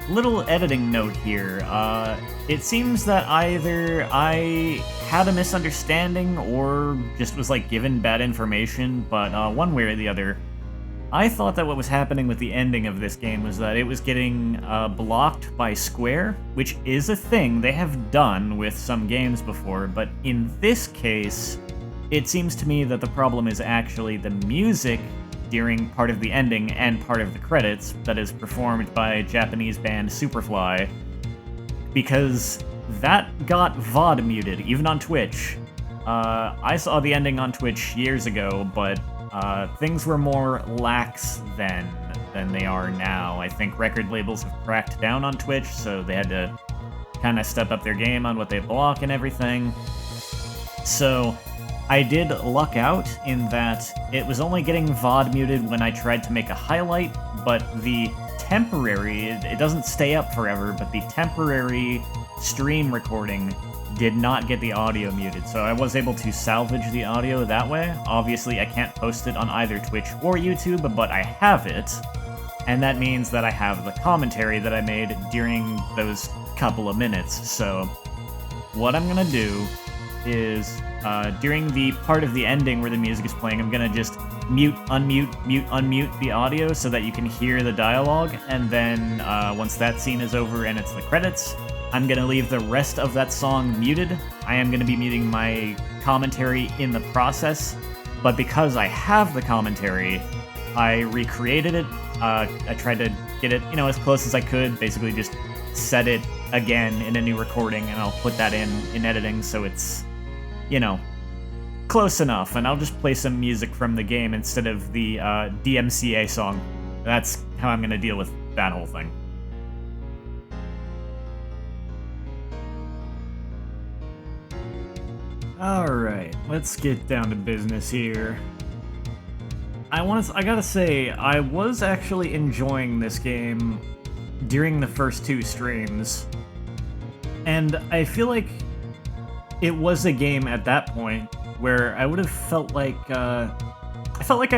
little editing note here. It seems that either I had a misunderstanding or just was like given bad information, but one way or the other, I thought that what was happening with the ending of this game was that it was getting blocked by Square, which is a thing they have done with some games before, but in this case, it seems to me that the problem is actually the music during part of the ending and part of the credits that is performed by Japanese band Superfly, because that got VOD muted, even on Twitch. I saw the ending on Twitch years ago, but things were more lax then than they are now. I think record labels have cracked down on Twitch, so they had to kind of step up their game on what they block and everything. So I did luck out in that it was only getting VOD muted when I tried to make a highlight, but the temporary, it doesn't stay up forever, but the temporary stream recording did not get the audio muted, so I was able to salvage the audio that way. Obviously, I can't post it on either Twitch or YouTube, but I have it, and that means that I have the commentary that I made during those couple of minutes. So what I'm gonna do is, during the part of the ending where the music is playing, I'm gonna just mute, unmute the audio so that you can hear the dialogue, and then once that scene is over and it's the credits, I'm gonna leave the rest of that song muted. I am gonna be muting my commentary in the process, but because I have the commentary, I recreated it. I tried to get it, as close as I could, basically just set it again in a new recording, and I'll put that in editing so it's, close enough, and I'll just play some music from the game instead of the DMCA song. That's how I'm gonna deal with that whole thing. Alright, let's get down to business here. I gotta say, I was actually enjoying this game during the first two streams, and I feel like it was a game at that point where I would have felt like, I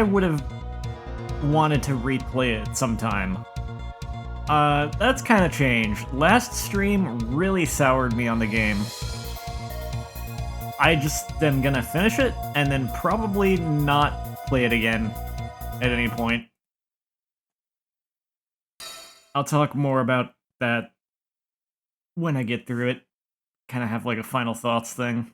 would have wanted to replay it sometime. That's kind of changed. Last stream really soured me on the game. I just am gonna finish it, and then probably not play it again at any point. I'll talk more about that when I get through it. Kind of have like a final thoughts thing.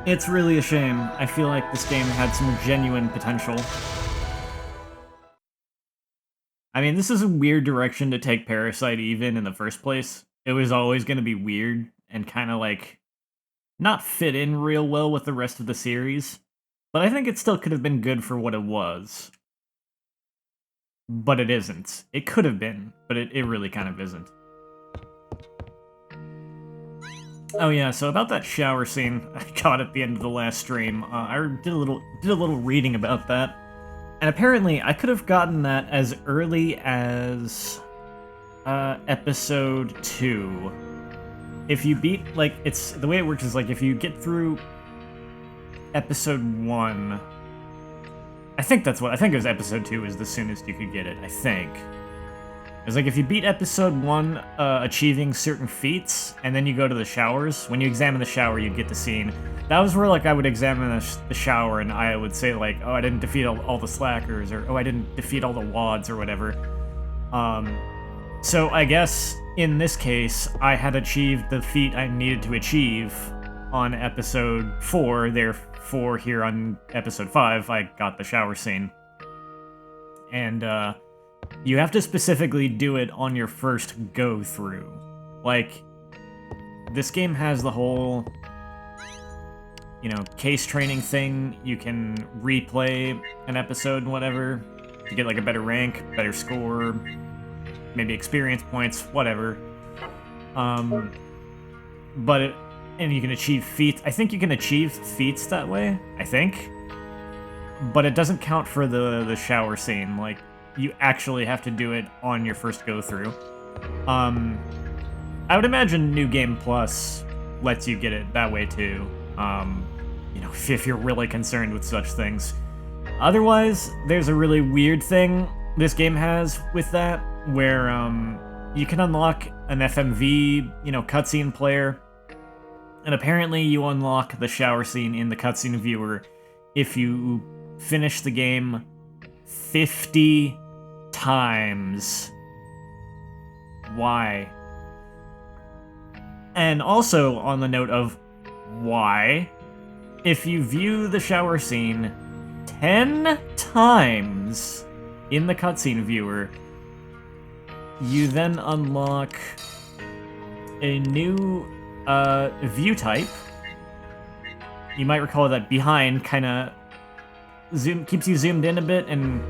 It's really a shame. I feel like this game had some genuine potential. I mean, this is a weird direction to take Parasite Eve in the first place. It was always going to be weird and kind of like not fit in real well with the rest of the series. But I think it still could have been good for what it was. But it isn't. It could have been, but it really kind of isn't. Oh yeah, so about that shower scene I got at the end of the last stream, I did a little reading about that, and apparently I could have gotten that as early as episode 2. If you beat, like, it's the way it works is like if you get through episode 1, I think it was episode 2 is the soonest you could get it. I think. It's like if you beat episode 1, achieving certain feats, and then you go to the showers, when you examine the shower, you'd get the scene. That was where, like, I would examine the shower, and I would say, like, oh, I didn't defeat all the slackers, or oh, I didn't defeat all the wads, or whatever. So I guess, in this case, I had achieved the feat I needed to achieve on episode 4, therefore here on episode 5, I got the shower scene. And, you have to specifically do it on your first go-through. Like, this game has the whole, you know, case training thing. You can replay an episode and whatever to get, like, a better rank, better score, maybe experience points, whatever. And you can achieve feats. I think you can achieve feats that way, I think. But it doesn't count for the shower scene, like, you actually have to do it on your first go-through. I would imagine New Game Plus lets you get it that way too, you know, if you're really concerned with such things. Otherwise, there's a really weird thing this game has with that, where you can unlock an FMV, you know, cutscene player, and apparently you unlock the shower scene in the cutscene viewer if you finish the game 50 times. Why? And also, on the note of why, if you view the shower scene 10 times in the cutscene viewer, you then unlock a new view type. You might recall that behind kind of keeps you zoomed in a bit and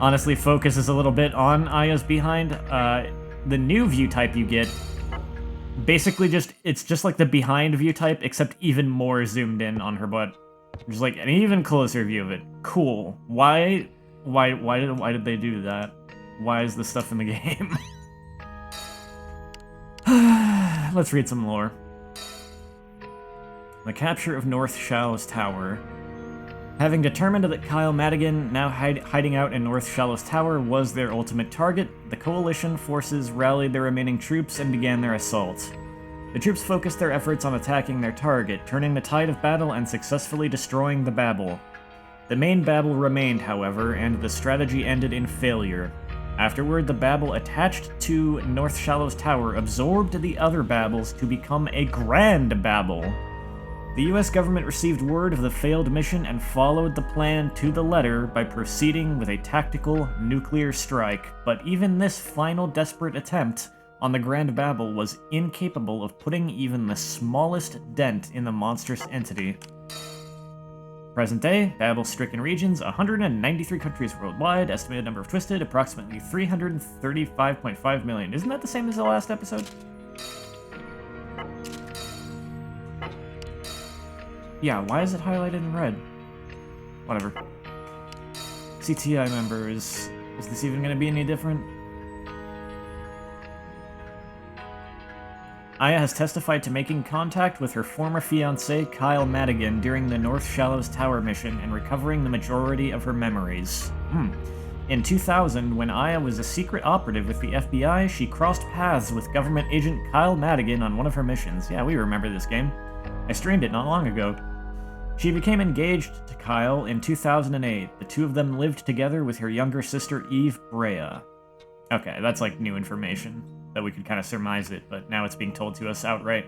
honestly focuses a little bit on Aya's behind. The new view type you get, basically it's just like the behind view type, except even more zoomed in on her butt. Just like an even closer view of it. Cool. Why did they do that? Why is this stuff in the game? Let's read some lore. The capture of North Shallows Tower. Having determined that Kyle Madigan, now hiding out in North Shallows Tower, was their ultimate target, the Coalition forces rallied their remaining troops and began their assault. The troops focused their efforts on attacking their target, turning the tide of battle and successfully destroying the Babel. The main Babel remained, however, and the strategy ended in failure. Afterward, the Babel attached to North Shallows Tower absorbed the other Babels to become a Grand Babel. The US government received word of the failed mission and followed the plan to the letter by proceeding with a tactical nuclear strike, but even this final desperate attempt on the Grand Babel was incapable of putting even the smallest dent in the monstrous entity. Present day, Babel-stricken regions, 193 countries worldwide, estimated number of twisted, approximately 335.5 million. Isn't that the same as the last episode? Yeah, why is it highlighted in red? Whatever. CTI members. Is this even going to be any different? Aya has testified to making contact with her former fiancé, Kyle Madigan, during the North Shallows Tower mission and recovering the majority of her memories. In 2000, when Aya was a secret operative with the FBI, she crossed paths with government agent Kyle Madigan on one of her missions. Yeah, we remember this game. I streamed it not long ago. She became engaged to Kyle in 2008. The two of them lived together with her younger sister, Eve Brea. Okay, that's like new information that we could kind of surmise it, but now it's being told to us outright.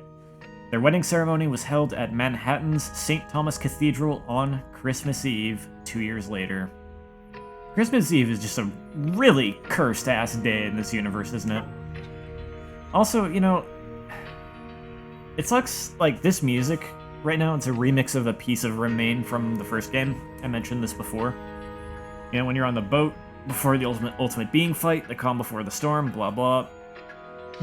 Their wedding ceremony was held at Manhattan's St. Thomas Cathedral on Christmas Eve 2 years later. Christmas Eve is just a really cursed-ass day in this universe, isn't it? Also, you know, it sucks, like, this music, right now, it's a remix of a piece of Remain from the first game. I mentioned this before. You know, when you're on the boat, before the ultimate being fight, the calm before the storm, blah blah.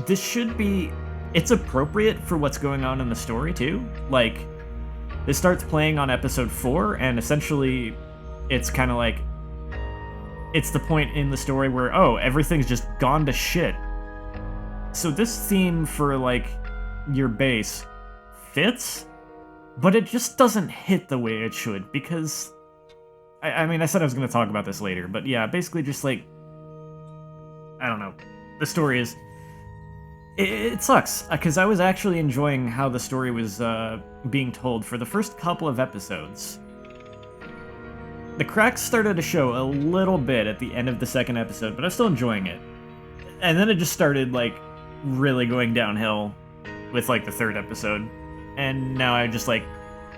This should be... It's appropriate for what's going on in the story, too. Like, this starts playing on episode 4, and essentially, it's kind of like... It's the point in the story where, oh, everything's just gone to shit. So this theme for, like, your base fits, but it just doesn't hit the way it should, because... I mean, I said I was going to talk about this later, but yeah, basically just, like... I don't know. The story is... It sucks, because I was actually enjoying how the story was being told for the first couple of episodes. The cracks started to show a little bit at the end of the second episode, but I was still enjoying it. And then it just started, like, really going downhill with, like, the third episode. And now I just, like,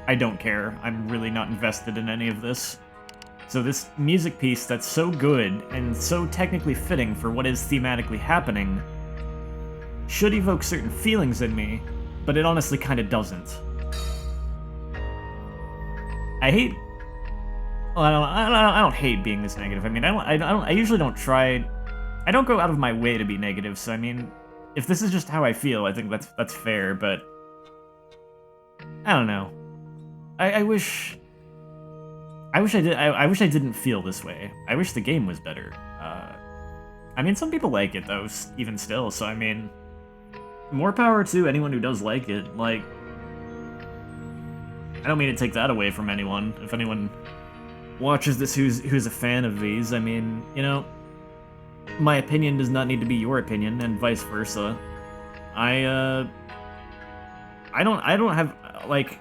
I don't care. I'm really not invested in any of this. So this music piece that's so good and so technically fitting for what is thematically happening should evoke certain feelings in me, but it honestly kind of doesn't. I hate... Well, I don't hate being this negative. I mean, I usually don't try... I don't go out of my way to be negative, so I mean, if this is just how I feel, I think that's fair, but... I don't know. I wish I didn't feel this way. I wish the game was better. I mean, some people like it, though, even still, so I mean... More power to anyone who does like it. Like, I don't mean to take that away from anyone. If anyone watches this who's a fan of these, I mean, you know, my opinion does not need to be your opinion, and vice versa. I don't have, like,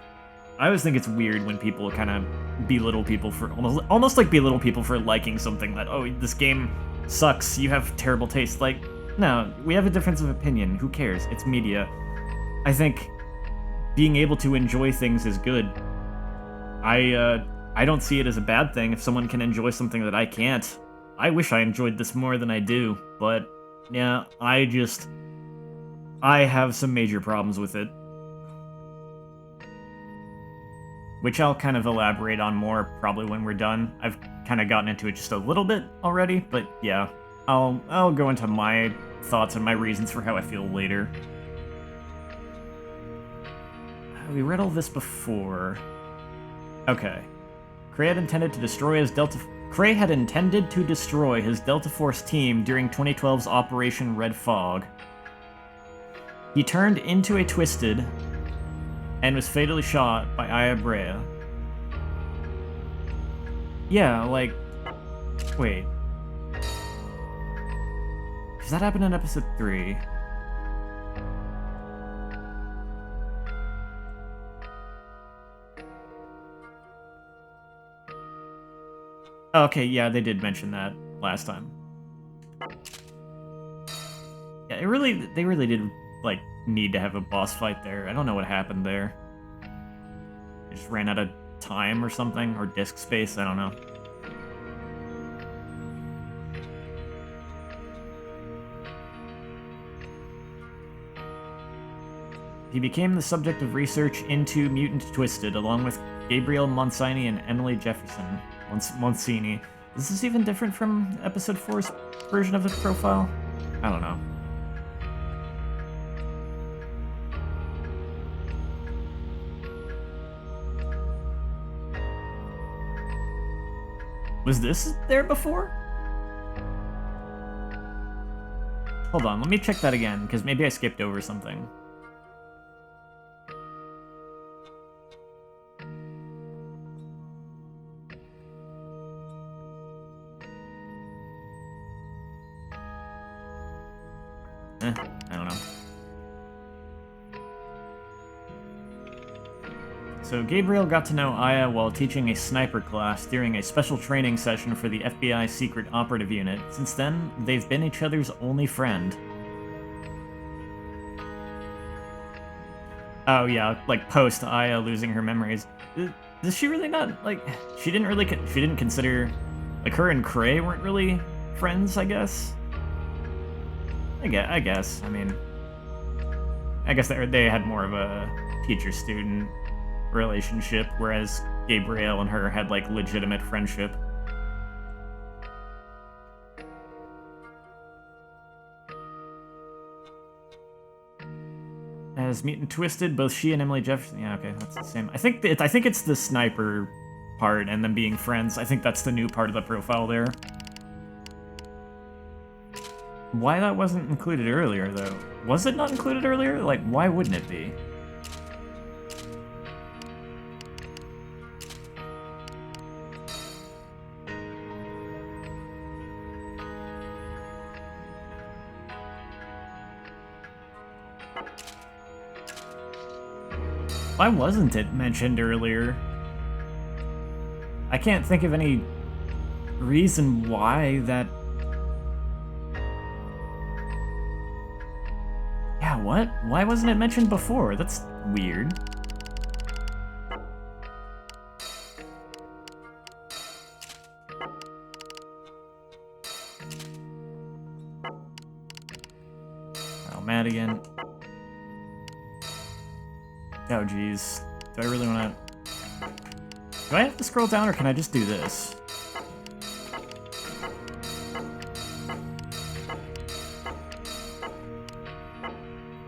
I always think it's weird when people kind of belittle people for, almost like belittle people for liking something that, oh, this game sucks, you have terrible taste. Like, no, we have a difference of opinion. Who cares? It's media. I think being able to enjoy things is good. I don't see it as a bad thing if someone can enjoy something that I can't. I wish I enjoyed this more than I do, but yeah, I have some major problems with it. Which I'll kind of elaborate on more probably when we're done. I've kind of gotten into it just a little bit already, but yeah. I'll go into my thoughts and my reasons for how I feel later. We read all this before. Okay. Cray had intended to destroy his Delta Force team during 2012's Operation Red Fog. He turned into a Twisted and was fatally shot by Aya Brea. Yeah, like... Wait. Does that happen in episode 3? Okay, yeah, they did mention that last time. Yeah, they really did, like, need to have a boss fight there. I don't know what happened there. They just ran out of time or something, or disk space, I don't know. He became the subject of research into Mutant Twisted, along with Gabriel Monsini and Emily Jefferson. Monsini. Is this even different from Episode 4's version of his profile? I don't know. Was this there before? Hold on, let me check that again, because maybe I skipped over something. I don't know. So Gabriel got to know Aya while teaching a sniper class during a special training session for the FBI Secret Operative Unit. Since then, they've been each other's only friend. Oh yeah, like post Aya losing her memories. Does she really not like? She didn't really. She didn't consider like her and Cray weren't really friends. I guess. I guess. I mean, I guess they had more of a teacher-student relationship, whereas Gabriel and her had like legitimate friendship. As Mutant Twisted, both she and Emily Jefferson. Yeah, okay, that's the same. I think it's the sniper part and them being friends. I think that's the new part of the profile there. Why that wasn't included earlier, though? Was it not included earlier? Like, why wouldn't it be? Why wasn't it mentioned earlier? I can't think of any reason why that... Yeah, what? Why wasn't it mentioned before? That's weird. Oh, Madigan. Oh, geez. Do I really want to... Do I have to scroll down, or can I just do this?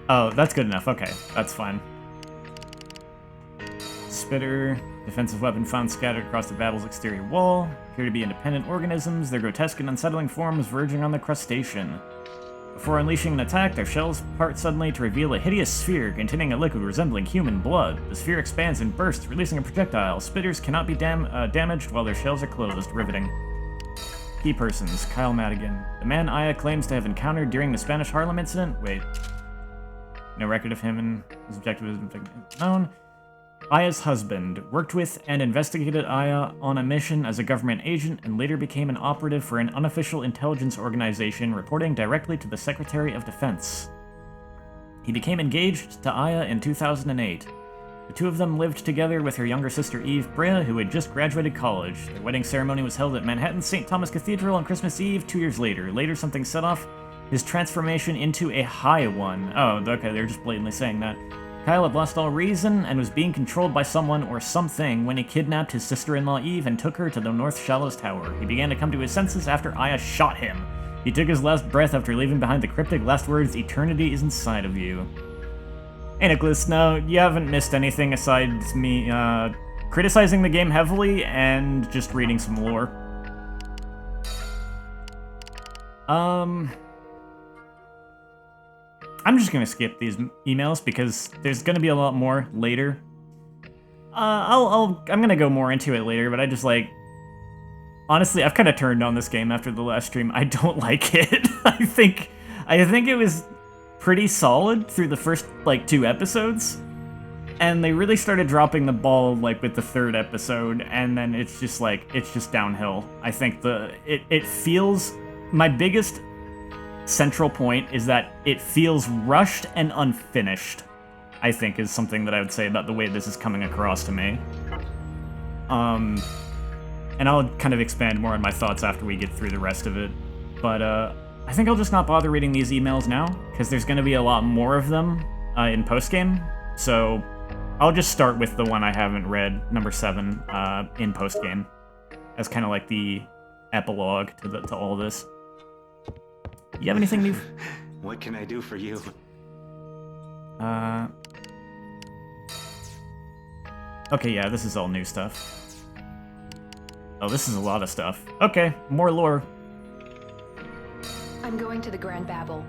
Oh, that's good enough. Okay, that's fine. Spitter. Defensive weapon found scattered across the Babel's exterior wall. Appear to be independent organisms, their grotesque and unsettling forms verging on the crustacean. Before unleashing an attack, their shells part suddenly to reveal a hideous sphere containing a liquid resembling human blood. The sphere expands and bursts, releasing a projectile. Spitters cannot be damaged while their shells are closed. Riveting. Key persons. Kyle Madigan. The man Aya claims to have encountered during the Spanish Harlem incident. Wait. No record of him and his objective is known. Aya's husband worked with and investigated Aya on a mission as a government agent and later became an operative for an unofficial intelligence organization reporting directly to the Secretary of Defense. He became engaged to Aya in 2008. The two of them lived together with her younger sister Eve Brea, who had just graduated college. Their wedding ceremony was held at Manhattan's St. Thomas Cathedral on Christmas Eve 2 years later. Later, something set off his transformation into a high one. Oh, okay, they're just blatantly saying that. Kyle had lost all reason and was being controlled by someone or something when he kidnapped his sister-in-law Eve and took her to the North Shallows Tower. He began to come to his senses after Aya shot him. He took his last breath after leaving behind the cryptic last words, "Eternity is inside of you." Hey Nicholas, no, you haven't missed anything aside me criticizing the game heavily and just reading some lore. I'm just gonna skip these emails because there's gonna be a lot more later. I'm gonna go more into it later, but I just like... Honestly, I've kind of turned on this game after the last stream. I don't like it. I think it was pretty solid through the first, like, 2 episodes. And they really started dropping the ball, like, with the 3rd episode, and then it's just, like, it's just downhill. I think it feels... My biggest central point is that it feels rushed and unfinished, I think, is something that I would say about the way this is coming across to me. And I'll kind of expand more on my thoughts after we get through the rest of it. But, I think I'll just not bother reading these emails now, because there's going to be a lot more of them in postgame. So I'll just start with the one I haven't read, number 7, in postgame, as kind of like the epilogue to all this. You have anything new? What can I do for you? Okay, yeah, this is all new stuff. Oh, this is a lot of stuff. Okay, more lore. I'm going to the Grand Babel.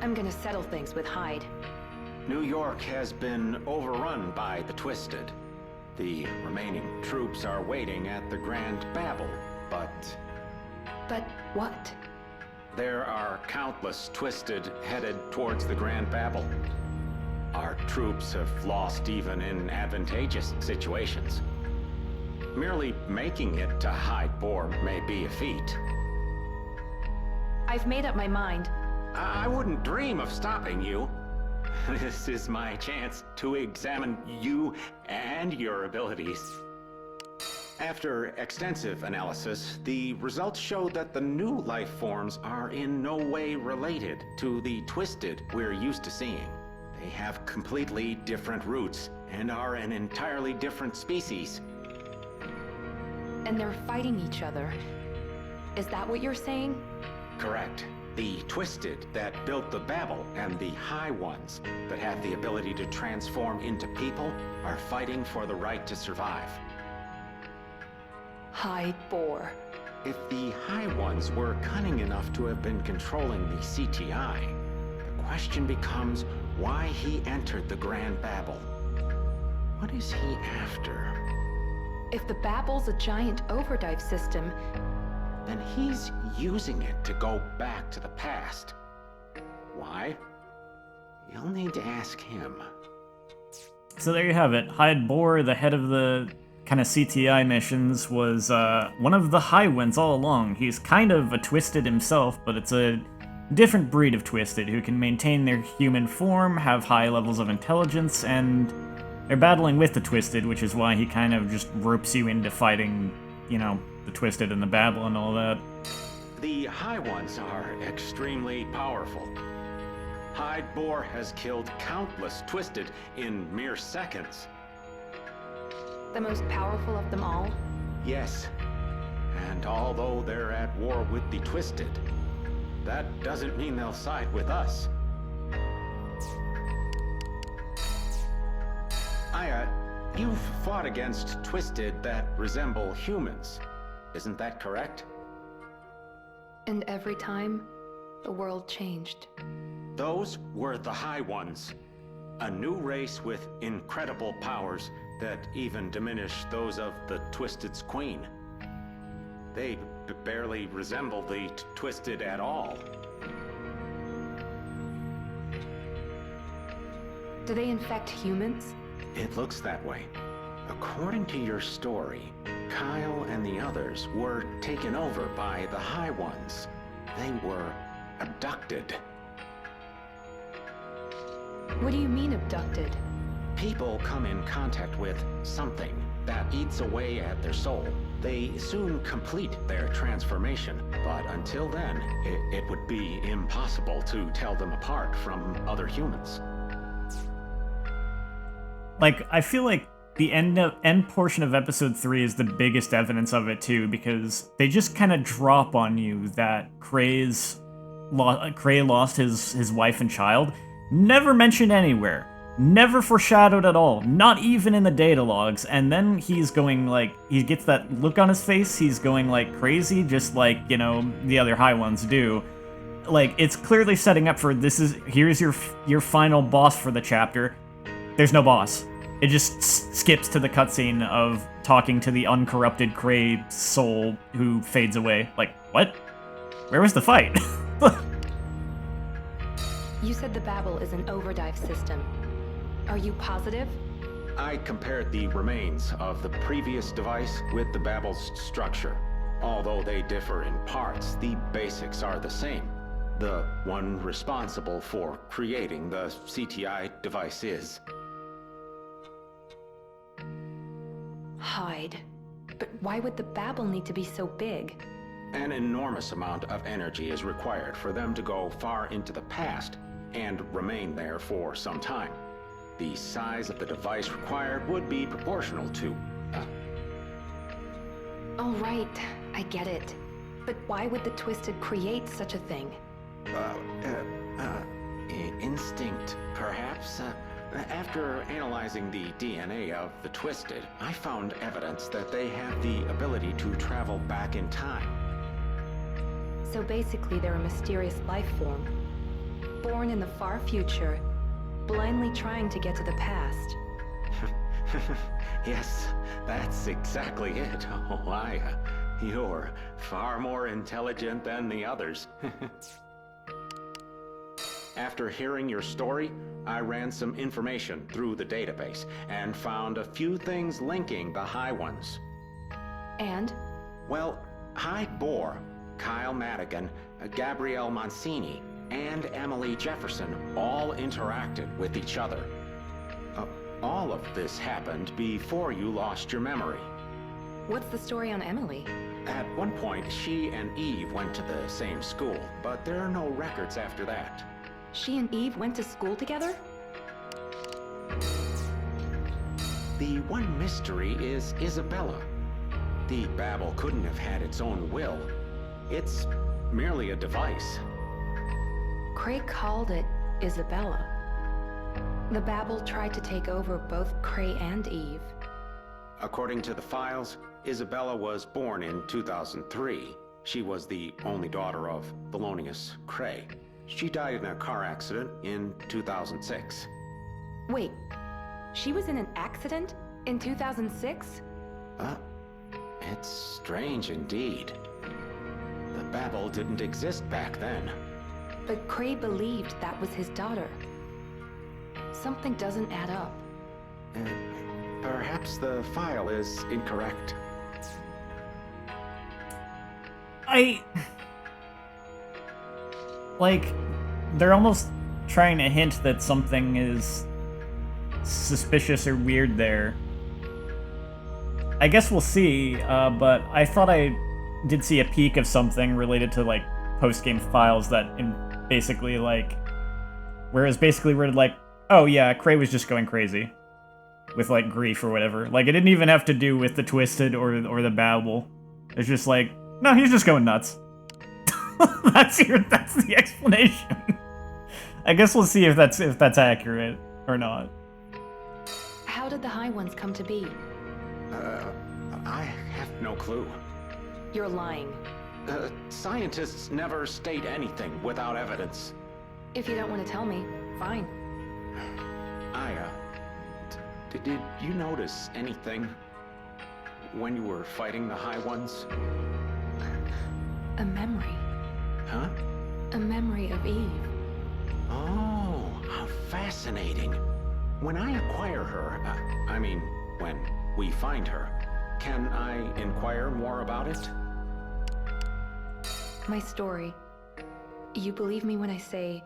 I'm gonna settle things with Hyde. New York has been overrun by the Twisted. The remaining troops are waiting at the Grand Babel, but... But what? There are countless Twisted headed towards the Grand Babel. Our troops have lost even in advantageous situations. Merely making it to Hyde Bor may be a feat. I've made up my mind. I wouldn't dream of stopping you. This is my chance to examine you and your abilities. After extensive analysis, the results show that the new life forms are in no way related to the Twisted we're used to seeing. They have completely different roots and are an entirely different species. And they're fighting each other. Is that what you're saying? Correct. The Twisted that built the Babel and the High Ones that have the ability to transform into people are fighting for the right to survive. High Boar. If the High Ones were cunning enough to have been controlling the CTI, the question becomes why he entered the Grand Babel. What is he after? If the Babel's a giant overdive system, Then he's using it to go back to the past. Why? You'll need to ask him. So there you have it. Hyde Boar, the head of the kind of CTI missions, was one of the High Ones all along. He's kind of a Twisted himself, but it's a different breed of Twisted who can maintain their human form, have high levels of intelligence, and they're battling with the Twisted, which is why he kind of just ropes you into fighting, you know, the Twisted and the Babel and all that. The High Ones are extremely powerful. Hyde Boar has killed countless Twisted in mere seconds. the most powerful of them all? Yes. And although they're at war with the Twisted, that doesn't mean they'll side with us. Aya, you've fought against Twisted that resemble humans. Isn't that correct? And every time, the world changed. Those were the High Ones. A new race with incredible powers that even diminish those of the Twisted's queen. They barely resemble the Twisted at all. Do they infect humans? It looks that way. According to your story, Kyle and the others were taken over by the High Ones. They were abducted. What do you mean abducted? People come in contact with something that eats away at their soul. They soon complete their transformation, but until then, it would be impossible to tell them apart from other humans. Like, I feel like the end portion of episode 3 is the biggest evidence of it too, because they just kind of drop on you that Cray lost his wife and child. Never mentioned anywhere. Never foreshadowed at all. Not even in the data logs. And then he's going like, he gets that look on his face, he's going like crazy, just like, you know, the other High Ones do. Like, it's clearly setting up for here's your final boss for the chapter. There's no boss. It just skips to the cutscene of talking to the uncorrupted Cray soul who fades away. Like, what? Where was the fight? You said the Babel is an overdive system. Are you positive? I compared the remains of the previous device with the Babel's structure. Although they differ in parts, the basics are the same. The one responsible for creating the CTI device is. Hyde. But why would the Babel need to be so big? An enormous amount of energy is required for them to go far into the past and remain there for some time. The size of the device required would be proportional to... All right, I get it. But why would the Twisted create such a thing? Instinct, perhaps? After analyzing the DNA of the Twisted, I found evidence that they have the ability to travel back in time. So basically they're a mysterious life form. Born in the far future, blindly trying to get to the past. Yes, that's exactly it. Oh, Aya, you're far more intelligent than the others. After hearing your story, I ran some information through the database and found a few things linking the High Ones. And? Well, Hyde Boar, Kyle Madigan, Gabrielle Mancini, and Emily Jefferson all interacted with each other. All of this happened before you lost your memory. What's the story on Emily? At one point, she and Eve went to the same school, but there are no records after that. She and Eve went to school together? The one mystery is Isabella. The Babel couldn't have had its own will. It's merely a device. Cray called it Isabella. The Babel tried to take over both Cray and Eve. According to the files, Isabella was born in 2003. She was the only daughter of Thelonious Cray. She died in a car accident in 2006. Wait, she was in an accident in 2006? It's strange indeed. The Babel didn't exist back then. But Cray believed that was his daughter. Something doesn't add up. Perhaps the file is incorrect. Like, they're almost trying to hint that something is suspicious or weird there. I guess we'll see, but I thought I did see a peek of something related to, like, post-game files that basically, like... Whereas basically we're like, oh yeah, Cray was just going crazy. With, like, grief or whatever. Like, it didn't even have to do with the Twisted or the Babel. It's just like, no, he's just going nuts. That's the explanation. I guess we'll see if that's accurate or not. How did the High Ones come to be? I have no clue. You're lying. Scientists never state anything without evidence. If you don't want to tell me, fine. Did you notice anything when you were fighting the High Ones? A memory. Huh? A memory of Eve. Oh, how fascinating. When I acquire her, when we find her, can I inquire more about it? My story. You believe me when I say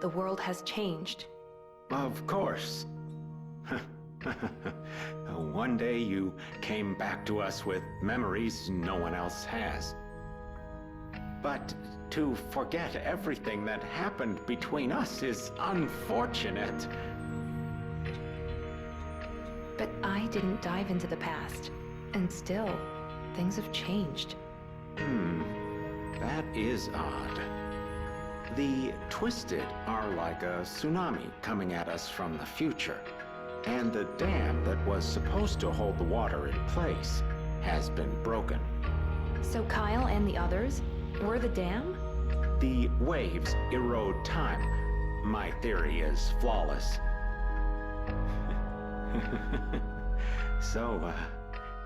the world has changed? Of course. One day you came back to us with memories no one else has. But to forget everything that happened between us is unfortunate. But I didn't dive into the past. And still, things have changed. That is odd. The Twisted are like a tsunami coming at us from the future. And the dam that was supposed to hold the water in place has been broken. So Kyle and the others were the dam? The waves erode time. My theory is flawless. So,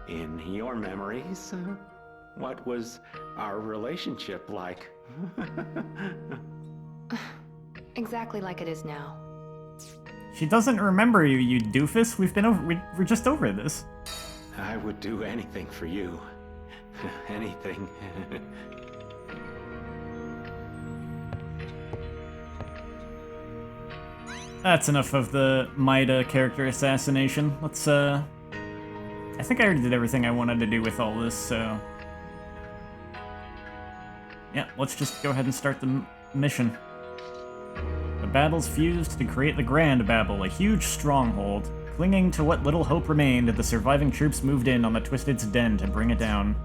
in your memories, what was our relationship like? Exactly like it is now. She doesn't remember you, you doofus. We're just over this. I would do anything for you. Anything. That's enough of the Maida character assassination. Let's, I think I already did everything I wanted to do with all this, so... Yeah, let's just go ahead and start the mission. The Babel's fused to create the Grand Babel, a huge stronghold. Clinging to what little hope remained, the surviving troops moved in on the Twisted's den to bring it down.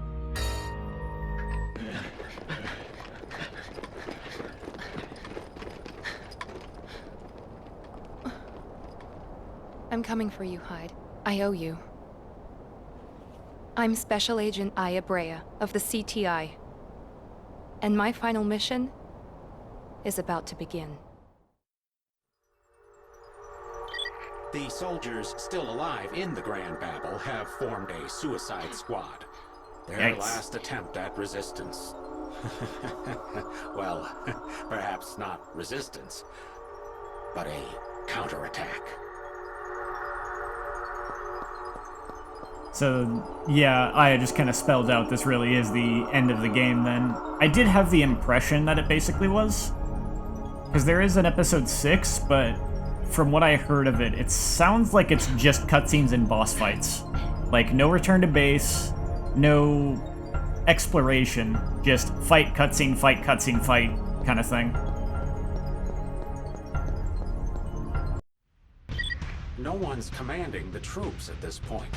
I'm coming for you, Hyde. I owe you. I'm Special Agent Aya Brea of the CTI. And my final mission is about to begin. The soldiers still alive in the Grand Babel have formed a suicide squad. Their last attempt at resistance. Well, perhaps not resistance, but a counterattack. So, yeah, Aya just kind of spelled out this really is the end of the game then. I did have the impression that it basically was. Because there is an episode 6, but from what I heard of it, it sounds like it's just cutscenes and boss fights. Like, no return to base, no exploration, just fight, cutscene, fight kind of thing. No one's commanding the troops at this point.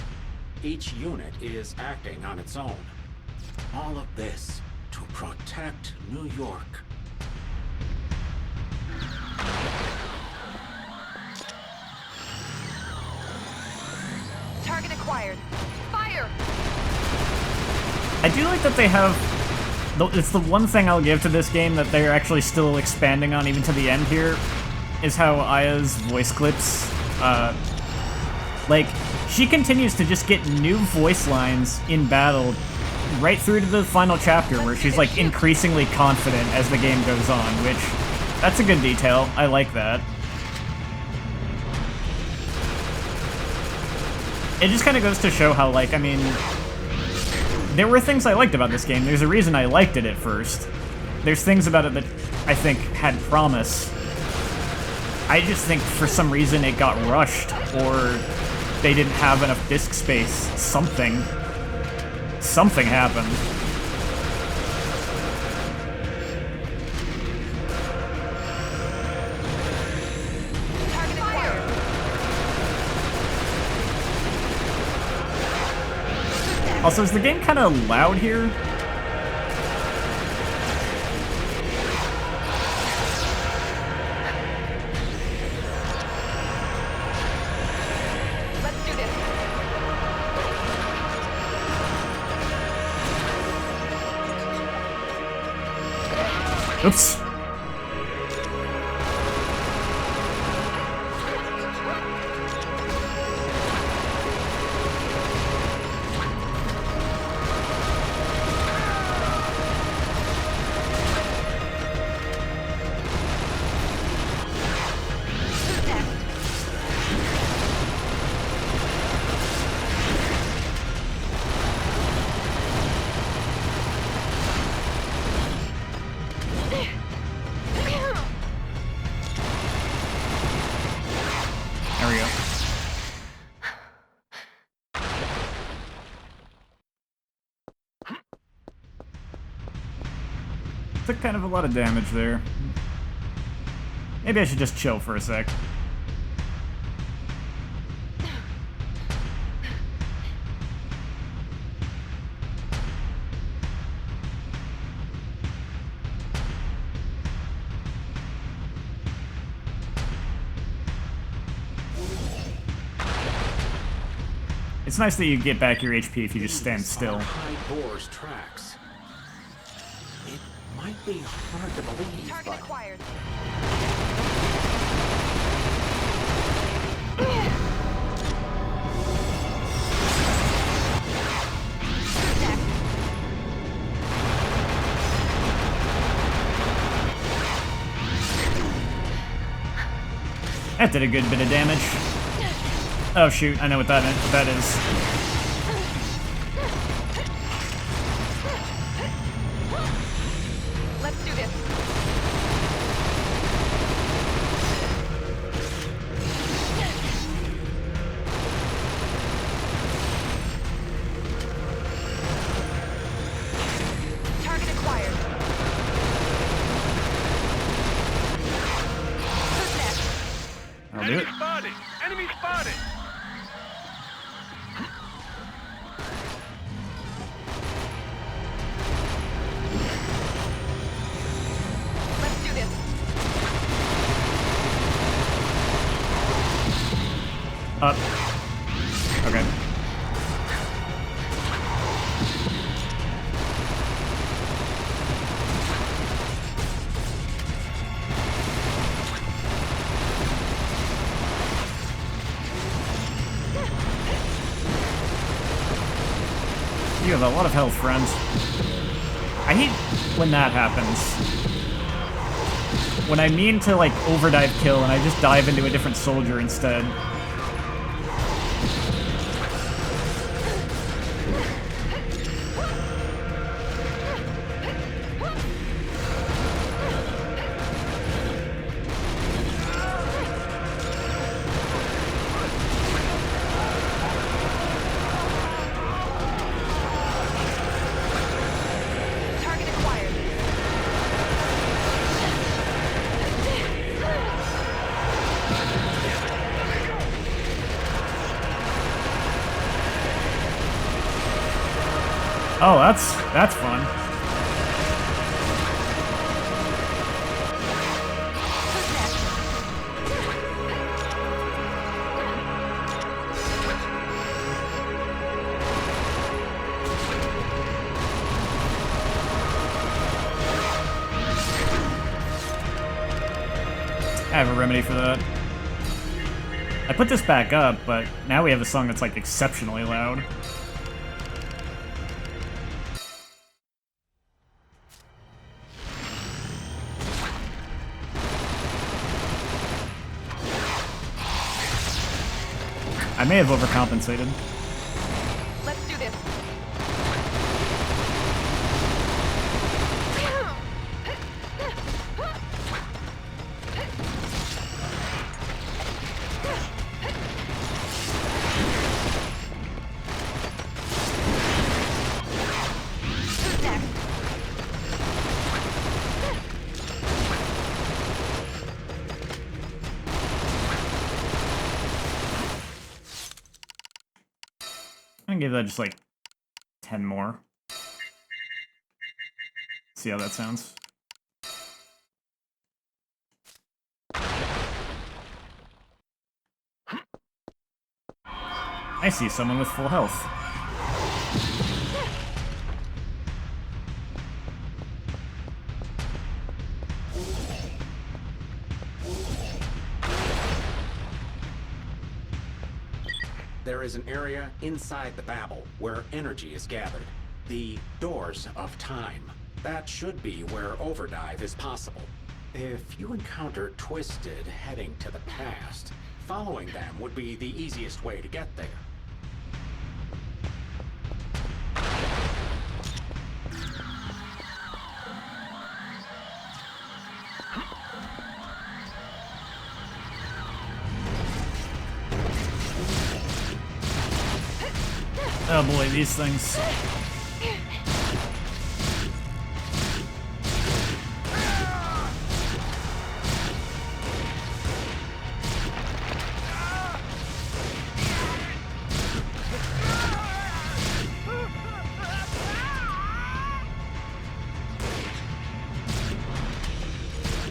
Each unit is acting on its own. All of this to protect New York. Target acquired. Fire! I do like that they have... It's the one thing I'll give to this game that they're actually still expanding on even to the end here, is how Aya's voice clips, like, she continues to just get new voice lines in battle right through to the final chapter where she's, like, increasingly confident as the game goes on, which, that's a good detail. I like that. It just kind of goes to show how, like, I mean, there were things I liked about this game. There's a reason I liked it at first. There's things about it that I think had promise. I just think for some reason it got rushed, or they didn't have enough disk space. Something happened. Also, is the game kind of loud here? Let's do this. Oops. There we go. Took kind of a lot of damage there. Maybe I should just chill for a sec. It's nice that you get back your HP if you just stand still. High Boar's tracks. It might be hard to believe, Target but acquired. That did a good bit of damage. Oh shoot, I know what that is. Let's do this. Target acquired. Who's next? I'll do it. Spotted! Enemy spotted! Let's do this. Up. Okay. You have a lot of health, friends. I hate when that happens. When I mean to, like, overdive kill and I just dive into a different soldier instead. Oh, that's fun. I have a remedy for that. I put this back up, but now we have a song that's like exceptionally loud. I may have overcompensated. Let's do this. I'm gonna give that just like 10 more. See how that sounds. I see someone with full health. There is an area inside the Babel where energy is gathered. The Doors of Time. That should be where overdrive is possible. If you encounter Twisted heading to the past, following them would be the easiest way to get there. Oh boy, these things.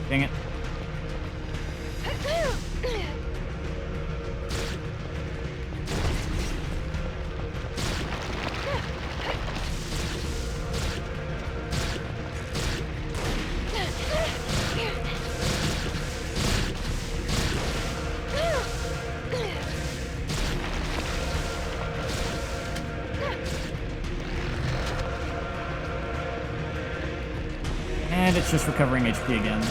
Dang it. And it's just recovering HP again.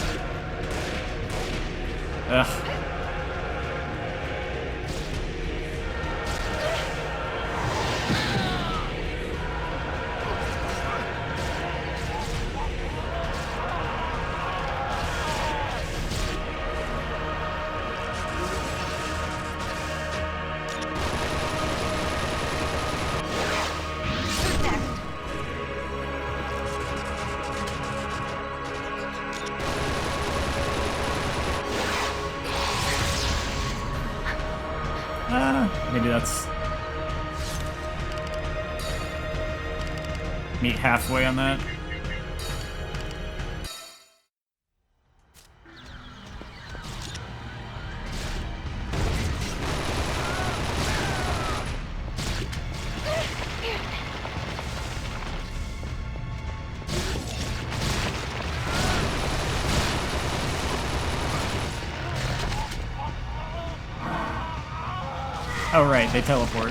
Ugh. Maybe that's... meet halfway on that. Oh right, they teleport.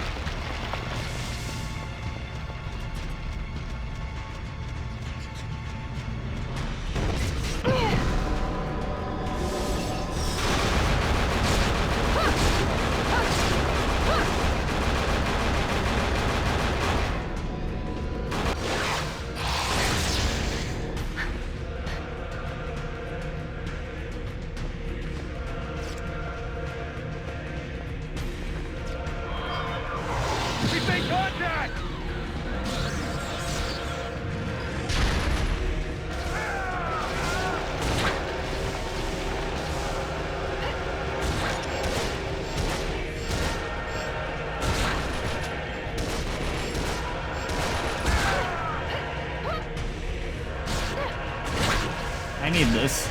need this.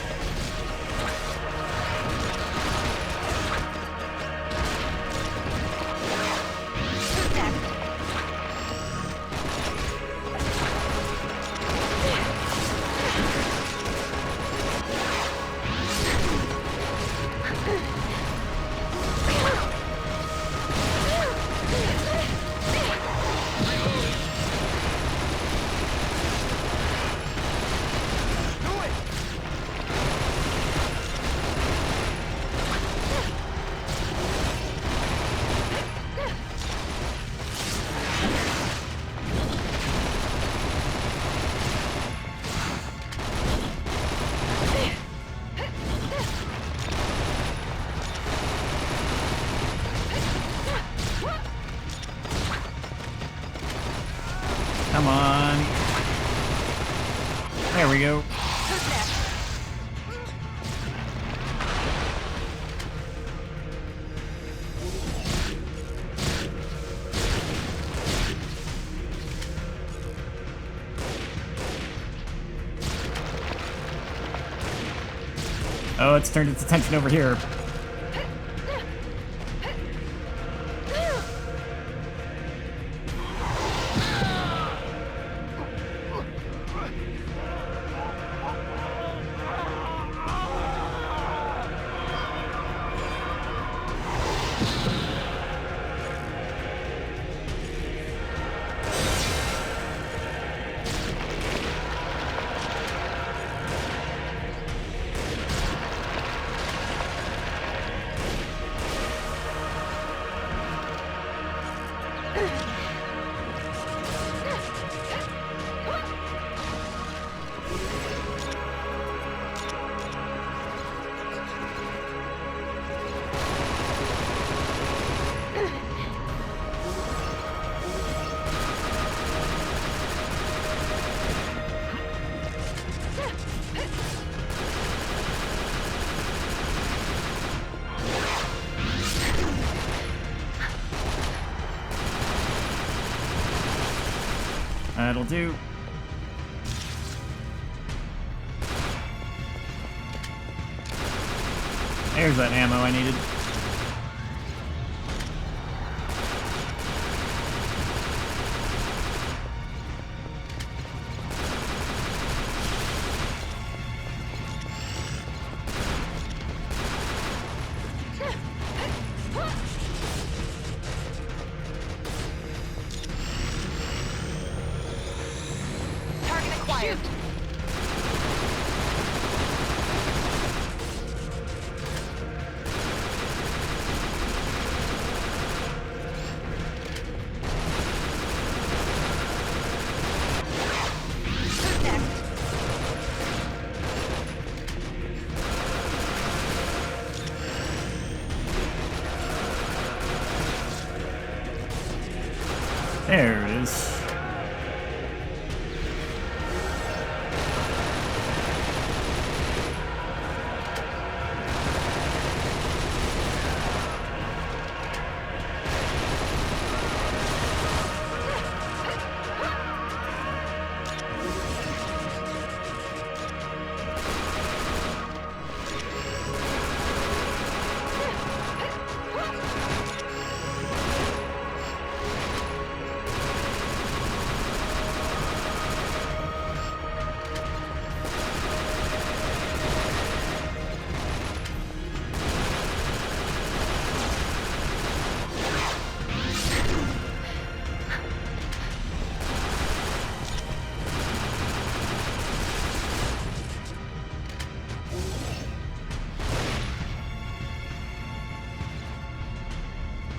Come on. There we go. Oh, it's turned its attention over here. That'll do. There's that ammo I needed. There it is.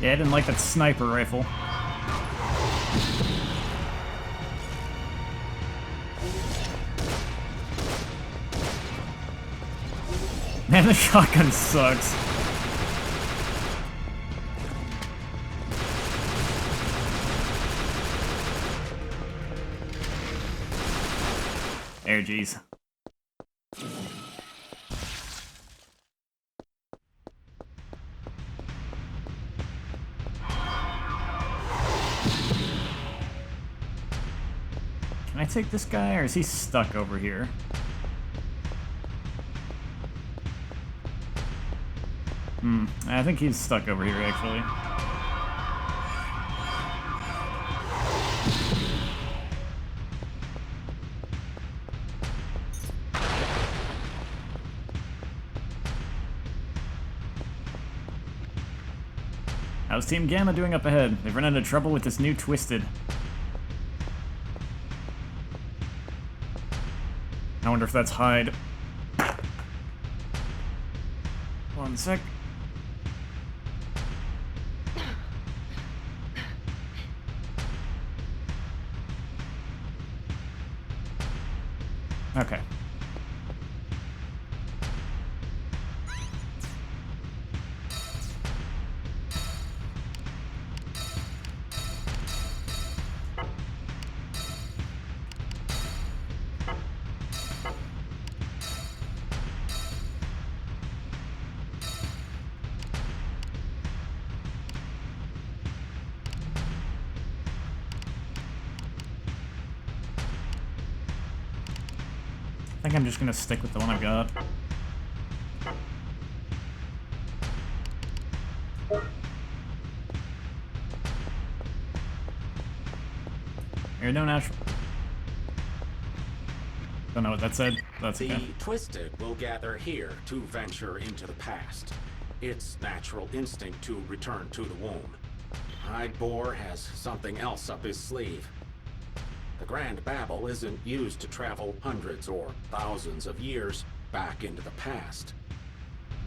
Yeah, I didn't like that sniper rifle. Man, the shotgun sucks. There, geez. Can I take this guy, or is he stuck over here? I think he's stuck over here, actually. How's Team Gamma doing up ahead? They've run into trouble with this new Twisted. I wonder if that's Hyde. One sec. Okay. I think I'm just gonna stick with the one I've got. You're no natural. Don't know what that said. That's okay. The Twisted will gather here to venture into the past. Its natural instinct to return to the womb. Hyde Boar has something else up his sleeve. The Grand Babel isn't used to travel hundreds or thousands of years back into the past.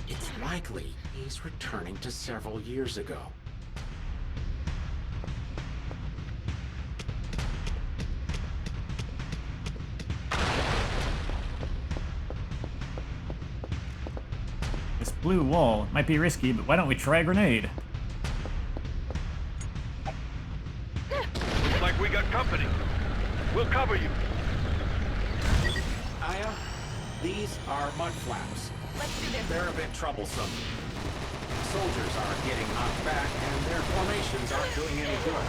It's likely he's returning to several years ago. This blue wall might be risky, but why don't we try a grenade? Looks like we got company. We'll cover you. Aya, these are mud flaps. Let's do this. They're a bit troublesome. Soldiers are getting knocked back, and their formations aren't doing any good.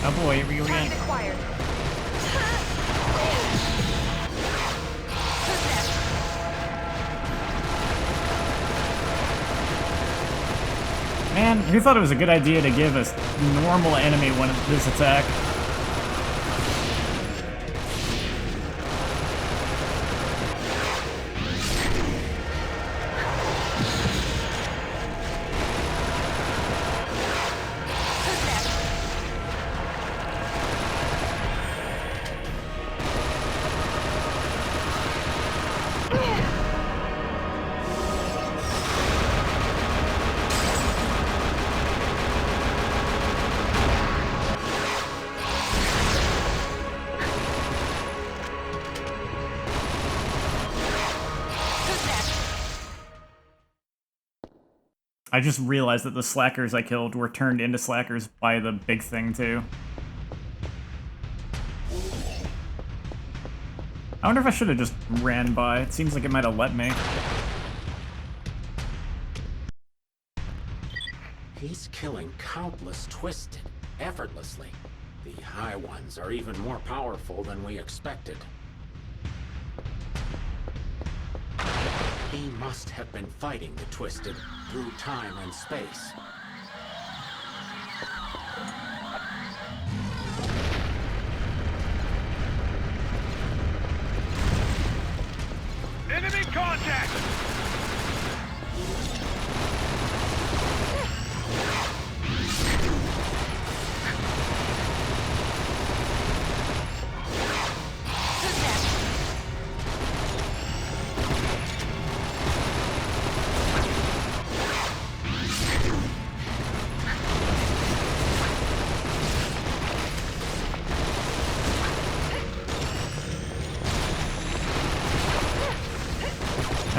Oh boy, here we go again. Target acquired. Man, who thought it was a good idea to give a normal enemy one of this attack? I just realized that the slackers I killed were turned into slackers by the big thing, too. I wonder if I should have just ran by. It seems like it might have let me. He's killing countless Twisted, effortlessly. The High Ones are even more powerful than we expected. He must have been fighting the Twisted through time and space. Enemy contact!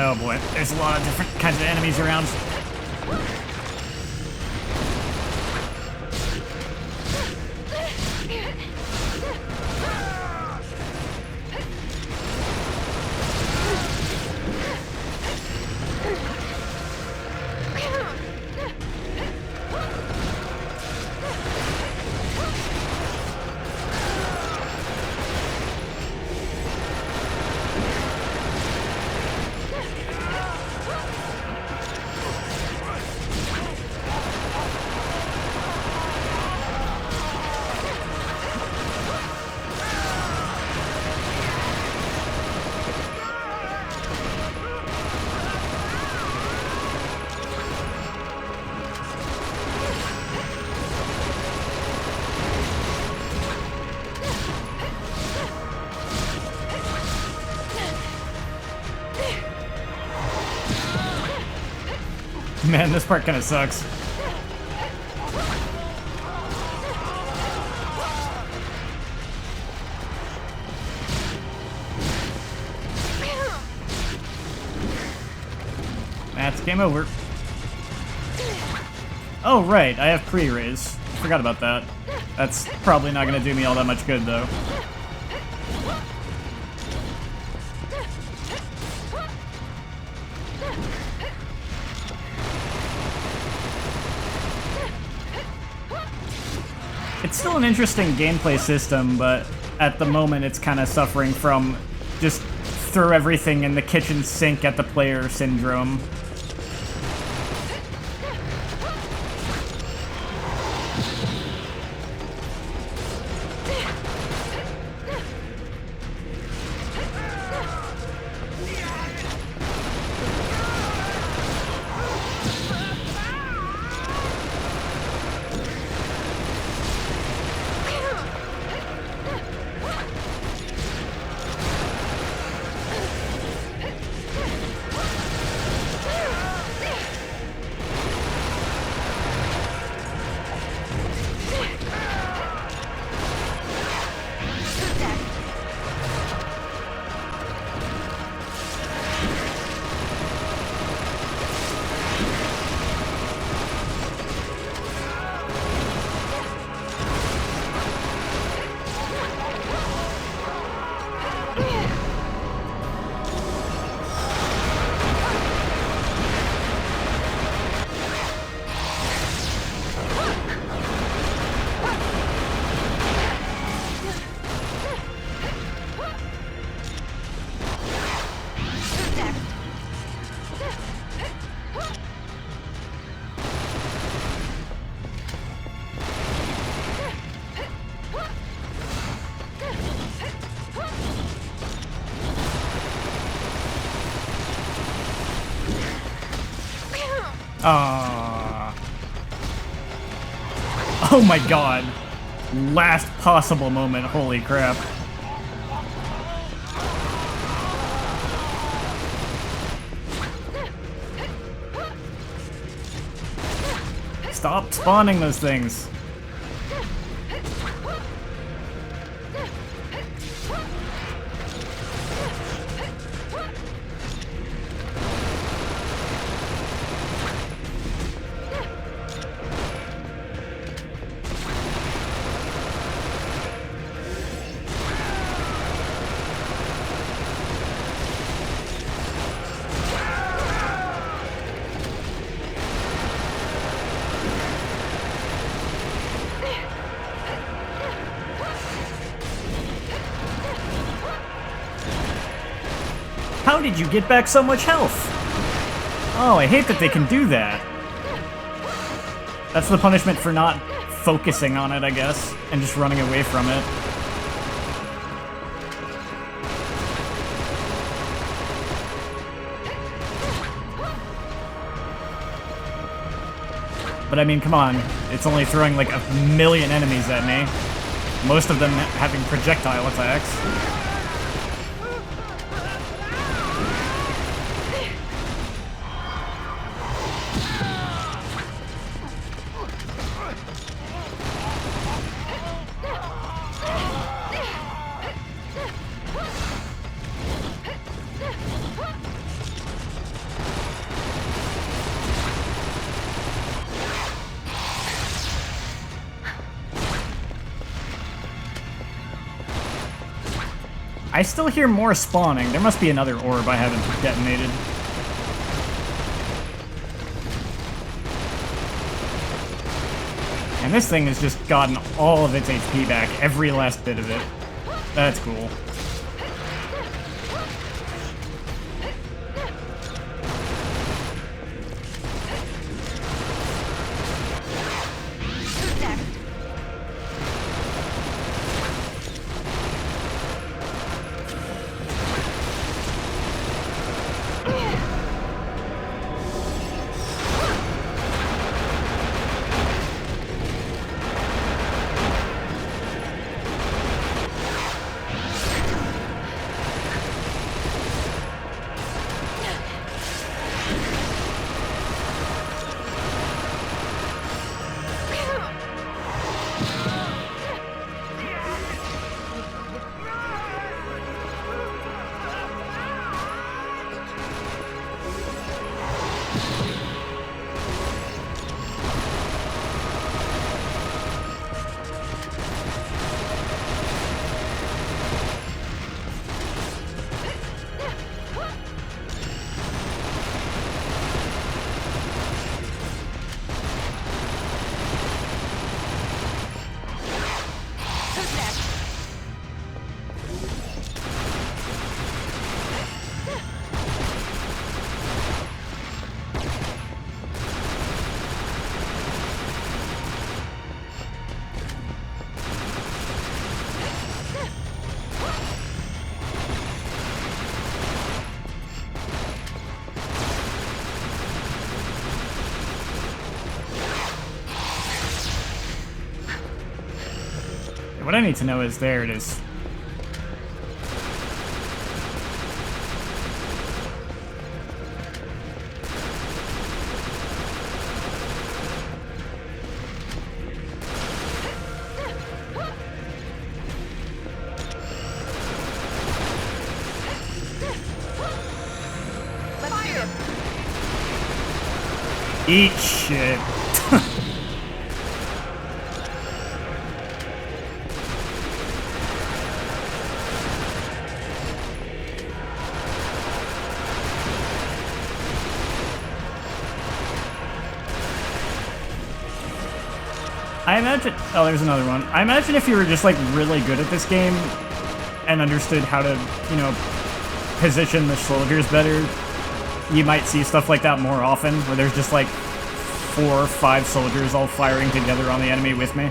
Oh boy, there's a lot of different kinds of enemies around. Man, this part kind of sucks. That's game over. Oh, right, I have pre-raise. Forgot about that. That's probably not going to do me all that much good, though. It's still an interesting gameplay system, but at the moment it's kind of suffering from just throw everything in the kitchen sink at the player syndrome. Oh my god. Last possible moment, holy crap. Stop spawning those things. How did you get back so much health? Oh, I hate that they can do that. That's the punishment for not focusing on it, I guess, and just running away from it. But I mean, come on, it's only throwing like 1,000,000 enemies at me. Most of them having projectile attacks. I still hear more spawning. There must be another orb I haven't detonated. And this thing has just gotten all of its HP back, every last bit of it. That's cool. What I need to know is, there it is. Eat shit. I imagine... Oh, there's another one. I imagine if you were just, like, really good at this game and understood how to, you know, position the soldiers better, you might see stuff like that more often, where there's just, like, 4 or 5 soldiers all firing together on the enemy with me.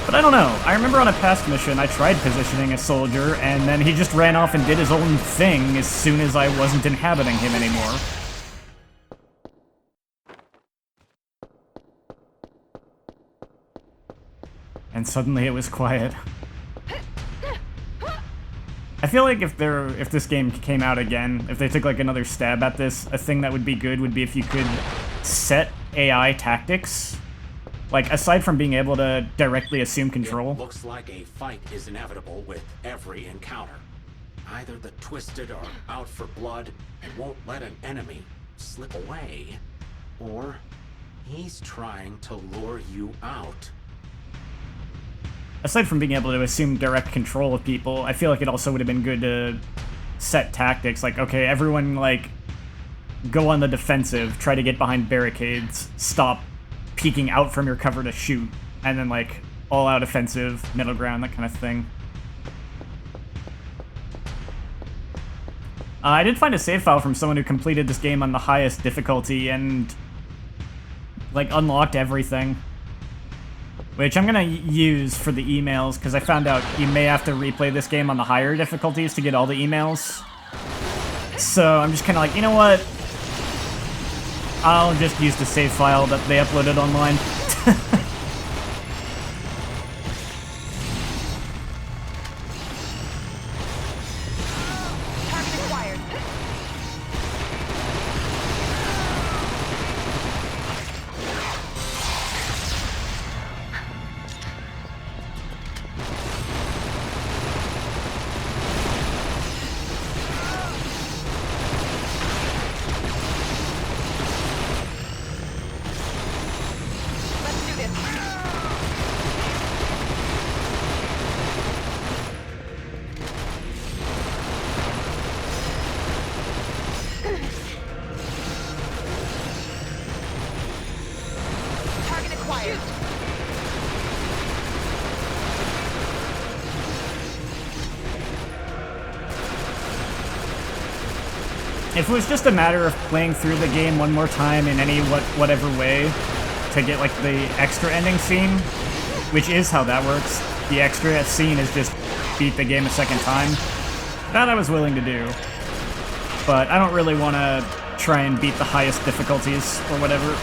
But I don't know. I remember on a past mission, I tried positioning a soldier, and then he just ran off and did his own thing as soon as I wasn't inhabiting him anymore. And suddenly it was quiet. I feel like if this game came out again, if they took like another stab at this, a thing that would be good would be if you could set AI tactics. Like, aside from being able to directly assume control. It looks like a fight is inevitable with every encounter. Either the Twisted are out for blood and won't let an enemy slip away, or he's trying to lure you out. Aside from being able to assume direct control of people, I feel like it also would have been good to set tactics. Like, okay, everyone, like, go on the defensive, try to get behind barricades, stop peeking out from your cover to shoot, and then, like, all-out offensive, middle ground, that kind of thing. I did find a save file from someone who completed this game on the highest difficulty and, like, unlocked everything. Which I'm gonna use for the emails, because I found out you may have to replay this game on the higher difficulties to get all the emails. So I'm just kind of like, you know what? I'll just use the save file that they uploaded online. If it was just a matter of playing through the game one more time in any whatever way to get like the extra ending scene, which is how that works, the extra scene is just beat the game a second time, that I was willing to do. But I don't really want to try and beat the highest difficulties or whatever.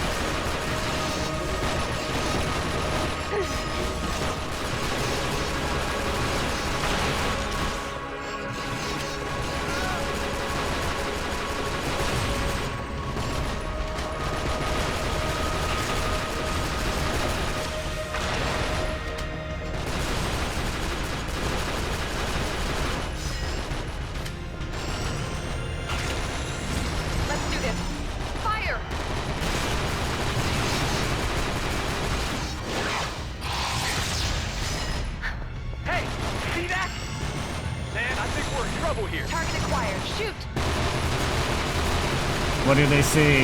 What do they see?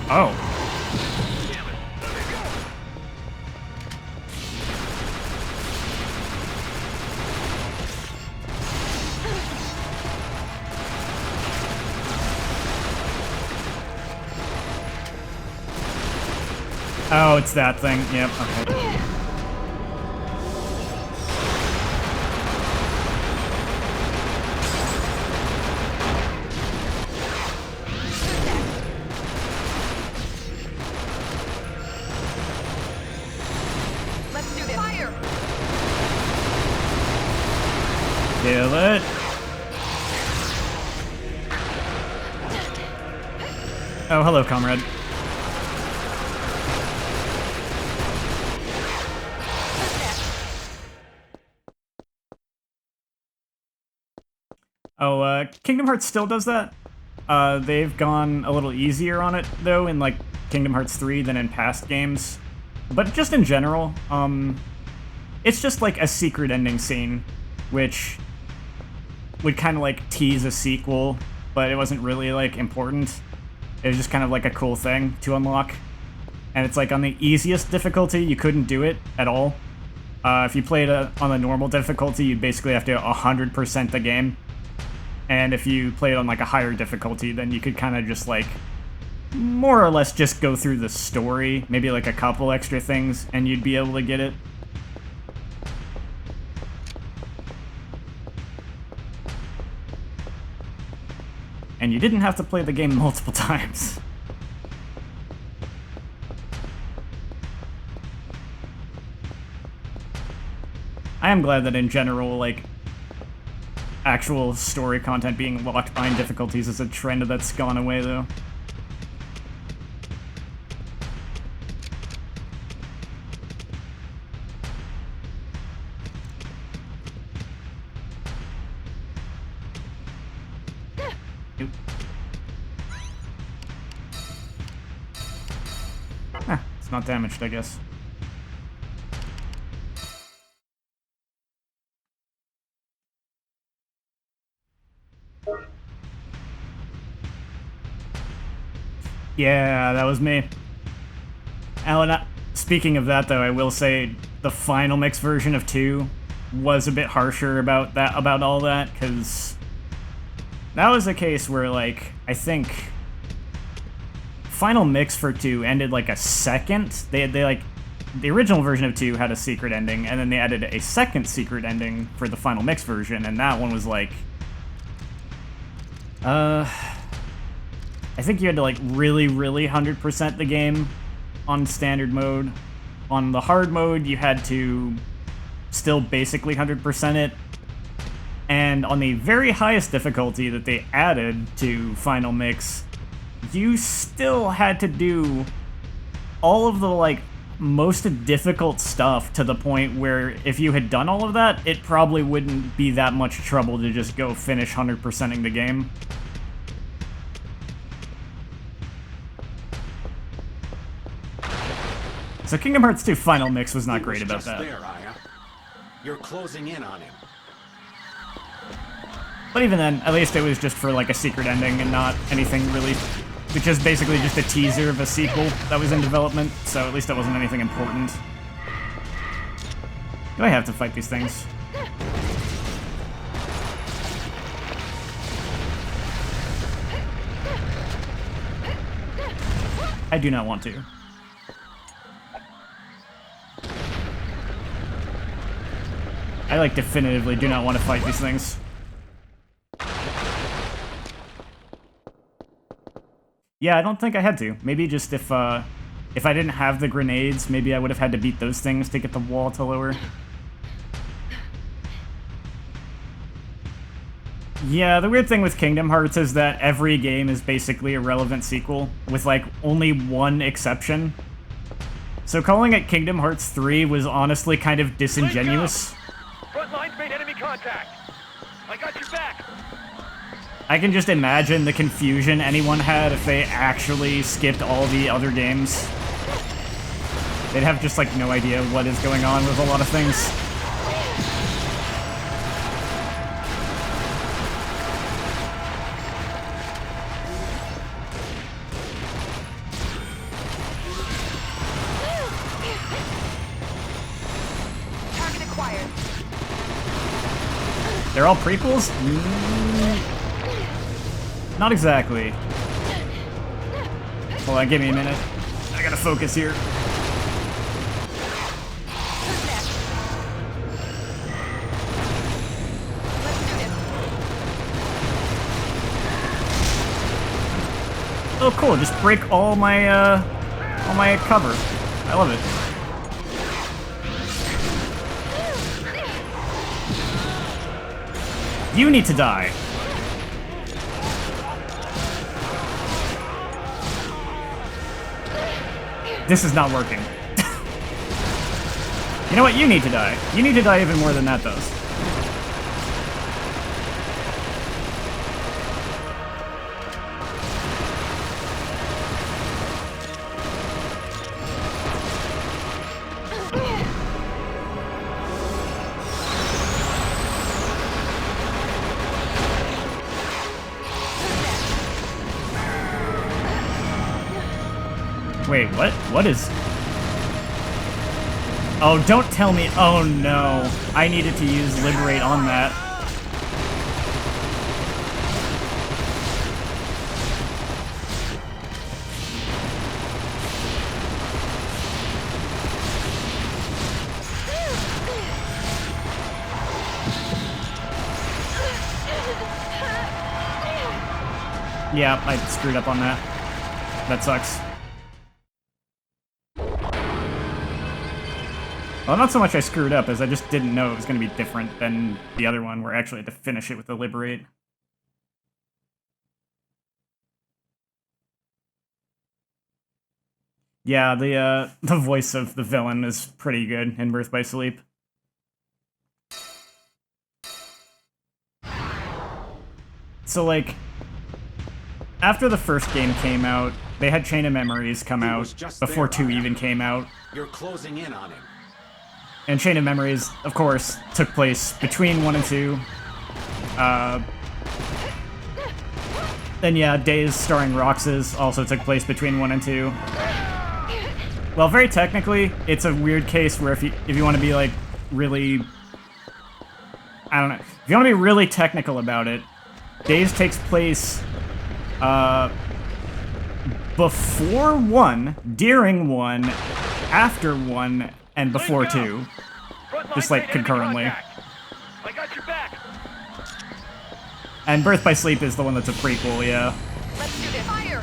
Oh. Oh, it's that thing. Yep, okay. Kill it. Oh, hello, comrade. Oh, Kingdom Hearts still does that. They've gone a little easier on it, though, in, like, Kingdom Hearts 3 than in past games. But just in general, it's just, like, a secret ending scene, which would kind of, like, tease a sequel, but it wasn't really, like, important. It was just kind of, like, a cool thing to unlock. And it's, like, on the easiest difficulty, you couldn't do it at all. If you played on the normal difficulty, you'd basically have to 100% the game. And if you played on, like, a higher difficulty, then you could kind of just, like, more or less just go through the story, maybe, like, a couple extra things, and you'd be able to get it. And you didn't have to play the game multiple times. I am glad that in general, like, actual story content being locked behind difficulties is a trend that's gone away, though. It's not damaged, I guess. Yeah, that was me. Alan, speaking of that, though, I will say the final mix version of 2 was a bit harsher about all that, because that was a case where, like, I think final mix for 2 ended like a second. They like, the original version of 2 had a secret ending, and then they added a second secret ending for the final mix version, and that one was like, I think you had to, like, really 100% the game on standard mode. On the hard mode, you had to still basically 100% it. And on the very highest difficulty that they added to Final Mix, you still had to do all of the, like, most difficult stuff to the point where if you had done all of that, it probably wouldn't be that much trouble to just go finish 100%ing the game. So Kingdom Hearts 2 Final Mix was not great about that. There, Aya. You're closing in on him. But even then, at least it was just for like a secret ending and not anything really, which is basically just a teaser of a sequel that was in development, so at least it wasn't anything important. Do I have to fight these things? I do not want to. I, like, definitively do not want to fight these things. Yeah, I don't think I had to. Maybe just if I didn't have the grenades, maybe I would have had to beat those things to get the wall to lower. Yeah, the weird thing with Kingdom Hearts is that every game is basically a relevant sequel, with, like, only one exception. So calling it Kingdom Hearts 3 was honestly kind of disingenuous. Front lines made enemy contact. I got your back. I can just imagine the confusion anyone had if they actually skipped all the other games. They'd have just, like, no idea what is going on with a lot of things. Target acquired. They're all prequels? Not exactly. Hold on, give me a minute. I gotta focus here. Who's next? Let's do this. Oh, cool. Just break all my cover. I love it. You need to die. This is not working. You know what? You need to die. You need to die even more than that does. Wait, what? What is... Oh, don't tell me... Oh, no. I needed to use Liberate on that. Yeah, I screwed up on that. That sucks. Well, not so much I screwed up as I just didn't know it was going to be different than the other one where I actually had to finish it with the Liberate. Yeah, the voice of the villain is pretty good in Birth by Sleep. So, like, after the first game came out, they had Chain of Memories come out before 2 even came out. You're closing in on him. And Chain of Memories, of course, took place between 1 and 2. Then yeah, Days starring Roxas also took place between 1 and 2. Well, very technically, it's a weird case where if you want to be, like, really... I don't know. If you want to be really technical about it, Days takes place, before 1, during 1, after 1, and before 2. Just, like, concurrently. I got your back. And Birth by Sleep is the one that's a prequel, yeah. Let's do this. Fire!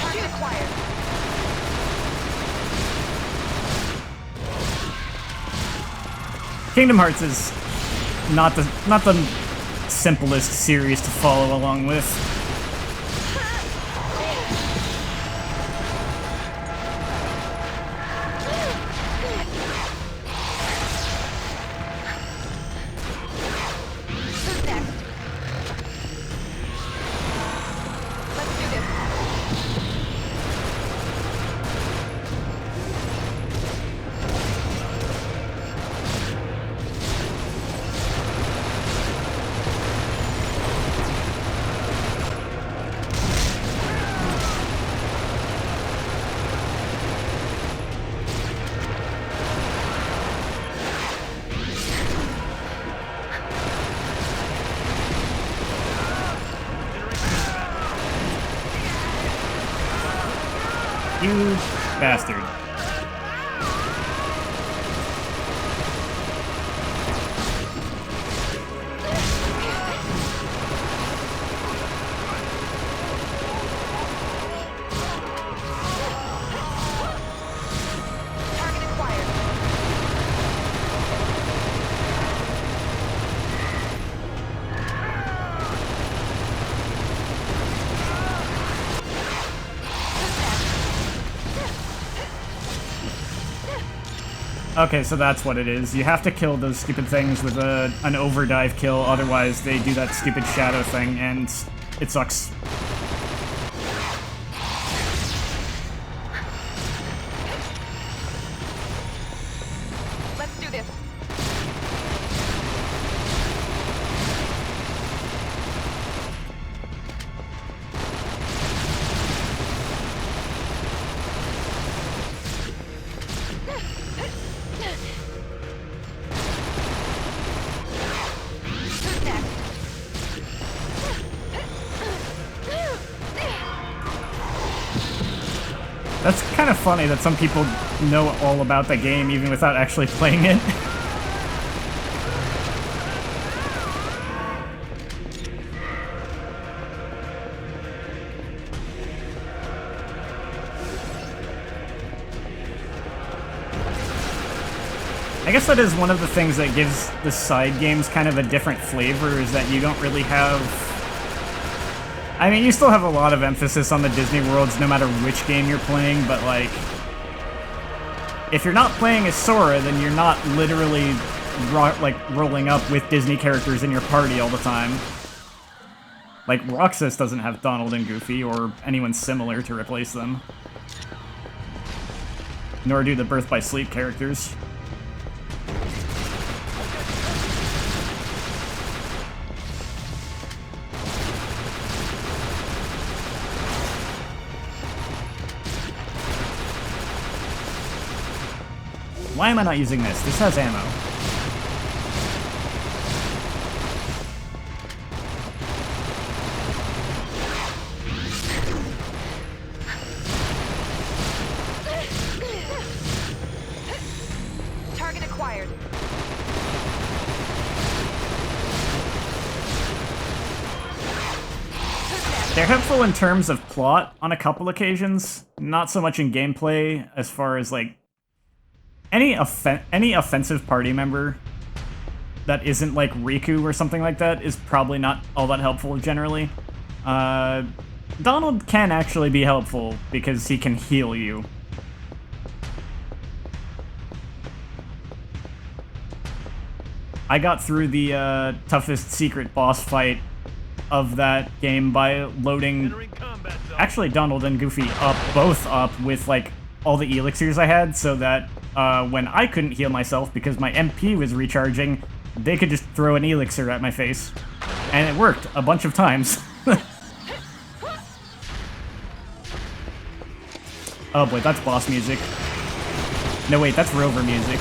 Target acquired. Kingdom Hearts is not the simplest series to follow along with. Who's next? Let's do this. You bastard. Target acquired. Okay, so that's what it is. You have to kill those stupid things with an overdive kill, otherwise they do that stupid shadow thing, and it sucks. Let's do this. Who's next? That's kind of funny that some people know all about the game even without actually playing it. I guess that is one of the things that gives the side games kind of a different flavor, is that you don't really have... I mean, you still have a lot of emphasis on the Disney worlds no matter which game you're playing, but like... if you're not playing as Sora, then you're not literally rolling up with Disney characters in your party all the time. Like, Roxas doesn't have Donald and Goofy, or anyone similar to replace them. Nor do the Birth by Sleep characters. Why am I not using this? This has ammo. Target acquired. They're helpful in terms of plot on a couple occasions, not so much in gameplay as far as, like, any offensive party member that isn't, like, Riku or something like that is probably not all that helpful generally. Donald can actually be helpful because he can heal you. I got through the toughest secret boss fight of that game by loading, actually, Donald and Goofy both up with, like, all the elixirs I had, so that when I couldn't heal myself because my MP was recharging, they could just throw an elixir at my face. And it worked a bunch of times. Oh boy, that's boss music. No wait, that's Rover music.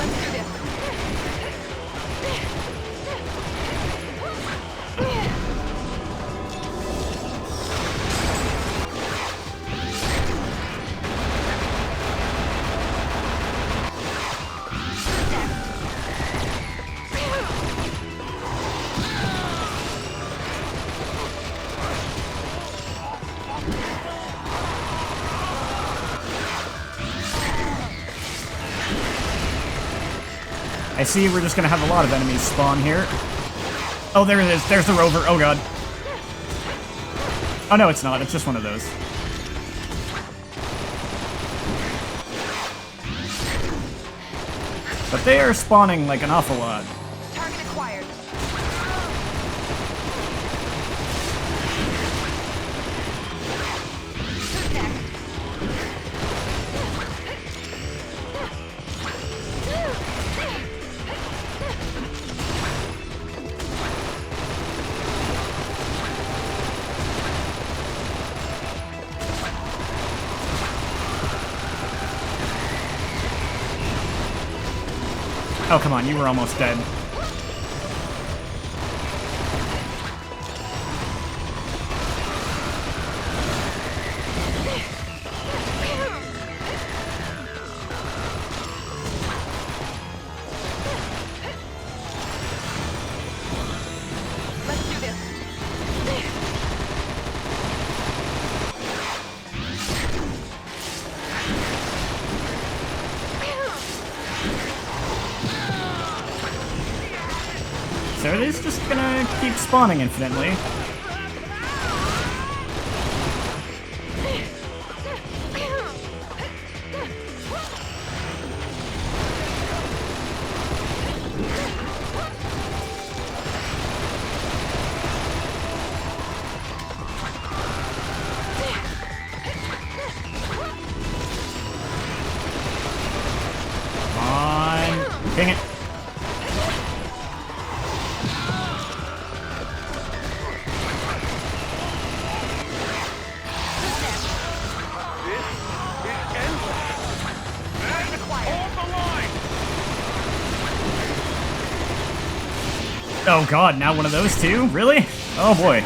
I see we're just gonna have a lot of enemies spawn here. Oh, there it is. There's the Rover. Oh, God. Oh, no, it's not. It's just one of those. But they are spawning, like, an awful lot. Target acquired. Who's next? Oh, come on, you were almost dead. are these just gonna keep spawning infinitely? Dang it. Oh god, now one of those two? Really? Oh boy.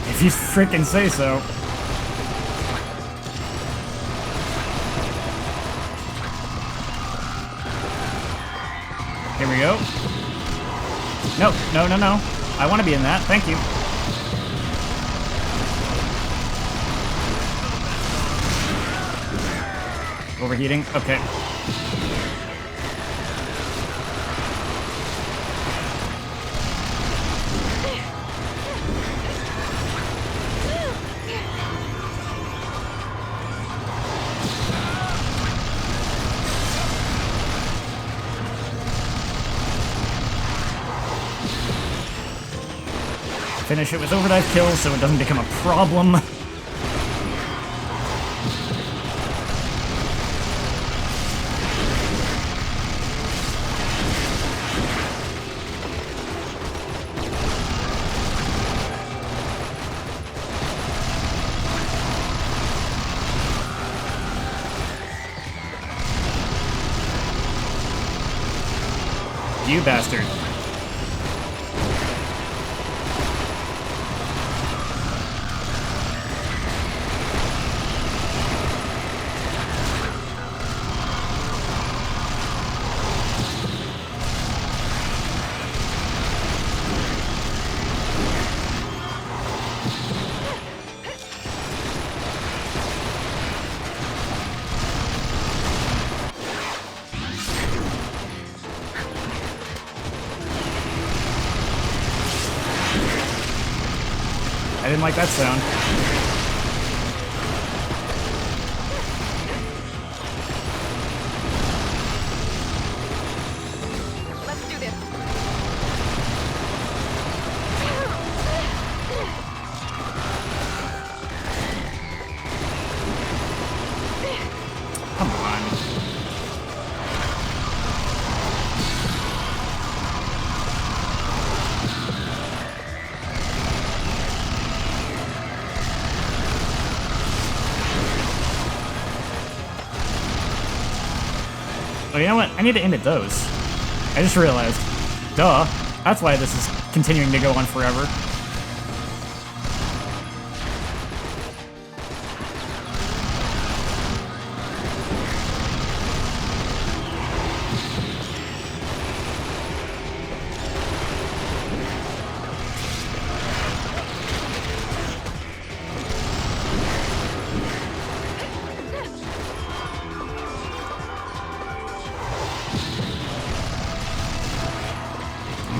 If you frickin' say so. Here we go. No, no, no, no. I want to be in that. Thank you. Overheating? Okay. Finish it with overdrive kills so it doesn't become a problem. You bastard. I didn't like that sound. Let's do this. Come on. Oh, you know what? I need to aim at those. I just realized. Duh. That's why this is continuing to go on forever.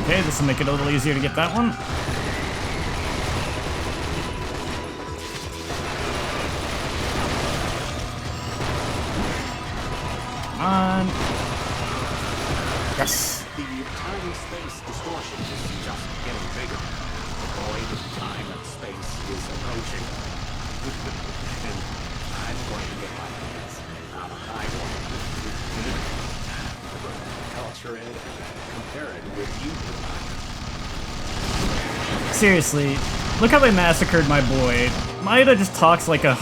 Okay, this will make it a little easier to get that one. Come on. Yes. The time-space distortion is just getting bigger. The void of time and space is approaching. And I'm going to get my hands on a high one. Culture it and compare it with you. Seriously, look how they massacred my boy. Maeda just talks like a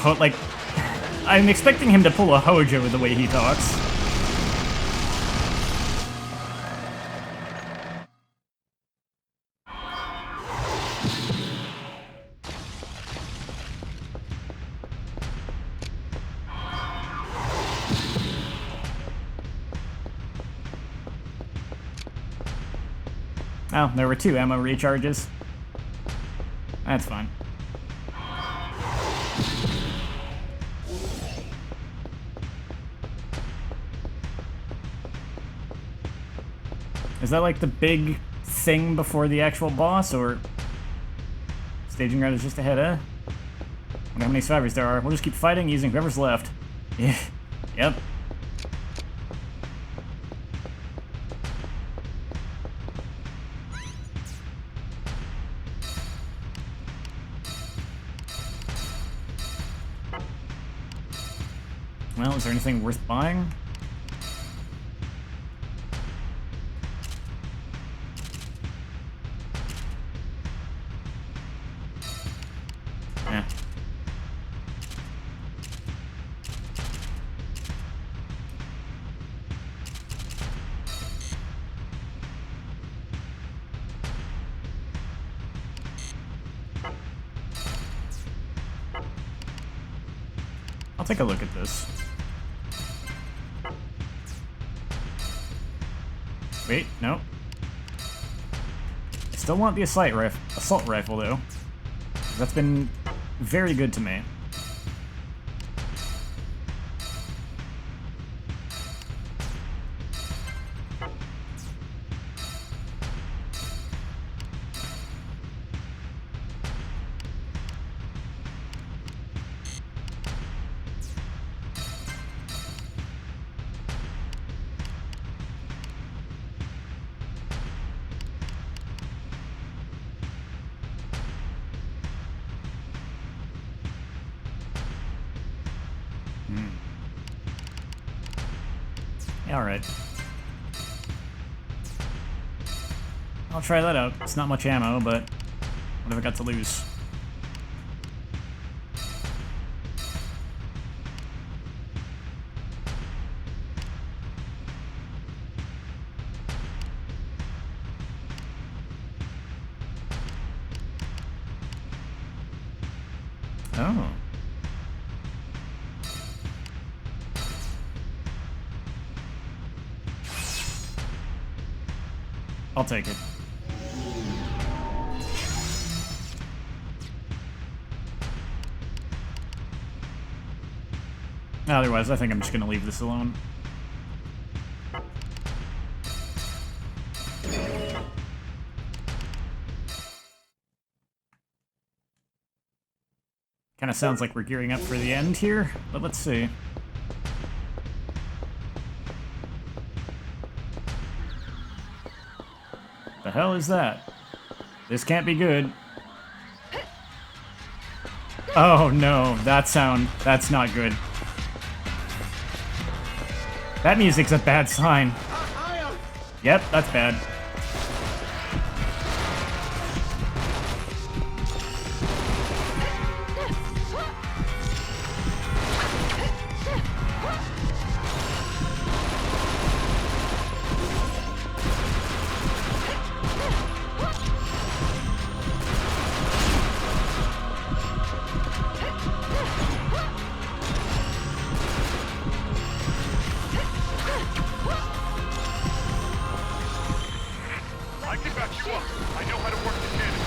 I'm expecting him to pull a Hojo with the way he talks. Oh, there were 2 ammo recharges. That's fine. Is that like the big thing before the actual boss, or staging ground is just ahead, eh? Wonder how many survivors there are. We'll just keep fighting using whoever's left. Yeah. Yep. Well, is there anything worth buying? Yeah. I'll take a look at this. Wait, no. I still want the assault rifle, though. That's been very good to me. Yeah, alright. I'll try that out. It's not much ammo, but what have I got to lose? Oh. I'll take it. Otherwise, I think I'm just gonna leave this alone. Kinda sounds like we're gearing up for the end here, but let's see. The hell is that? This can't be good. Oh no, that's not good. That music's a bad sign. Yep, that's bad. I can back you up. I know how to work the cannon.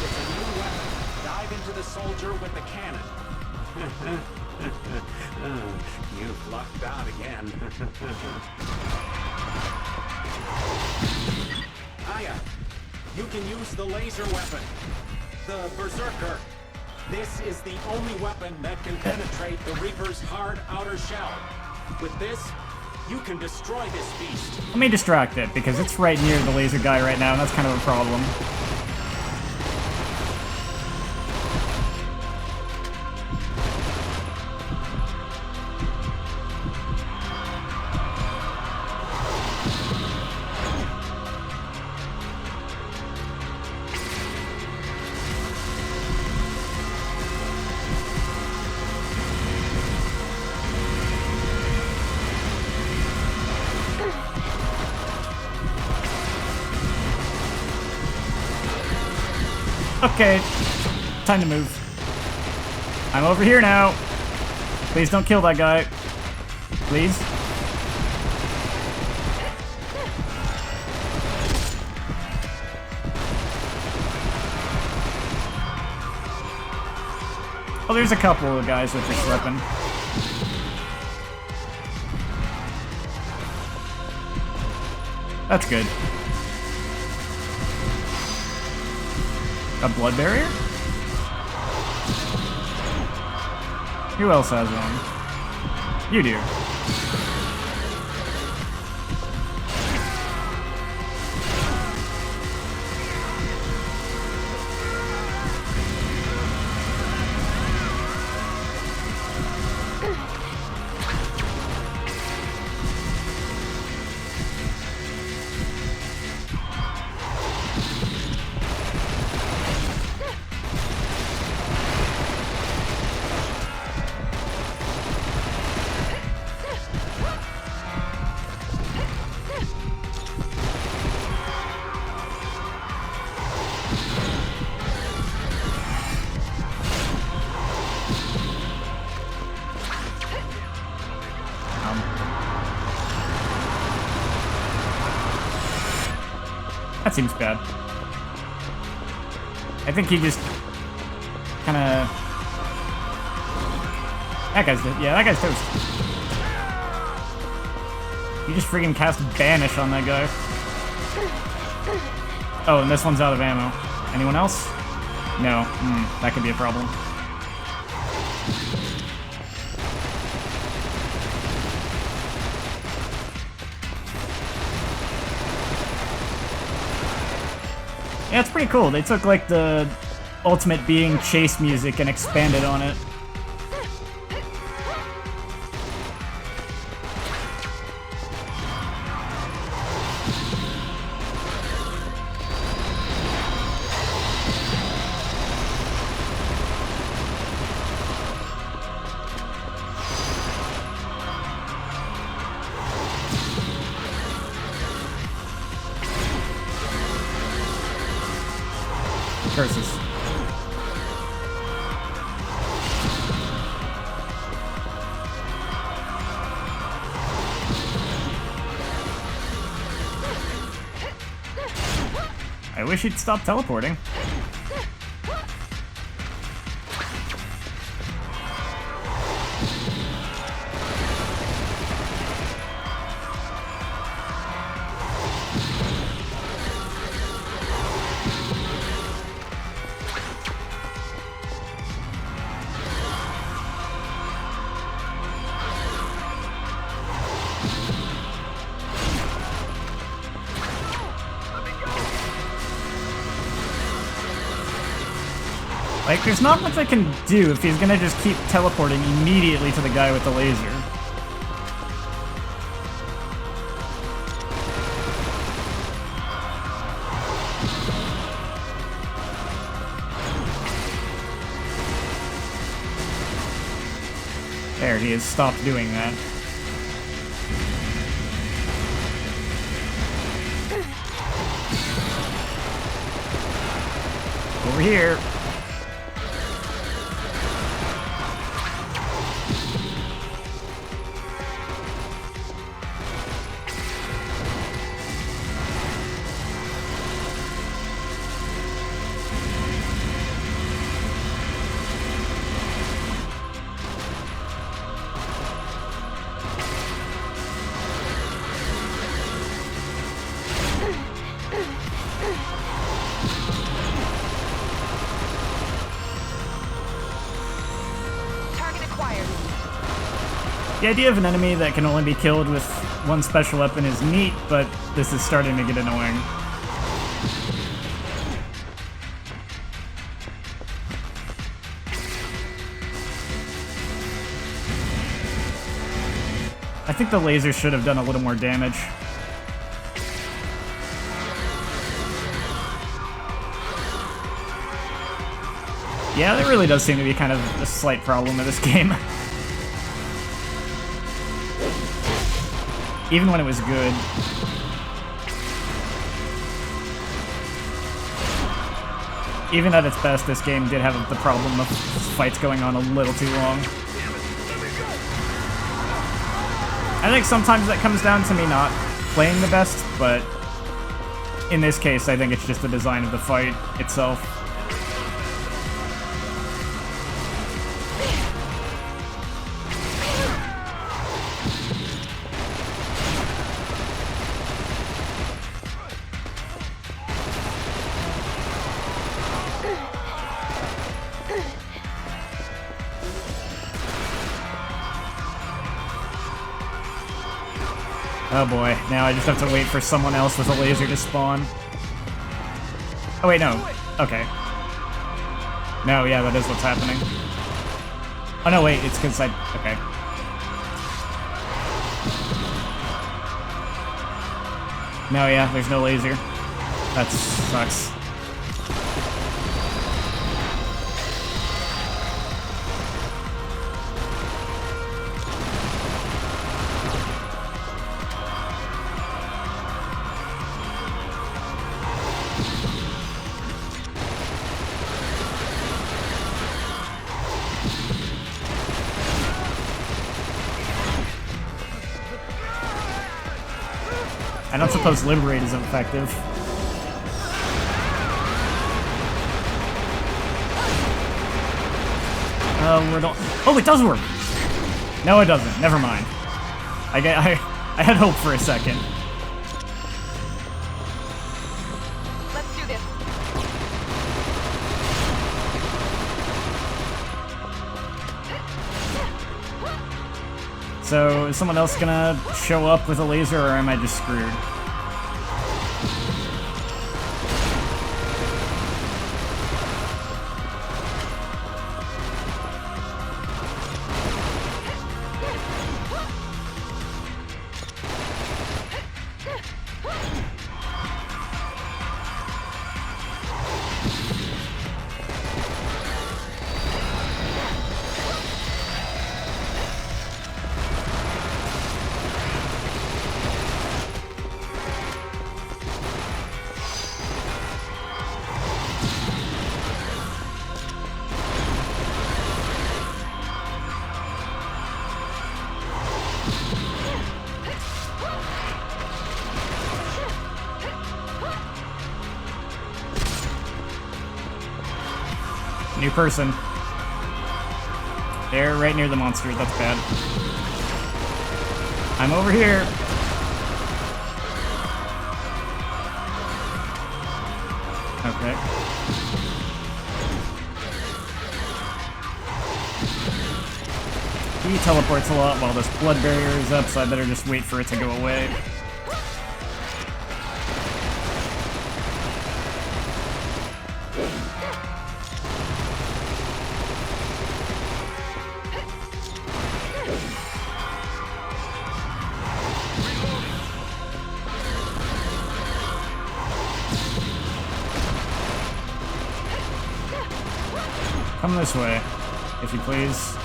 It's a new weapon. Dive into the soldier with the cannon. You've lucked out again. Aya, you can use the laser weapon. The Berserker. This is the only weapon that can penetrate the Reaper's hard outer shell. With this, you can destroy this beast. Let me distract it, because it's right near the laser guy right now, and that's kind of a problem. Okay, time to move. I'm over here now. Please don't kill that guy. Please. Oh, there's a couple of guys with this weapon. That's good. A blood barrier? Who else has one? You do. That seems bad. I think he just kind of... That guy's... Yeah, that guy's toast. You just freaking cast Banish on that guy. Oh, and this one's out of ammo. Anyone else? No. That could be a problem. Yeah, it's pretty cool. They took, like, the Ultimate Being chase music and expanded on it. Curses. I wish he'd stop teleporting. Like, there's not much I can do if he's gonna just keep teleporting immediately to the guy with the laser. There, he has stopped doing that. Over here. The idea of an enemy that can only be killed with one special weapon is neat, but this is starting to get annoying. I think the laser should have done a little more damage. Yeah, there really does seem to be kind of a slight problem with this game. Even when it was good. Even at its best, this game did have the problem of fights going on a little too long. I think sometimes that comes down to me not playing the best, but in this case, I think it's just the design of the fight itself. Oh boy, now I just have to wait for someone else with a laser to spawn. Oh wait, no. Okay. No, yeah, that is what's happening. Oh no, wait, it's because okay. No, yeah, there's no laser. That sucks. I don't suppose Liberate is effective. Oh, it does work! No, it doesn't. Never mind. I had hope for a second. Let's do this. So, is someone else gonna show up with a laser, or am I just screwed? New person. They're right near the monster. That's bad. I'm over here. Okay. He teleports a lot while this blood barrier is up, so I better just wait for it to go away. Come this way, if you please.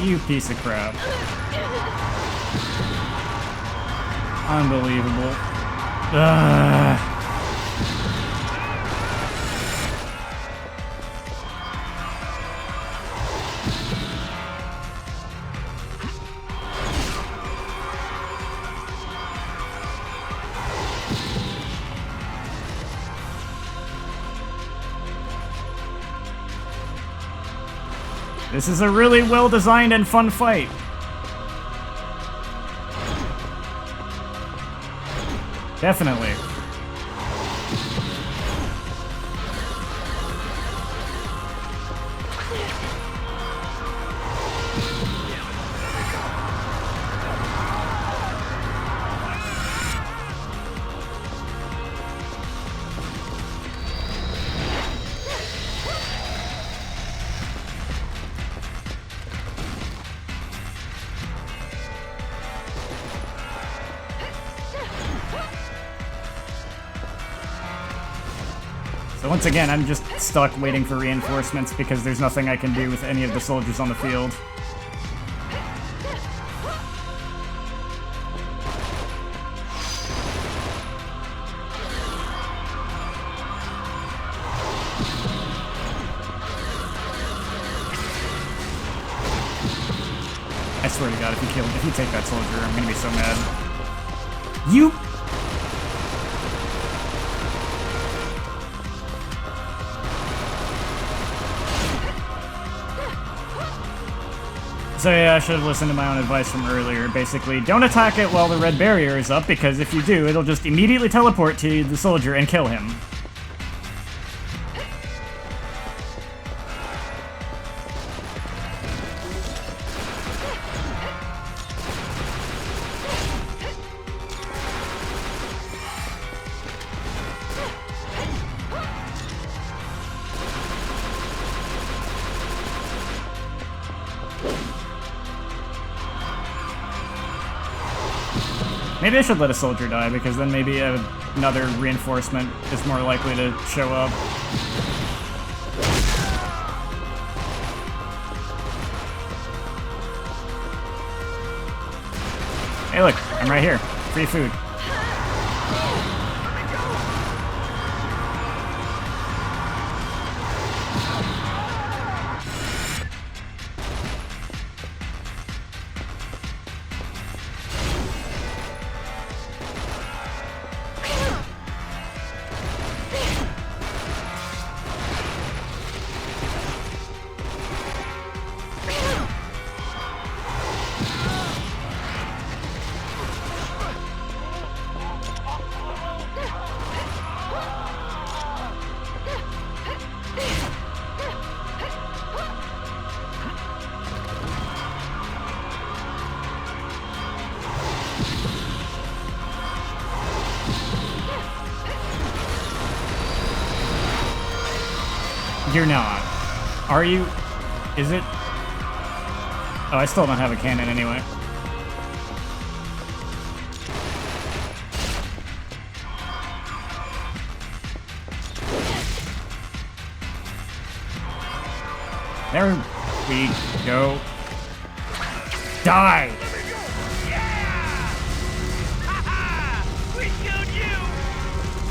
You piece of crap. Unbelievable. Ugh. This is a really well-designed and fun fight. Definitely. So once again, I'm just stuck waiting for reinforcements because there's nothing I can do with any of the soldiers on the field. I swear to God, if you take that soldier, I'm gonna be so mad. You... So yeah, I should have listened to my own advice from earlier. Basically, don't attack it while the red barrier is up, because if you do, it'll just immediately teleport to the soldier and kill him. Maybe I should let a soldier die, because then maybe another reinforcement is more likely to show up. Hey look, I'm right here. Free food. You're not. Are you? Is it? Oh, I still don't have a cannon anyway. There we go. Die! We showed you!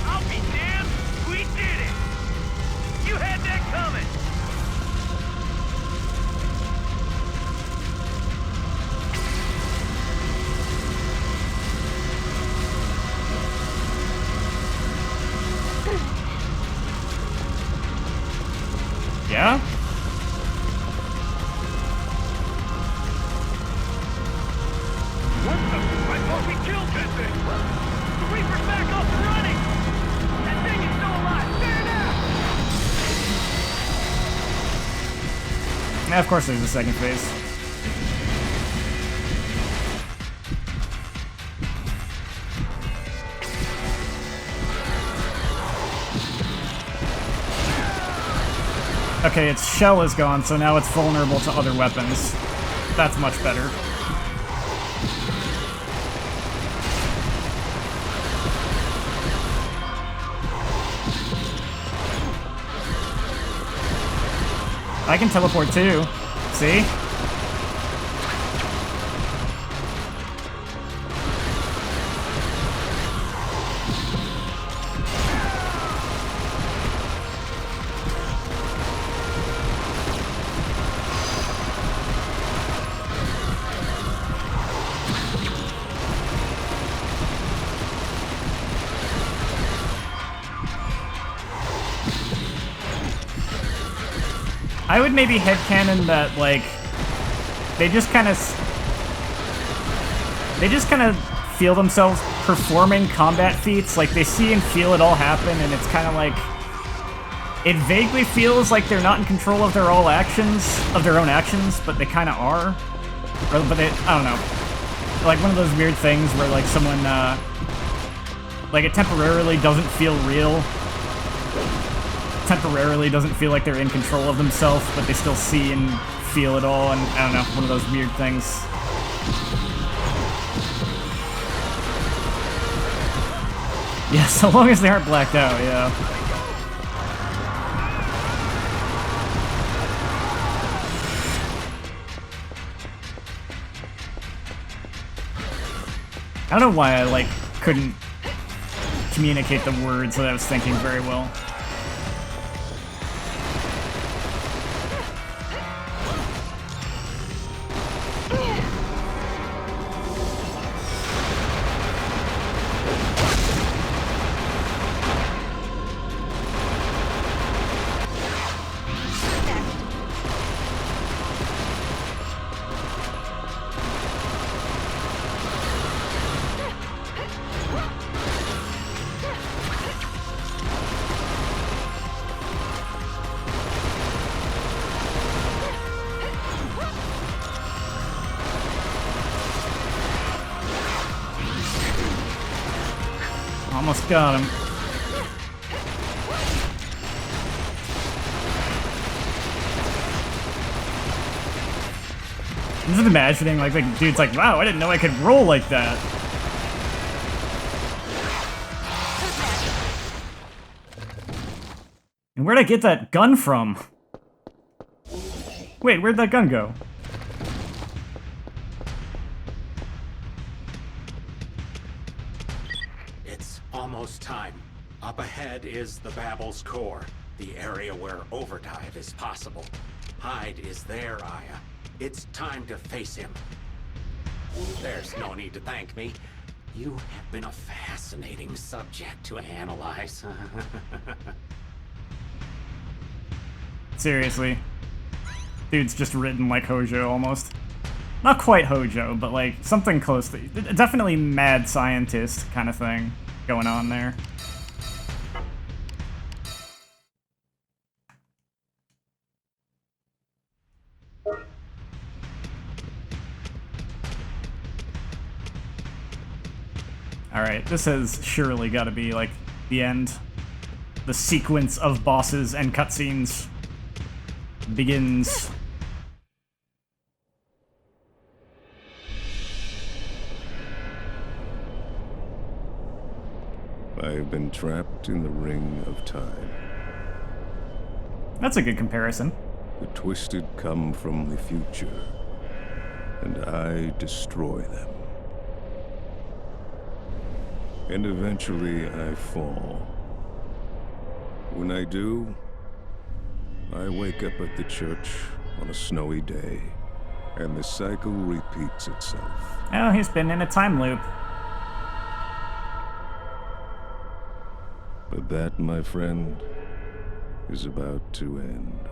I'll be damned! We did it! You had that coming! Yeah? What the? I thought we killed that thing! The Reaper's back up and running! That thing is still alive! Stand up! Of course there's a second phase. Okay, its shell is gone, so now it's vulnerable to other weapons. That's much better. I can teleport too. See? I would maybe headcanon that, like, they just kind of feel themselves performing combat feats. Like, they see and feel it all happen, and it's kind of like, it vaguely feels like they're not in control of their own actions, but they kind of are. But they, I don't know. Like, one of those weird things where, like, someone, like, it temporarily doesn't feel real. Temporarily doesn't feel like they're in control of themselves, but they still see and feel it all, and I don't know, one of those weird things. Yeah, so long as they aren't blacked out, yeah. I don't know why I, like, couldn't communicate the words that I was thinking very well. Almost got him. I'm just imagining, like, the dude's like, wow, I didn't know I could roll like that. And where'd I get that gun from? Wait, where'd that gun go? It's almost time. Up ahead is the Babel's core, the area where overdrive is possible. Hyde is there, Aya. It's time to face him. There's no need to thank me. You have been a fascinating subject to analyze. Seriously. Dude's just written like Hojo, almost. Not quite Hojo, but like something close to... Definitely mad scientist kind of thing going on there. Alright, this has surely got to be, like, the end. The sequence of bosses and cutscenes begins. I have been trapped in the ring of time. That's a good comparison. The Twisted come from the future, and I destroy them. And eventually I fall. When I do, I wake up at the church on a snowy day, and the cycle repeats itself. Oh, he's been in a time loop. But that, my friend, is about to end.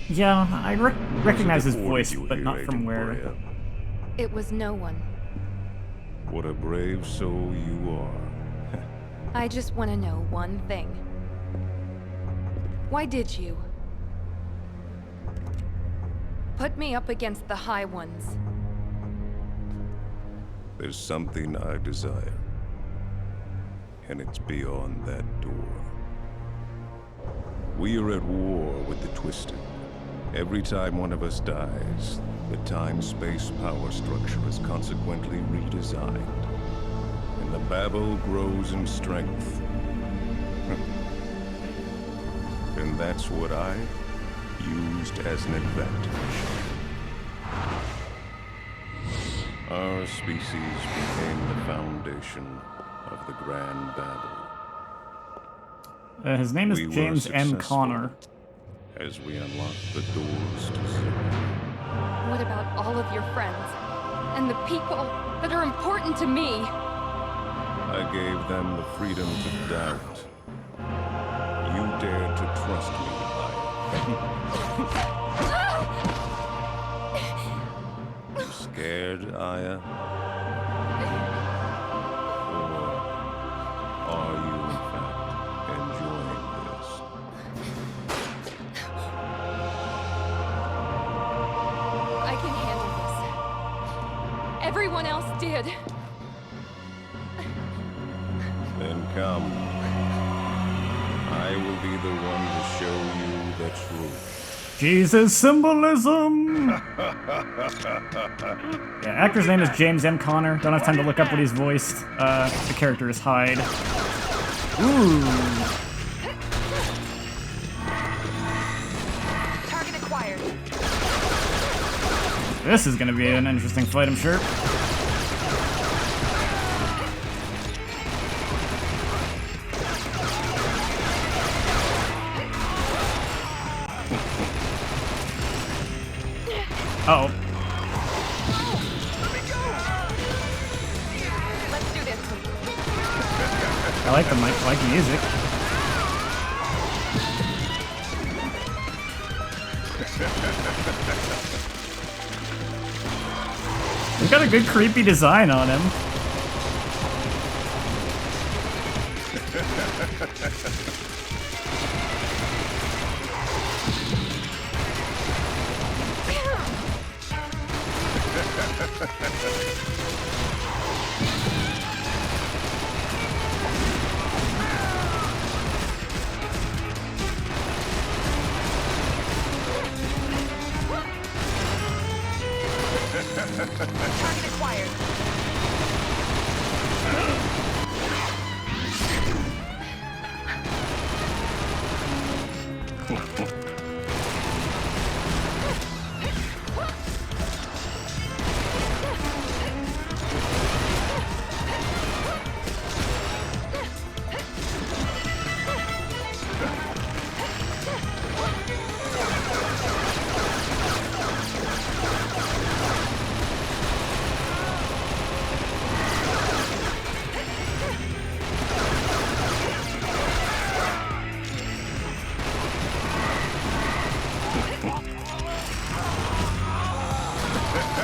Yeah, I recognize his What voice, did you but hear, not from Agent where. Borea? It was no one. What a brave soul you are. I just want to know one thing. Why did you put me up against the High Ones? There's something I desire, and it's beyond that door. We are at war with the Twisted. Every time one of us dies, the time-space power structure is consequently redesigned, and the Babel grows in strength. And that's what I used as an advantage. Our species became the foundation of the Grand Babel. His name is We were James M. successful Connor. as we unlock the doors to zero. What about all of your friends? And the people that are important to me? I gave them the freedom to doubt. You dared to trust me, Aya. You scared, Aya? Or are you, in fact, enjoying this? I can handle this. Everyone else did. Then come. I will be the one to show you the truth. Jesus symbolism! Yeah, actor's name is James M. Connor. Don't have time to look up what he's voiced. The character is Hyde. Ooh. Target acquired. This is gonna be an interesting fight, I'm sure. Uh-oh. Let's do this. I like the mic, I like the music. He's got a good creepy design on him. Target acquired.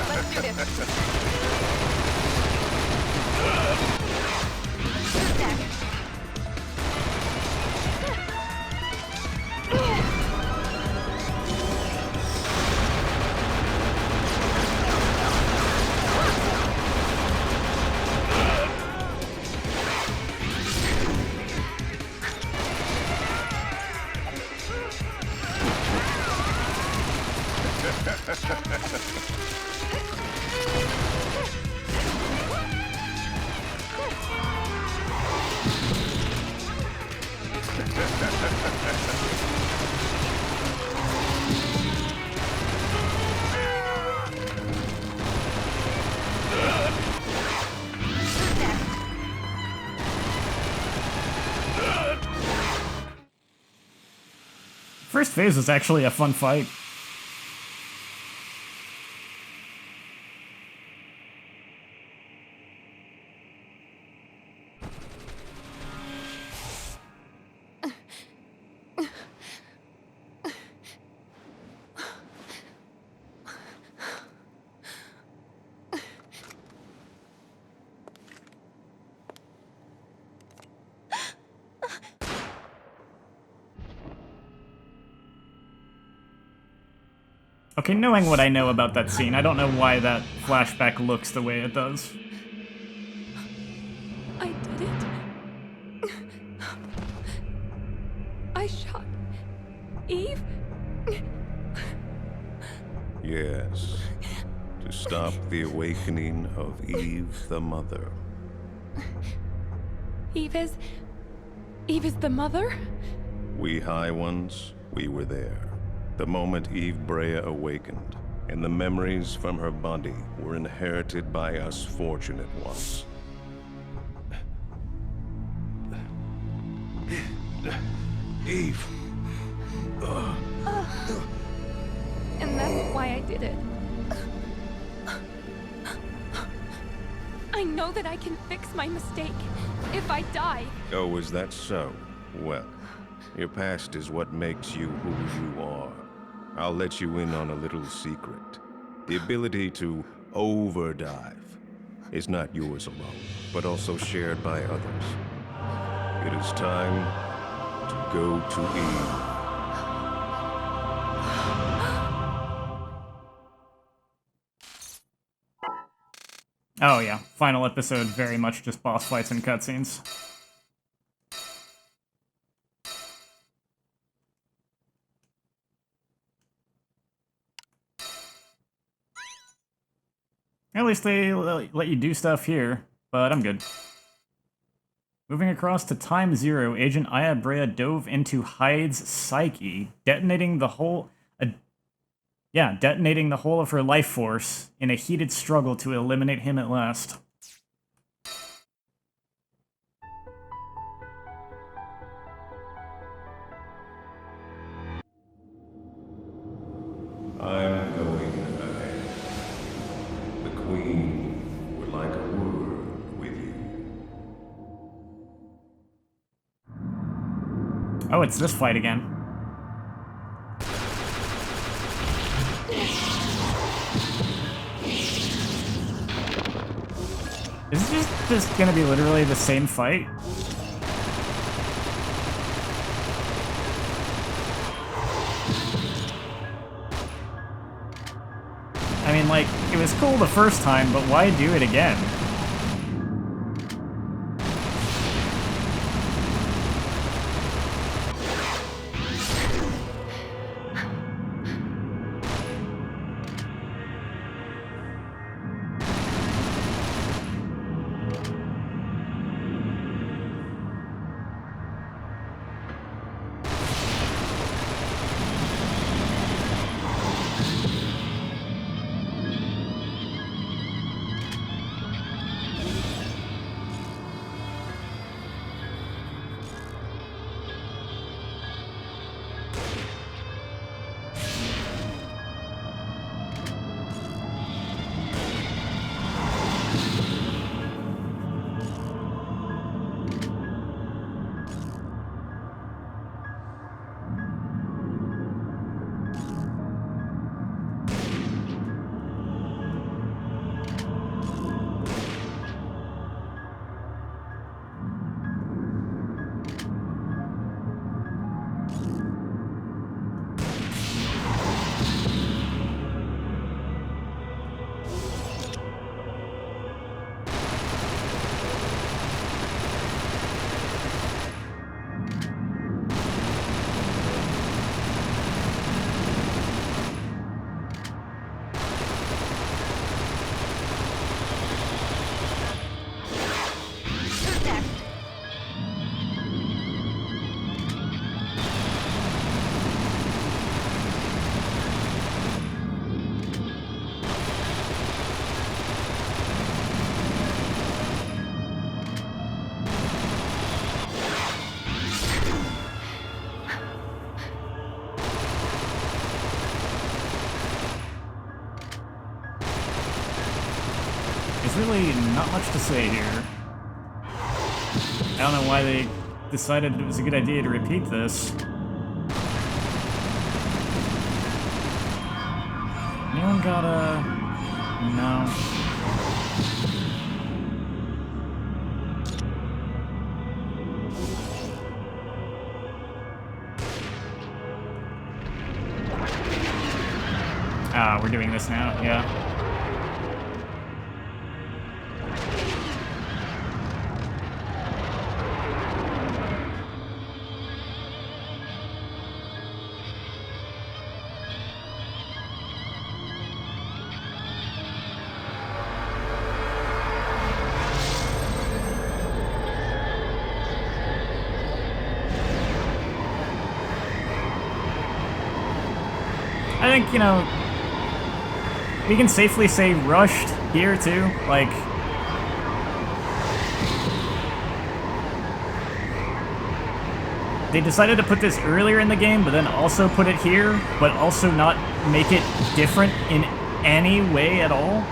Let's do this. Who's next? First phase was actually a fun fight. Okay, knowing what I know about that scene, I don't know why that flashback looks the way it does. I did it. I shot Eve. Yes. To stop the awakening of Eve the Mother. Eve is the mother? We High Ones, we were there. The moment Eve Brea awakened, and the memories from her body were inherited by us fortunate ones. Eve! And that's why I did it. I know that I can fix my mistake if I die. Oh, is that so? Well, your past is what makes you who you are. I'll let you in on a little secret. The ability to overdive is not yours alone, but also shared by others. It is time to go to Eve. Oh yeah, final episode, very much just boss fights and cutscenes. At least they let you do stuff here, but I'm good. Moving across to Time Zero, Agent Aya Brea dove into Hyde's psyche, detonating the whole of her life force in a heated struggle to eliminate him at last. I'm going ahead. The Queen would like a word with you. Oh, it's this fight again. Is this just gonna be literally the same fight? I mean, like, it was cool the first time, but why do it again? There's really not much to say here. I don't know why they decided it was a good idea to repeat this. Anyone got a... No. Ah, we're doing this now, yeah. I think, you know, we can safely say rushed here, too. Like, they decided to put this earlier in the game, but then also put it here, but also not make it different in any way at all.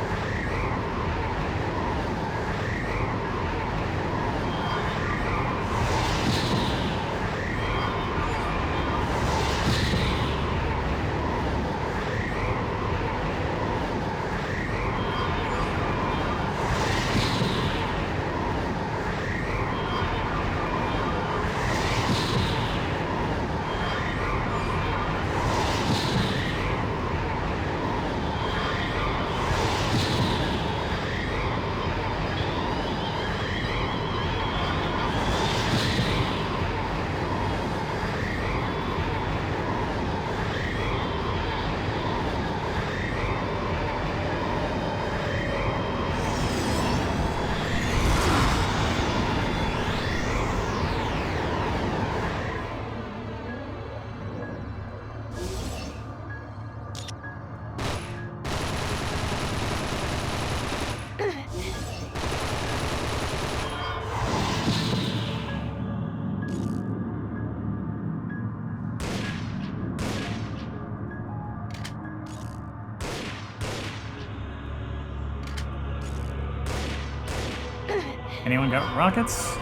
Anyone got rockets?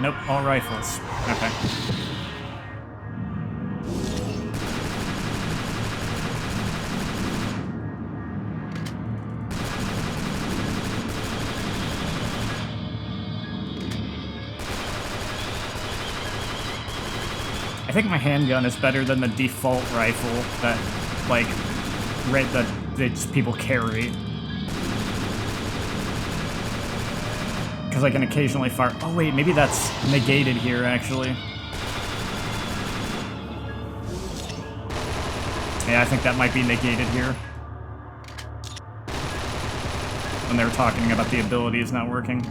Nope, all rifles. Okay. I think my handgun is better than the default rifle that, like, that people carry. Because I can occasionally fire... Oh wait, maybe that's negated here, actually. Yeah, I think that might be negated here. When they were talking about the abilities not working.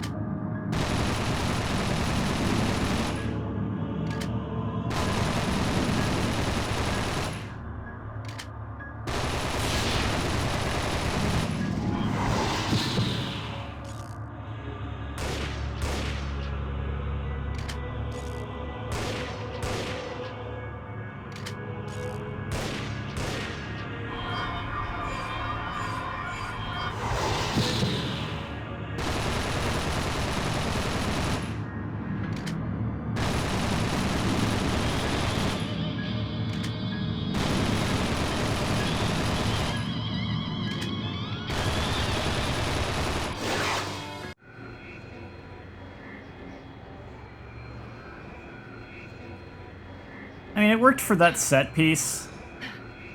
I mean, it worked for that set piece,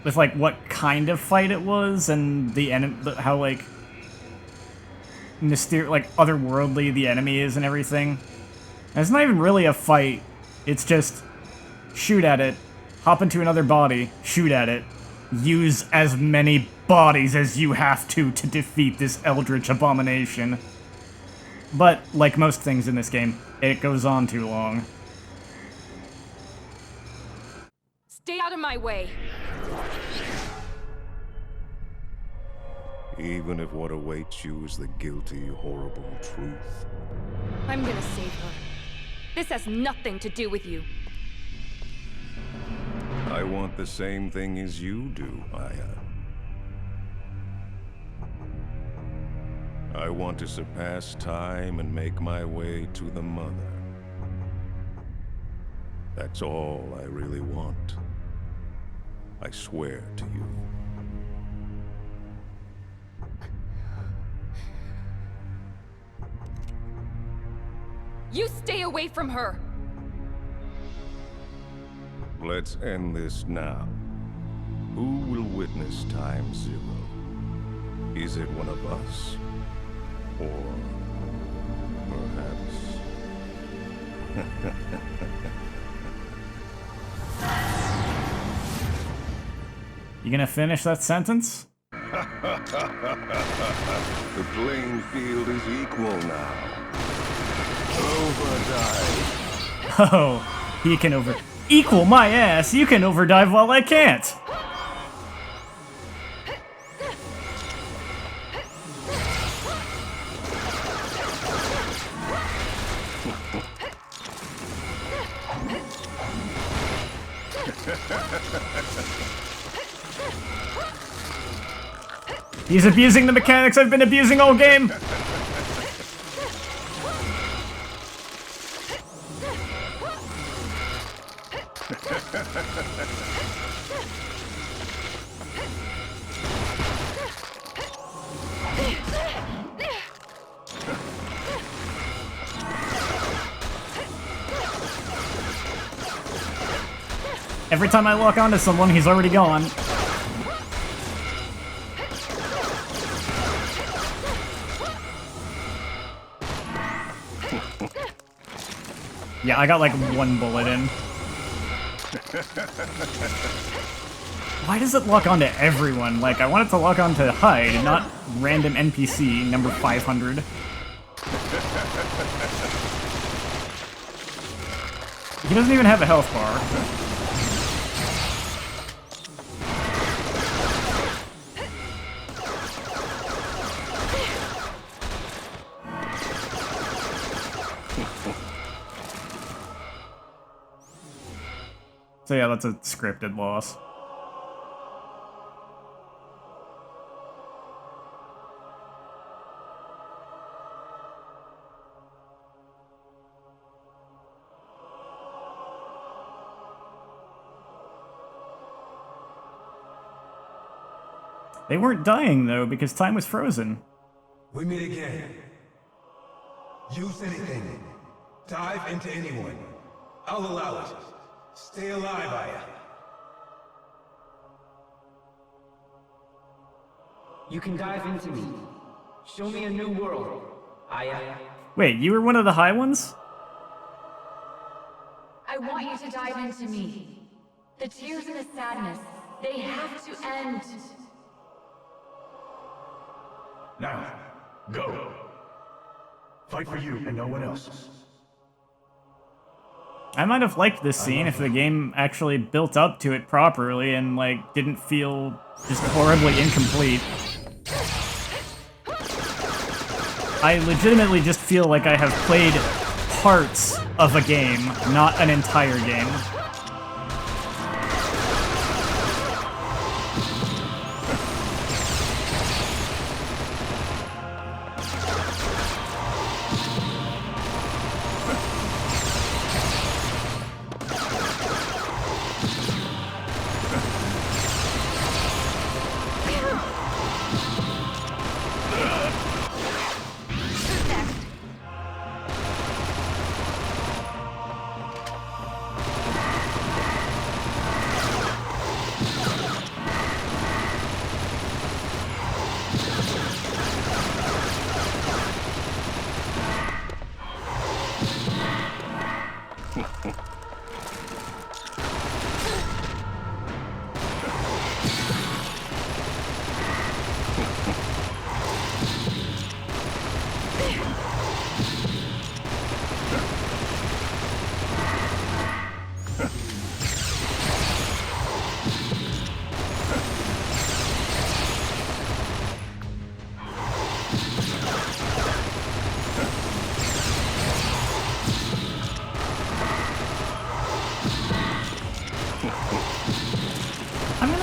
with, like, what kind of fight it was, and the how, like, like, otherworldly the enemy is and everything. And it's not even really a fight, it's just shoot at it, hop into another body, shoot at it, use as many bodies as you have to defeat this eldritch abomination. But, like most things in this game, it goes on too long. Stay out of my way. Even if what awaits you is the guilty, horrible truth. I'm gonna save her. This has nothing to do with you. I want the same thing as you do, Aya. I want to surpass time and make my way to the Mother. That's all I really want. I swear to you. You stay away from her! Let's end this now. Who will witness Time Zero? Is it one of us? Or perhaps... You gonna finish that sentence? The playing field is equal now. Overdive. Oh, he can equal my ass, you can overdive while I can't! He's abusing the mechanics I've been abusing all game! Every time I lock onto someone, he's already gone. Yeah, I got like one bullet in. Why does it lock onto everyone? Like, I want it to lock onto Hyde, not random NPC number 500. He doesn't even have a health bar. So yeah, that's a scripted loss. They weren't dying, though, because time was frozen. We meet again. Use anything. Dive into anyone. I'll allow it. Stay alive, Aya. You can dive into me. Show me a new world, Aya. Wait, you were one of the high ones? I want you to dive into me. The tears and the sadness, they have to end. Now, go. Fight for you and no one else. I might have liked this scene if the game actually built up to it properly and, like, didn't feel just horribly incomplete. I legitimately just feel like I have played parts of a game, not an entire game.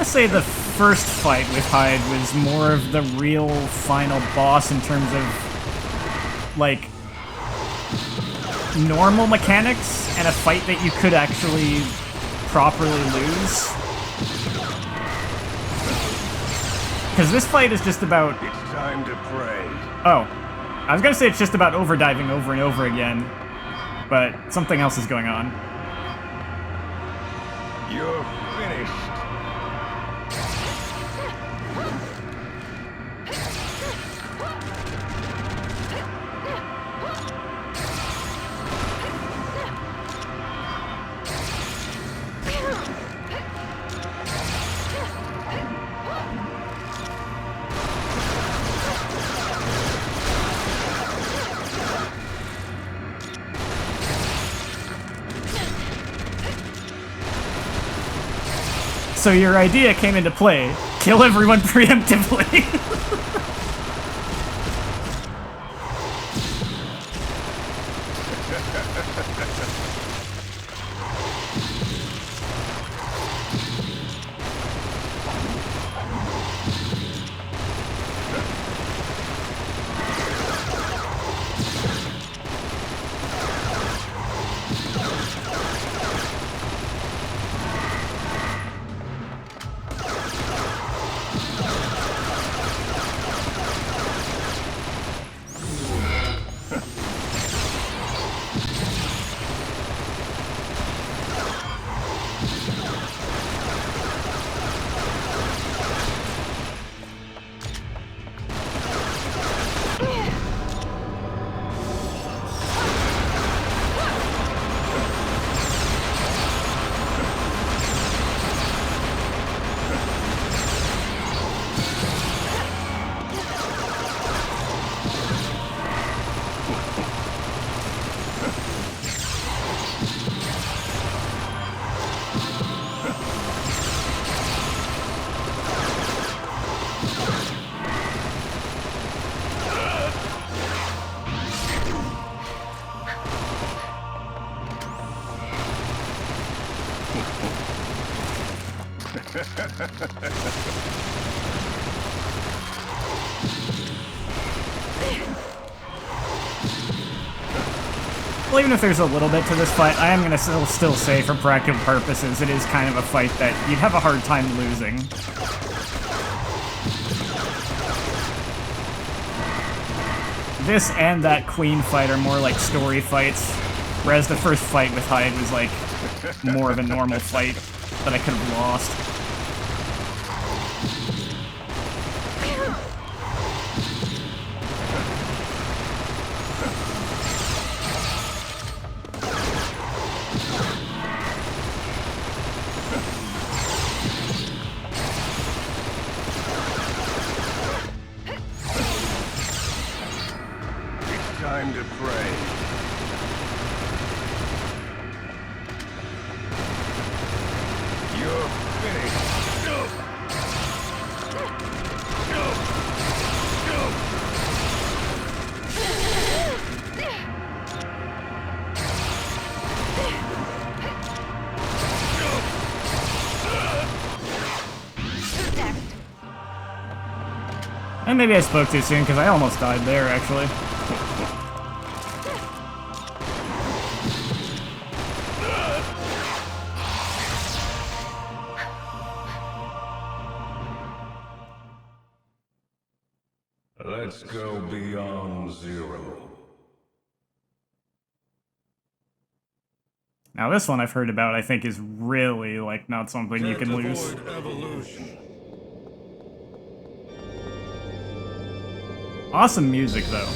Say the first fight with Hyde was more of the real final boss in terms of, like, normal mechanics and a fight that you could actually properly lose. Because this fight is just about... It's time to pray. Oh. I was gonna say it's just about overdiving over and over again, but something else is going on. You're finished. So your idea came into play. Kill everyone preemptively. Well, even if there's a little bit to this fight, I am going to still say, for practical purposes, it is kind of a fight that you'd have a hard time losing. This and that Queen fight are more like story fights, whereas the first fight with Hyde was like more of a normal fight that I could have lost. Time to pray. You're finished. No. No. No. And maybe I spoke too soon, because I almost died there, actually. Let's go beyond zero. Now this one I've heard about, I think is really, like, not something you can lose. Avoid evolution. Awesome music, though.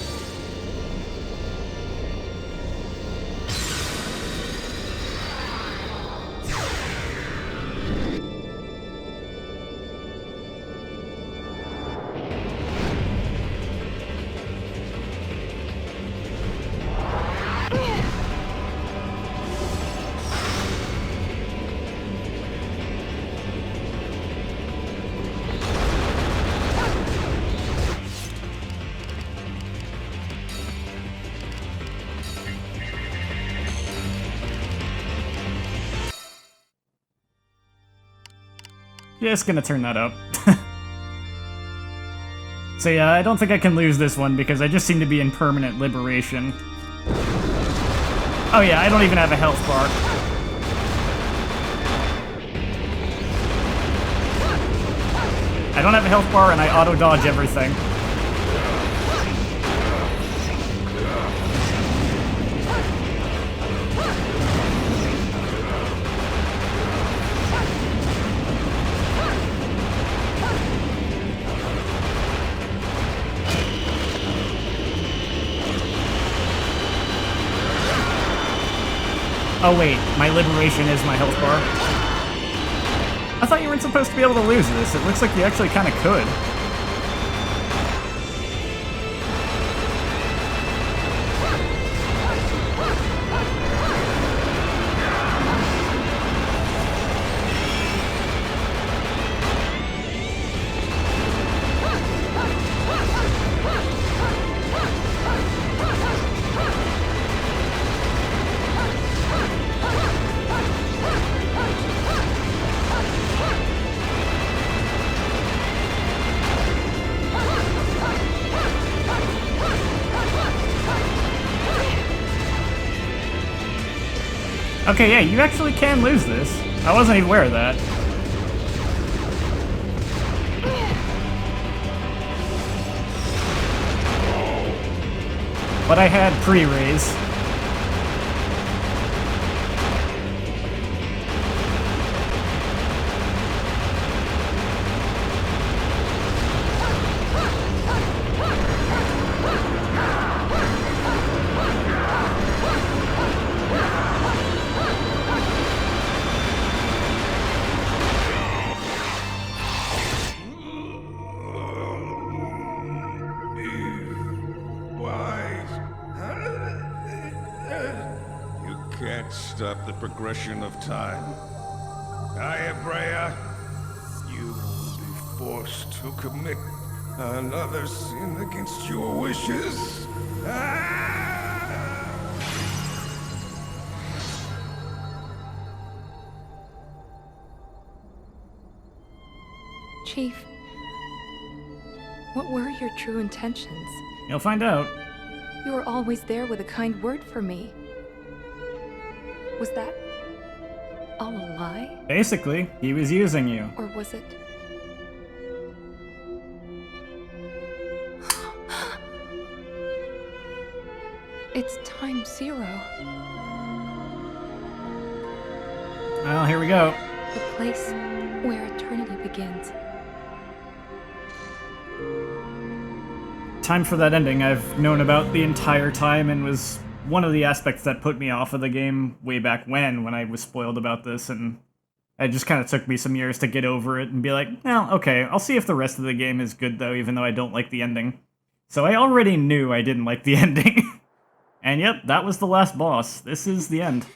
Just gonna turn that up. So yeah, I don't think I can lose this one because I just seem to be in permanent liberation. Oh yeah, I don't even have a health bar. I don't have a health bar and I auto-dodge everything. Oh wait, my liberation is my health bar. I thought you weren't supposed to be able to lose this. It looks like you actually kind of could. Okay, yeah, you actually can lose this. I wasn't even aware of that. But I had pre-raise. Stop the progression of time. Ayabrea, you will be forced to commit another sin against your wishes. Chief, what were your true intentions? You'll find out. You were always there with a kind word for me. Was that all a lie? Basically, he was using you. Or was it? It's time zero. Well, here we go. The place where eternity begins. Time for that ending I've known about the entire time and was one of the aspects that put me off of the game way back when I was spoiled about this, and it just kind of took me some years to get over it and be like, well, okay, I'll see if the rest of the game is good though, even though I don't like the ending. So I already knew I didn't like the ending. And yep, that was the last boss. This is the end.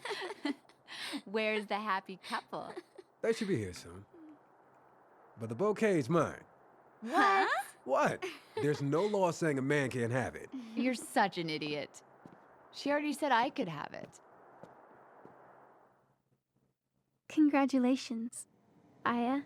Where's the happy couple? They should be here soon. But the bouquet's mine. What? What? There's no law saying a man can't have it. You're such an idiot. She already said I could have it. Congratulations, Aya.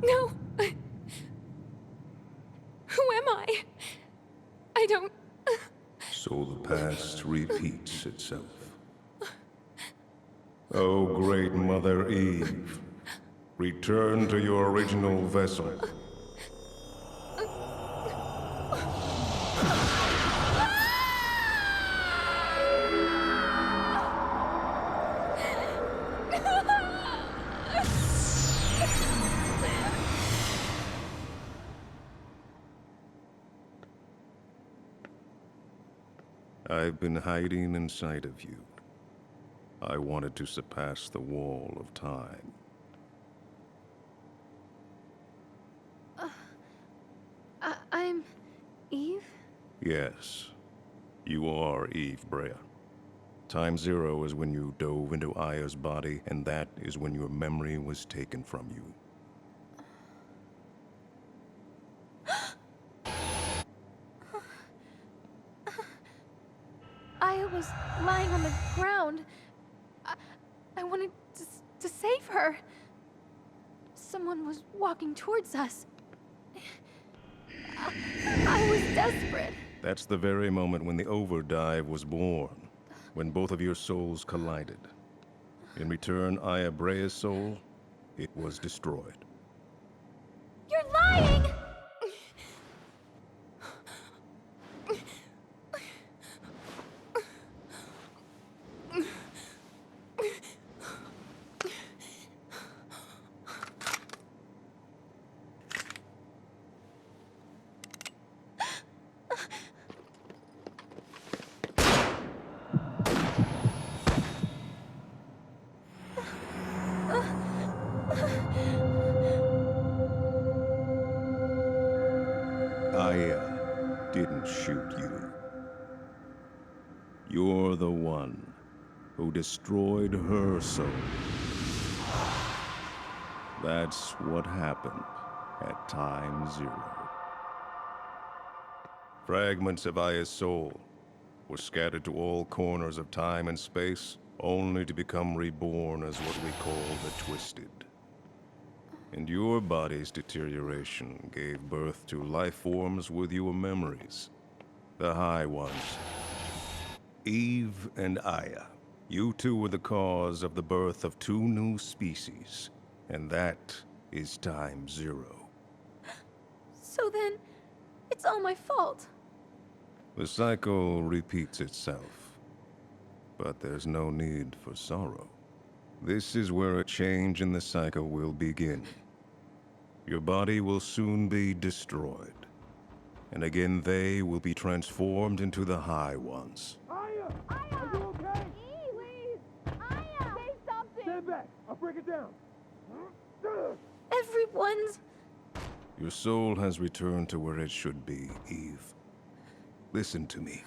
No. Who am I? I don't... So the past repeats itself. Oh, great Mother Eve, return to your original vessel. I've been hiding inside of you. I wanted to surpass the wall of time. I'm... Eve? Yes, you are Eve Brea. Time Zero is when you dove into Aya's body, and that is when your memory was taken from you. Aya was lying on the ground. I wanted to save her. Someone was walking towards us. I was desperate. That's the very moment when the Overdive was born, when both of your souls collided. In return, Aya Brea's soul, it was destroyed. You're lying! Aya didn't shoot you. You're the one who destroyed her soul. That's what happened at Time Zero. Fragments of Aya's soul were scattered to all corners of time and space, only to become reborn as what we call the Twisted. And your body's deterioration gave birth to life forms with your memories. The High Ones. Eve and Aya. You two were the cause of the birth of two new species. And that is time zero. So then, it's all my fault. The cycle repeats itself. But there's no need for sorrow. This is where a change in the cycle will begin. Your body will soon be destroyed. And again, they will be transformed into the High Ones. Aya! Are you okay? Please! Aya! Say something! Stand back! I'll break it down! Everyone's... Your soul has returned to where it should be, Eve. Listen to me.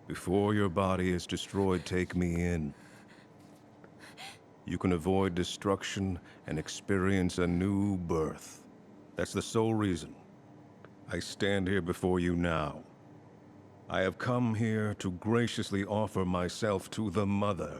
Before your body is destroyed, take me in. You can avoid destruction and experience a new birth. That's the sole reason I stand here before you now. I have come here to graciously offer myself to the Mother.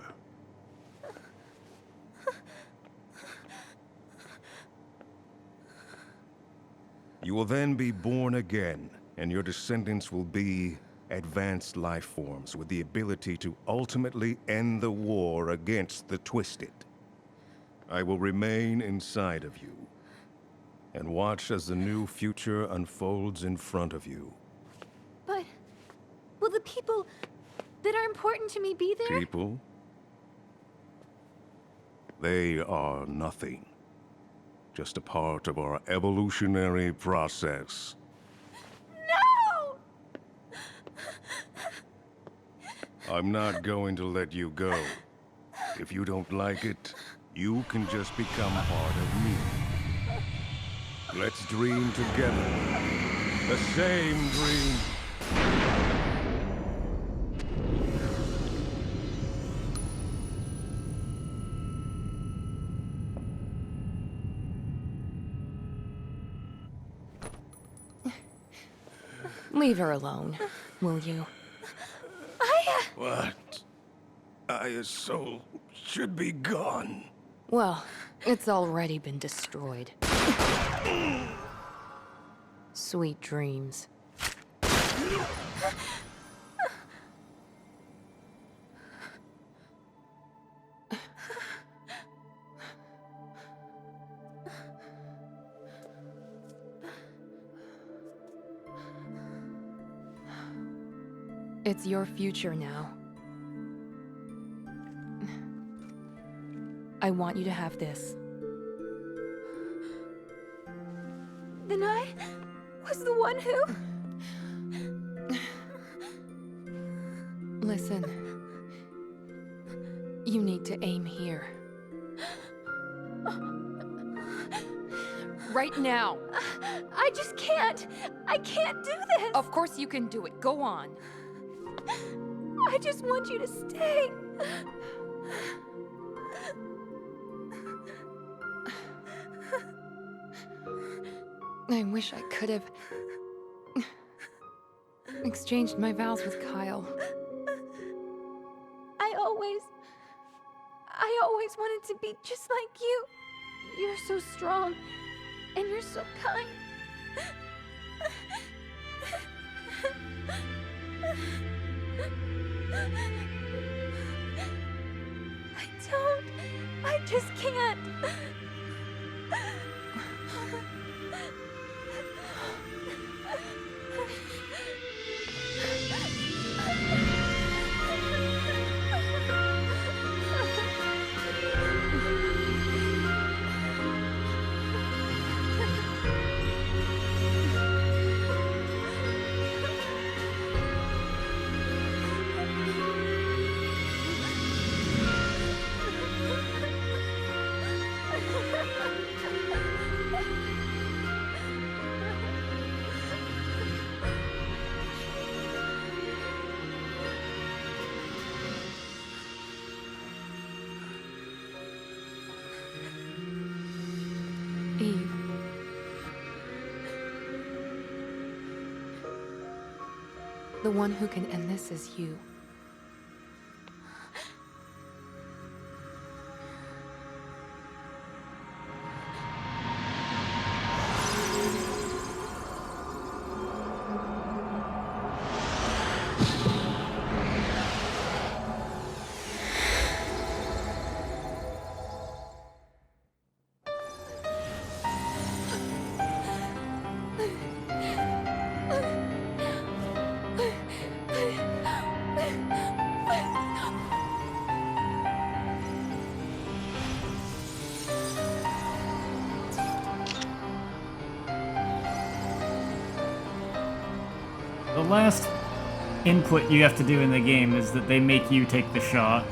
You will then be born again, and your descendants will be advanced life forms with the ability to ultimately end the war against the Twisted. I will remain inside of you and watch as the new future unfolds in front of you. But... will the people that are important to me be there? People? They are nothing. Just a part of our evolutionary process. No! I'm not going to let you go. If you don't like it, you can just become part of me. Let's dream together. The same dream. Leave her alone, will you? Aya! What? Aya's soul should be gone. Well, it's already been destroyed. Sweet dreams. It's your future now. I want you to have this. Then I was the one who... Listen. You need to aim here. Right now! I just can't! I can't do this! Of course you can do it. Go on. I just want you to stay. I wish I could have exchanged my vows with Kyle. I always wanted to be just like you. You're so strong, and you're so kind. I just can't. Eve. The one who can end this is you. The last input you have to do in the game is that they make you take the shot.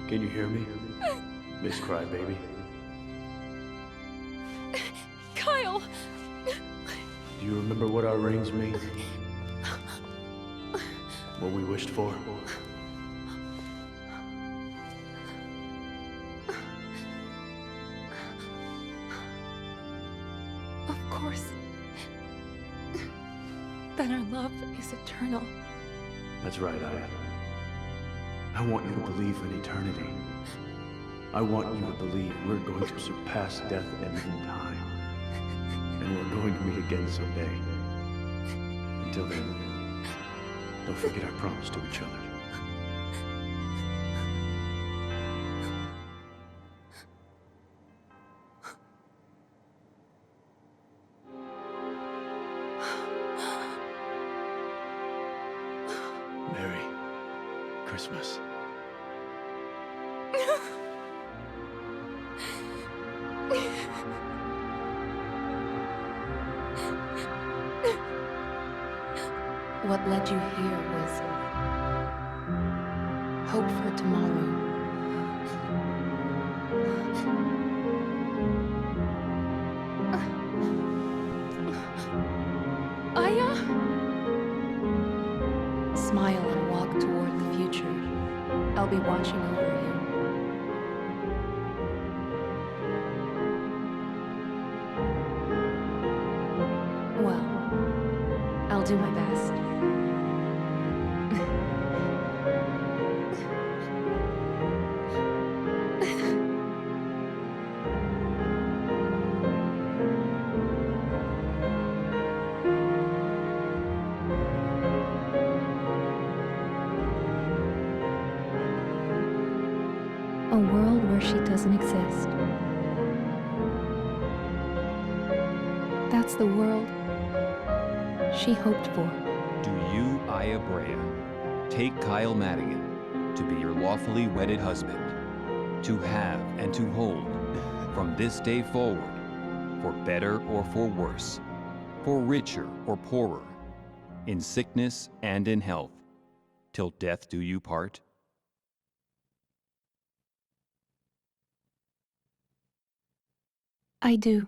Can you hear me? Miss Crybaby? Kyle! Do you remember what our rings mean? What we wished for? Of course. That our love is eternal. That's right, Aya. I want you to believe in eternity. I want you to believe we're going to surpass death and even time. And we're going to meet again someday. Until then, don't forget our promise to each other. Merry Christmas. What led you here was hope for tomorrow. Aya? Smile and walk toward the future. I'll be watching over you. Well, I'll do my best. A world where she doesn't exist. That's the world she hoped for. Do you, Aya Brea, take Kyle Madigan to be your lawfully wedded husband, to have and to hold from this day forward, for better or for worse, for richer or poorer, in sickness and in health, till death do you part? I do.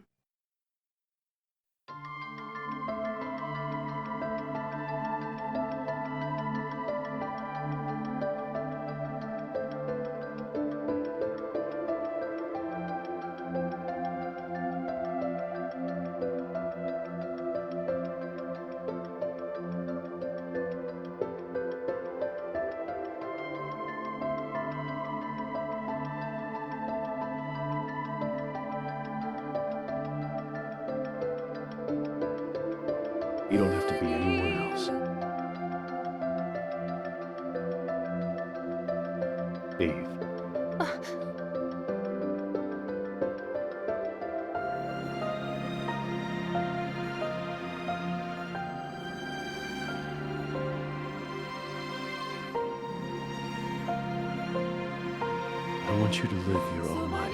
You don't have to be anywhere else. Eve. I want you to live your own life.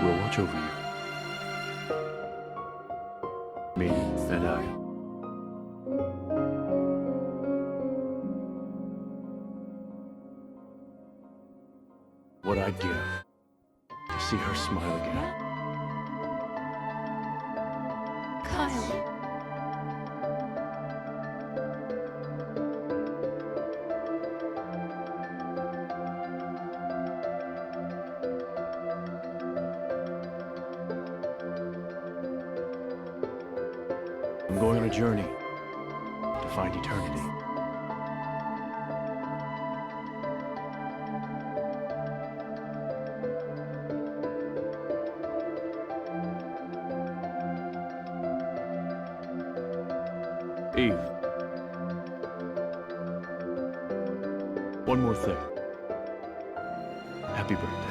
We'll watch over you. Me and I. What I'd give to see her smile again. Kyle. I'm going on a journey to find eternity. Eve. One more thing. Happy birthday.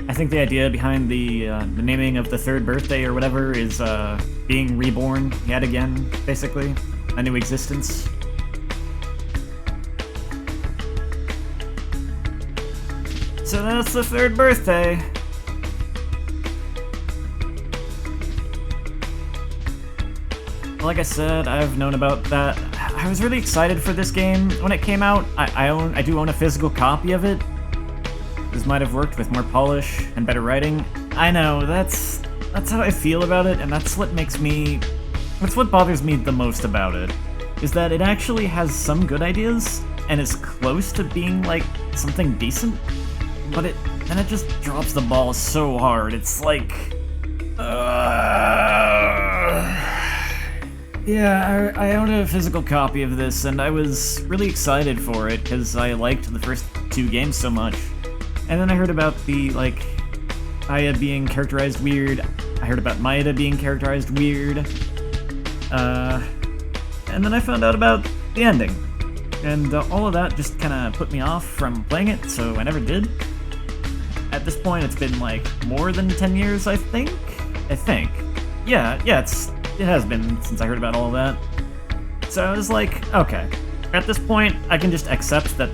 I think the idea behind the naming of the third birthday or whatever is being reborn yet again, basically. A new existence. So that's the third birthday. Like I said, I've known about that. I was really excited for this game when it came out. I do own a physical copy of it. This might have worked with more polish and better writing. I know, that's how I feel about it, and that's what bothers me the most about it, is that it actually has some good ideas, and is close to being, like, something decent, but then it just drops the ball so hard. It's like... Yeah, I own a physical copy of this, and I was really excited for it, because I liked the first two games so much. And then I heard about the, like, Aya being characterized weird. I heard about Maeda being characterized weird. And then I found out about the ending. And all of that just kind of put me off from playing it, so I never did. At this point, it's been, like, more than 10 years, I think? Yeah, it has been since I heard about all of that. So I was like, okay. At this point, I can just accept that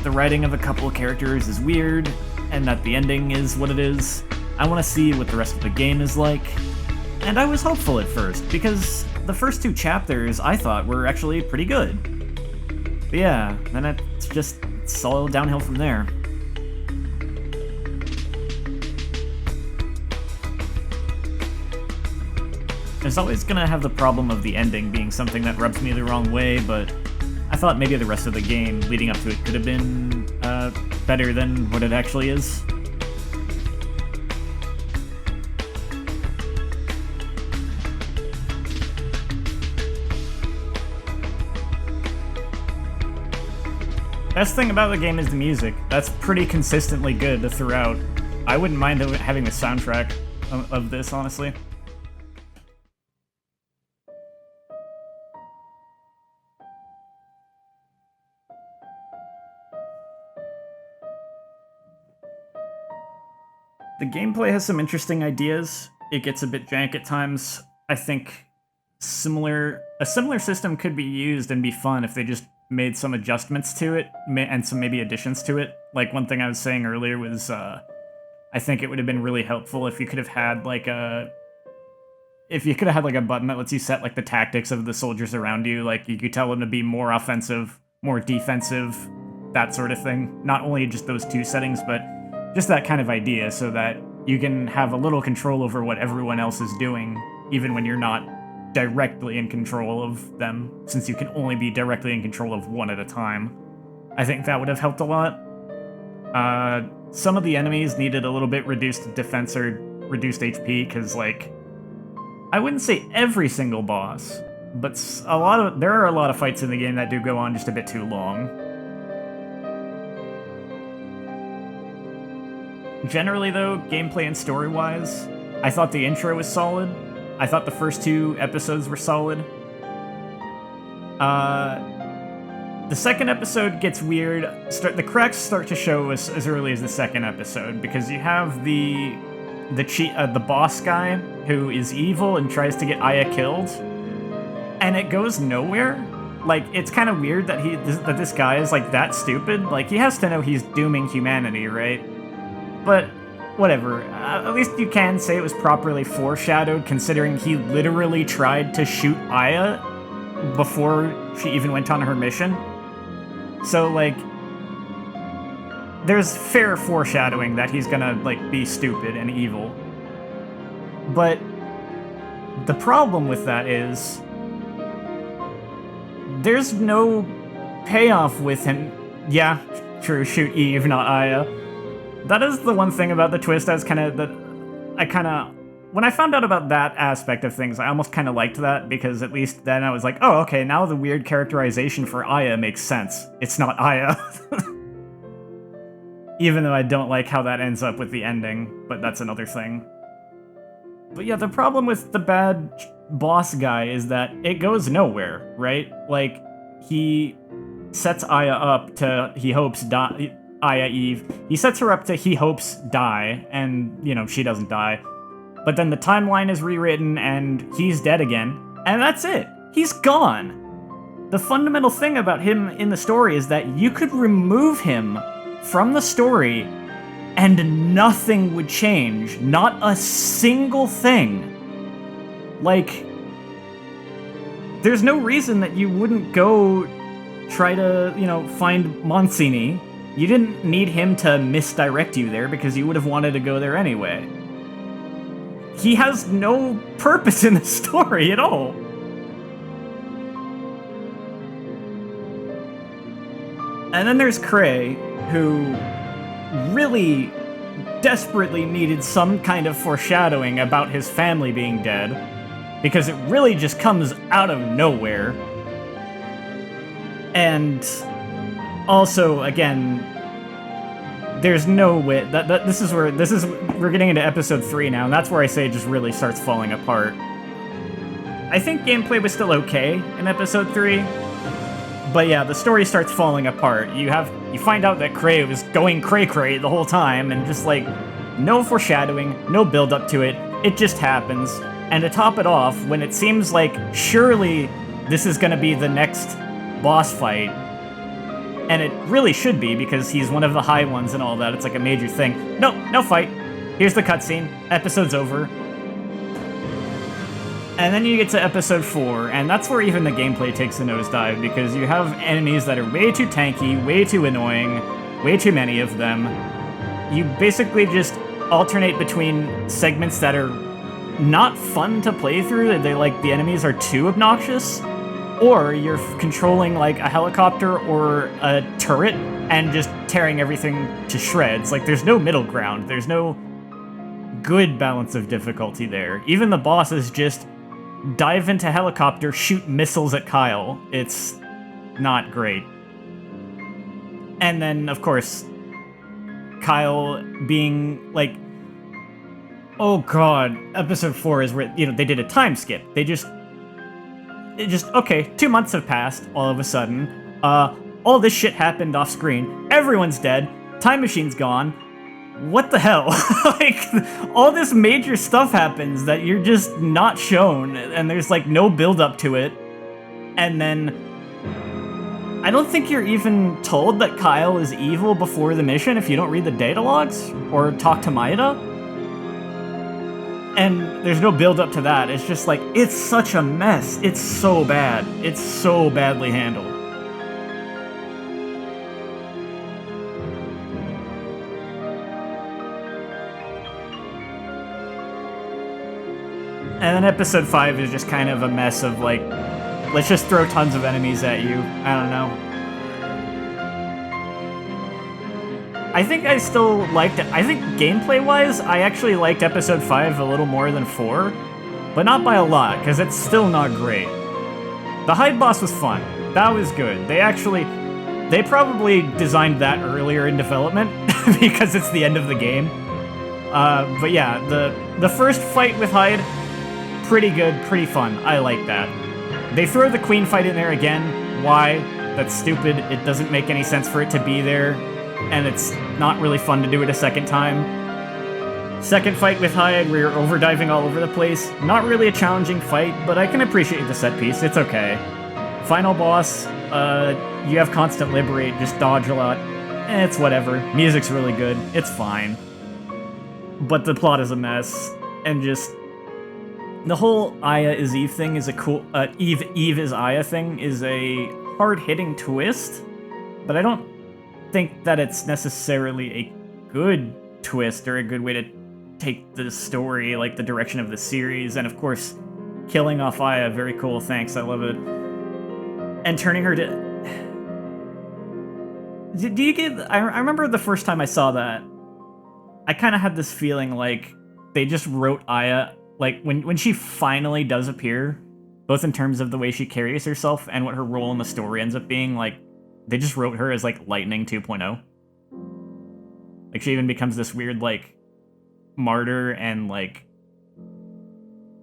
the writing of a couple of characters is weird, and that the ending is what it is. I want to see what the rest of the game is like. And I was hopeful at first, because the first two chapters I thought were actually pretty good. But yeah, then it's all downhill from there. There's always gonna have the problem of the ending being something that rubs me the wrong way, but I thought maybe the rest of the game leading up to it could have been better than what it actually is. Best thing about the game is the music. That's pretty consistently good throughout. I wouldn't mind having the soundtrack of this, honestly. The gameplay has some interesting ideas. It gets a bit jank at times. I think a similar system could be used and be fun if they just made some adjustments to it and some maybe additions to it. Like one thing I was saying earlier was I think it would have been really helpful if you could have had like a button that lets you set like the tactics of the soldiers around you. Like you could tell them to be more offensive, more defensive, that sort of thing. Not only just those two settings, but just that kind of idea so that you can have a little control over what everyone else is doing, even when you're not directly in control of them, since you can only be directly in control of one at a time. I think that would have helped a lot. Some of the enemies needed a little bit reduced defense or reduced HP, because, like, I wouldn't say every single boss, but there are a lot of fights in the game that do go on just a bit too long. Generally, though, gameplay and story-wise, I thought the intro was solid. I thought the first two episodes were solid. The second episode gets weird. The cracks start to show as early as the second episode, because you have the boss guy who is evil and tries to get Aya killed, and it goes nowhere. Like, it's kind of weird that this guy is like that stupid. Like, he has to know he's dooming humanity, right? But whatever. At least you can say it was properly foreshadowed, considering he literally tried to shoot Aya before she even went on her mission. So, like, there's fair foreshadowing that he's gonna, like, be stupid and evil. But the problem with that is there's no payoff with him. Yeah, true, shoot Eve, not Aya. That is the one thing about the twist I kind of when I found out about that aspect of things, I almost kind of liked that, because at least then I was like, oh, okay, now the weird characterization for Aya makes sense. It's not Aya. Even though I don't like how that ends up with the ending, but that's another thing. But yeah, the problem with the bad boss guy is that it goes nowhere, right? Like, he sets Aya up to, he hopes, Aya Eve. He sets her up to, he hopes, die, and, you know, she doesn't die. But then the timeline is rewritten, and he's dead again, and that's it. He's gone. The fundamental thing about him in the story is that you could remove him from the story, and nothing would change. Not a single thing. Like, there's no reason that you wouldn't go try to, you know, find Monsini. You didn't need him to misdirect you there, because you would have wanted to go there anyway. He has no purpose in the story at all. And then there's Cray, who really desperately needed some kind of foreshadowing about his family being dead, because it really just comes out of nowhere. And also, again, there's no way that we're getting into episode 3 now, and that's where I say it just really starts falling apart. I think gameplay was still okay in episode 3, but yeah, the story starts falling apart. You find out that Cray was going cray-cray the whole time, and just like, no foreshadowing, no build-up to it, it just happens. And to top it off, when it seems like surely this is gonna be the next boss fight, and it really should be, because he's one of the high ones and all that, it's like a major thing. Nope, no fight. Here's the cutscene. Episode's over. And then you get to episode 4, and that's where even the gameplay takes a nosedive, because you have enemies that are way too tanky, way too annoying, way too many of them. You basically just alternate between segments that are not fun to play through, they like, the enemies are too obnoxious, or you're controlling like a helicopter or a turret and just tearing everything to shreds. Like, there's no middle ground. There's no good balance of difficulty there. Even the bosses just dive into helicopter, shoot missiles at Kyle. It's not great. And then, of course, Kyle being like, oh god, episode 4 is where, you know, they did a time skip. Okay, 2 months have passed, all of a sudden. All this shit happened off screen. Everyone's dead. Time machine's gone. What the hell? Like, all this major stuff happens that you're just not shown, and there's like no build up to it. And then I don't think you're even told that Kyle is evil before the mission if you don't read the data logs or talk to Maeda. And there's no build up to that. It's just like, it's such a mess. It's so bad. It's so badly handled. And then episode 5 is just kind of a mess of like, let's just throw tons of enemies at you. I don't know. I think I still liked it. I think gameplay-wise, I actually liked episode 5 a little more than 4, but not by a lot, because it's still not great. The Hyde boss was fun. That was good. They probably designed that earlier in development, because it's the end of the game. But yeah, the first fight with Hyde, pretty good, pretty fun. I like that. They throw the Queen fight in there again. Why? That's stupid. It doesn't make any sense for it to be there. And it's not really fun to do it a second time. Second fight with Hyde, where you're overdiving all over the place. Not really a challenging fight, but I can appreciate the set piece. It's okay. Final boss, you have constant liberate, just dodge a lot. It's whatever. Music's really good. It's fine. But the plot is a mess. And just... the whole Aya is Eve thing is a cool... Eve is Aya thing is a hard-hitting twist. But I don't think that it's necessarily a good twist or a good way to take the story, like the direction of the series. And of course, killing off Aya, very cool, thanks, I love it. And turning her to... do you get... I remember the first time I saw that, I kind of had this feeling like they just wrote Aya like, when she finally does appear, both in terms of the way she carries herself and what her role in the story ends up being, like, they just wrote her as, like, Lightning 2.0. Like, she even becomes this weird, like, martyr and, like,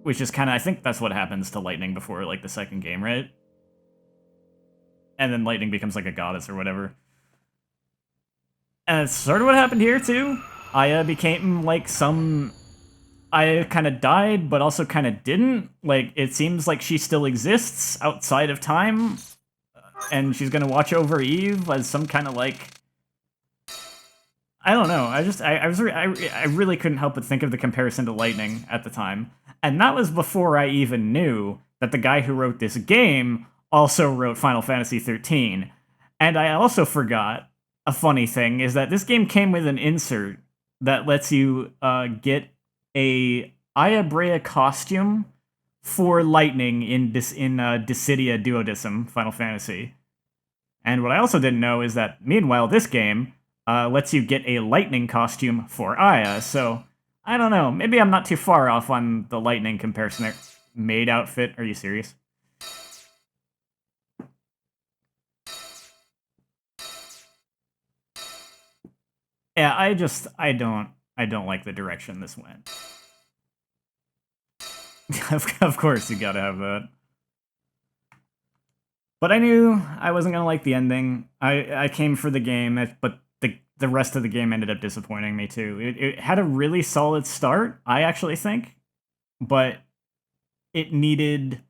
which is kind of, I think that's what happens to Lightning before, like, the second game, right? And then Lightning becomes, like, a goddess or whatever. And it's sort of what happened here, too. Aya became, like, Aya kind of died, but also kind of didn't. Like, it seems like she still exists outside of time, and she's gonna watch over Eve as some kind of, like... I don't know. I really couldn't help but think of the comparison to Lightning at the time. And that was before I even knew that the guy who wrote this game also wrote Final Fantasy XIII. And I also forgot a funny thing, is that this game came with an insert that lets you get a Aya Brea costume for Lightning in Dissidia Duodecim Final Fantasy. And what I also didn't know is that, meanwhile, this game lets you get a Lightning costume for Aya, so I don't know. Maybe I'm not too far off on the Lightning comparison there. Maid outfit? Are you serious? Yeah, I don't like the direction this went. Of course you gotta have that. But I knew I wasn't gonna like the ending. I came for the game, but the rest of the game ended up disappointing me too. It had a really solid start, I actually think, but it needed,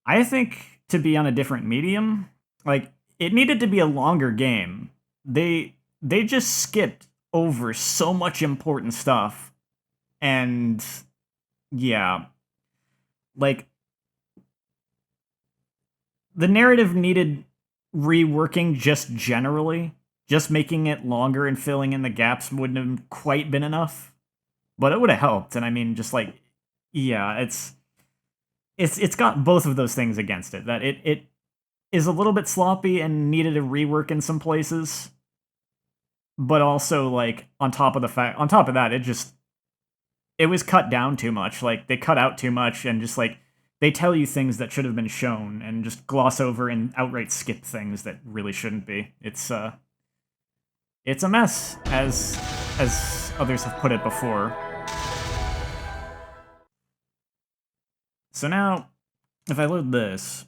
I think, to be on a different medium. Like, it needed to be a longer game. They just skipped over so much important stuff, and yeah, like, the narrative needed reworking just generally. Just making it longer and filling in the gaps wouldn't have quite been enough, but it would have helped. And I mean, just like, yeah, it's got both of those things against it. That it is a little bit sloppy and needed a rework in some places, but also, like, on top of that, it was cut down too much. Like, they cut out too much, and just, like, they tell you things that should have been shown and just gloss over and outright skip things that really shouldn't be. It's a mess, as others have put it before. So now, if I load this,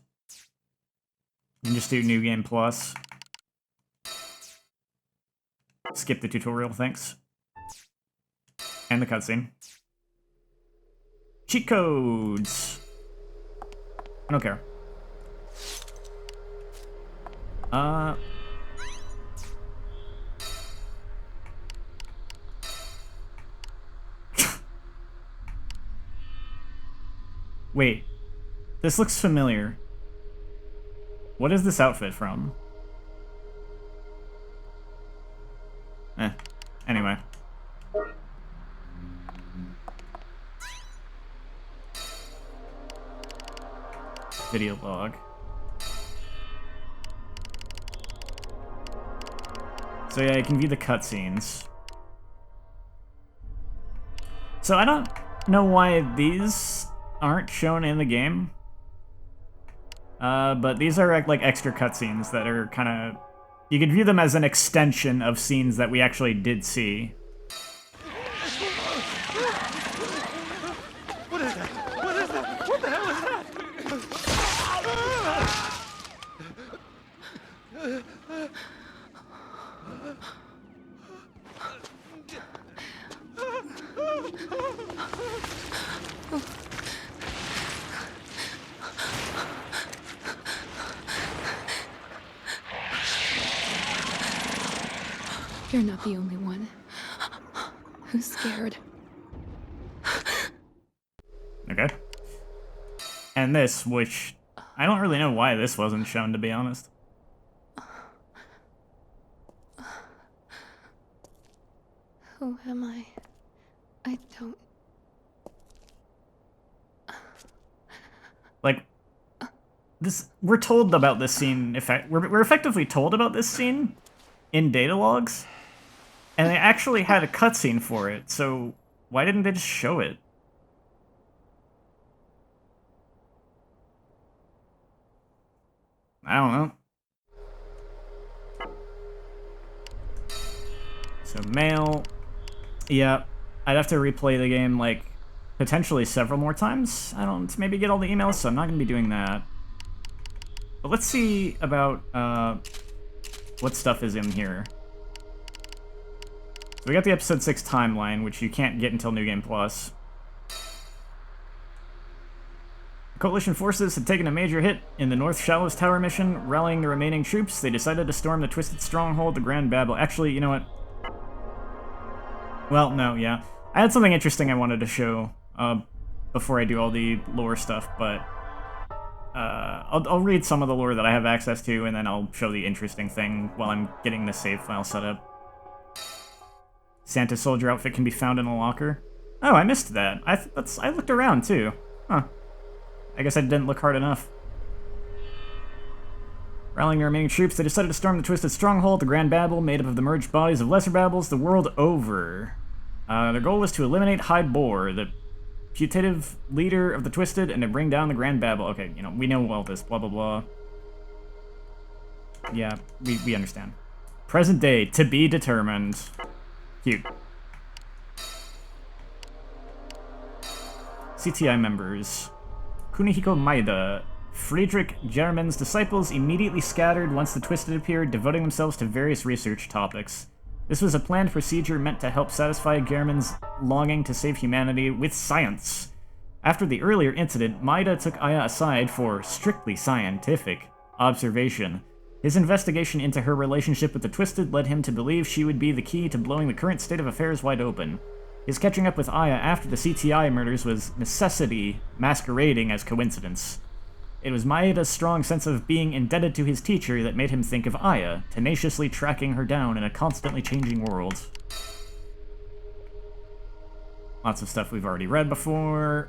and just do New Game Plus, skip the tutorial, thanks, and the cutscene. Cheat codes! I don't care. Wait, this looks familiar. What is this outfit from? Anyway. Video log. So yeah, you can view the cutscenes. So I don't know why these aren't shown in the game. But these are like extra cutscenes that are kind of... You could view them as an extension of scenes that we actually did see. What is that? What is that? What the hell is that? You're not the only one who's scared. Okay. And this, which I don't really know why this wasn't shown, to be honest. Who am I? I don't... Like, this, we're told about this scene, we're effectively told about this scene in data logs, and they actually had a cutscene for it, so why didn't they just show it? I don't know. So mail. Yeah, I'd have to replay the game, like, potentially several more times. I don't, to maybe get all the emails, so I'm not going to be doing that. But let's see about what stuff is in here. So we got the Episode 6 timeline, which you can't get until New Game Plus. The Coalition forces had taken a major hit in the North Shallows Tower mission. Rallying the remaining troops, they decided to storm the Twisted Stronghold, the Grand Babel. Actually, you know what? Well, no, yeah. I had something interesting I wanted to show before I do all the lore stuff, but I'll read some of the lore that I have access to, and then I'll show the interesting thing while I'm getting the save file set up. Santa soldier outfit can be found in a locker. Oh, I missed that. I looked around, too. Huh. I guess I didn't look hard enough. Rallying the remaining troops, they decided to storm the Twisted Stronghold, the Grand Babel, made up of the merged bodies of lesser Babels, the world over. Their goal was to eliminate Hyde Boar, the putative leader of the Twisted, and to bring down the Grand Babel. Okay, you know, we know all this, blah, blah, blah. Yeah, we understand. Present day, to be determined. Cute. CTI members. Kunihiko Maeda. Friedrich German's disciples immediately scattered once the Twisted appeared, devoting themselves to various research topics. This was a planned procedure meant to help satisfy German's longing to save humanity with science. After the earlier incident, Maeda took Aya aside for strictly scientific observation. His investigation into her relationship with the Twisted led him to believe she would be the key to blowing the current state of affairs wide open. His catching up with Aya after the CTI murders was necessity masquerading as coincidence. It was Maeda's strong sense of being indebted to his teacher that made him think of Aya, tenaciously tracking her down in a constantly changing world. Lots of stuff we've already read before.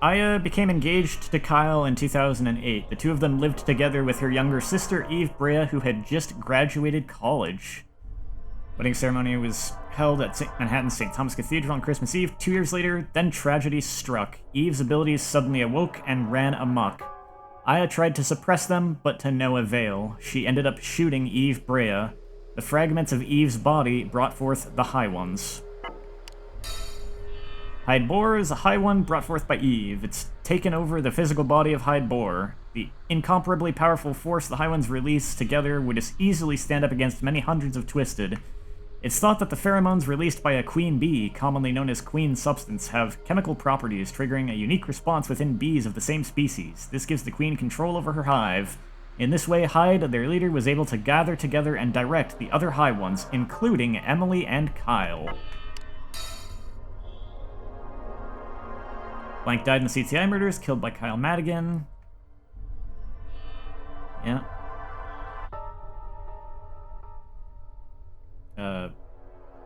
Aya became engaged to Kyle in 2008. The two of them lived together with her younger sister, Eve Brea, who had just graduated college. Wedding ceremony was held at Manhattan's St. Thomas Cathedral on Christmas Eve. 2 years later, then tragedy struck. Eve's abilities suddenly awoke and ran amok. Aya tried to suppress them, but to no avail. She ended up shooting Eve Brea. The fragments of Eve's body brought forth the High Ones. Hyde Boar is a High One brought forth by Eve. It's taken over the physical body of Hyde Boar. The incomparably powerful force the High Ones release together would easily stand up against many hundreds of Twisted. It's thought that the pheromones released by a queen bee, commonly known as queen substance, have chemical properties triggering a unique response within bees of the same species. This gives the queen control over her hive. In this way, Hyde, their leader, was able to gather together and direct the other High Ones, including Emily and Kyle. Blank died in the CTI murders, killed by Kyle Madigan. Yeah.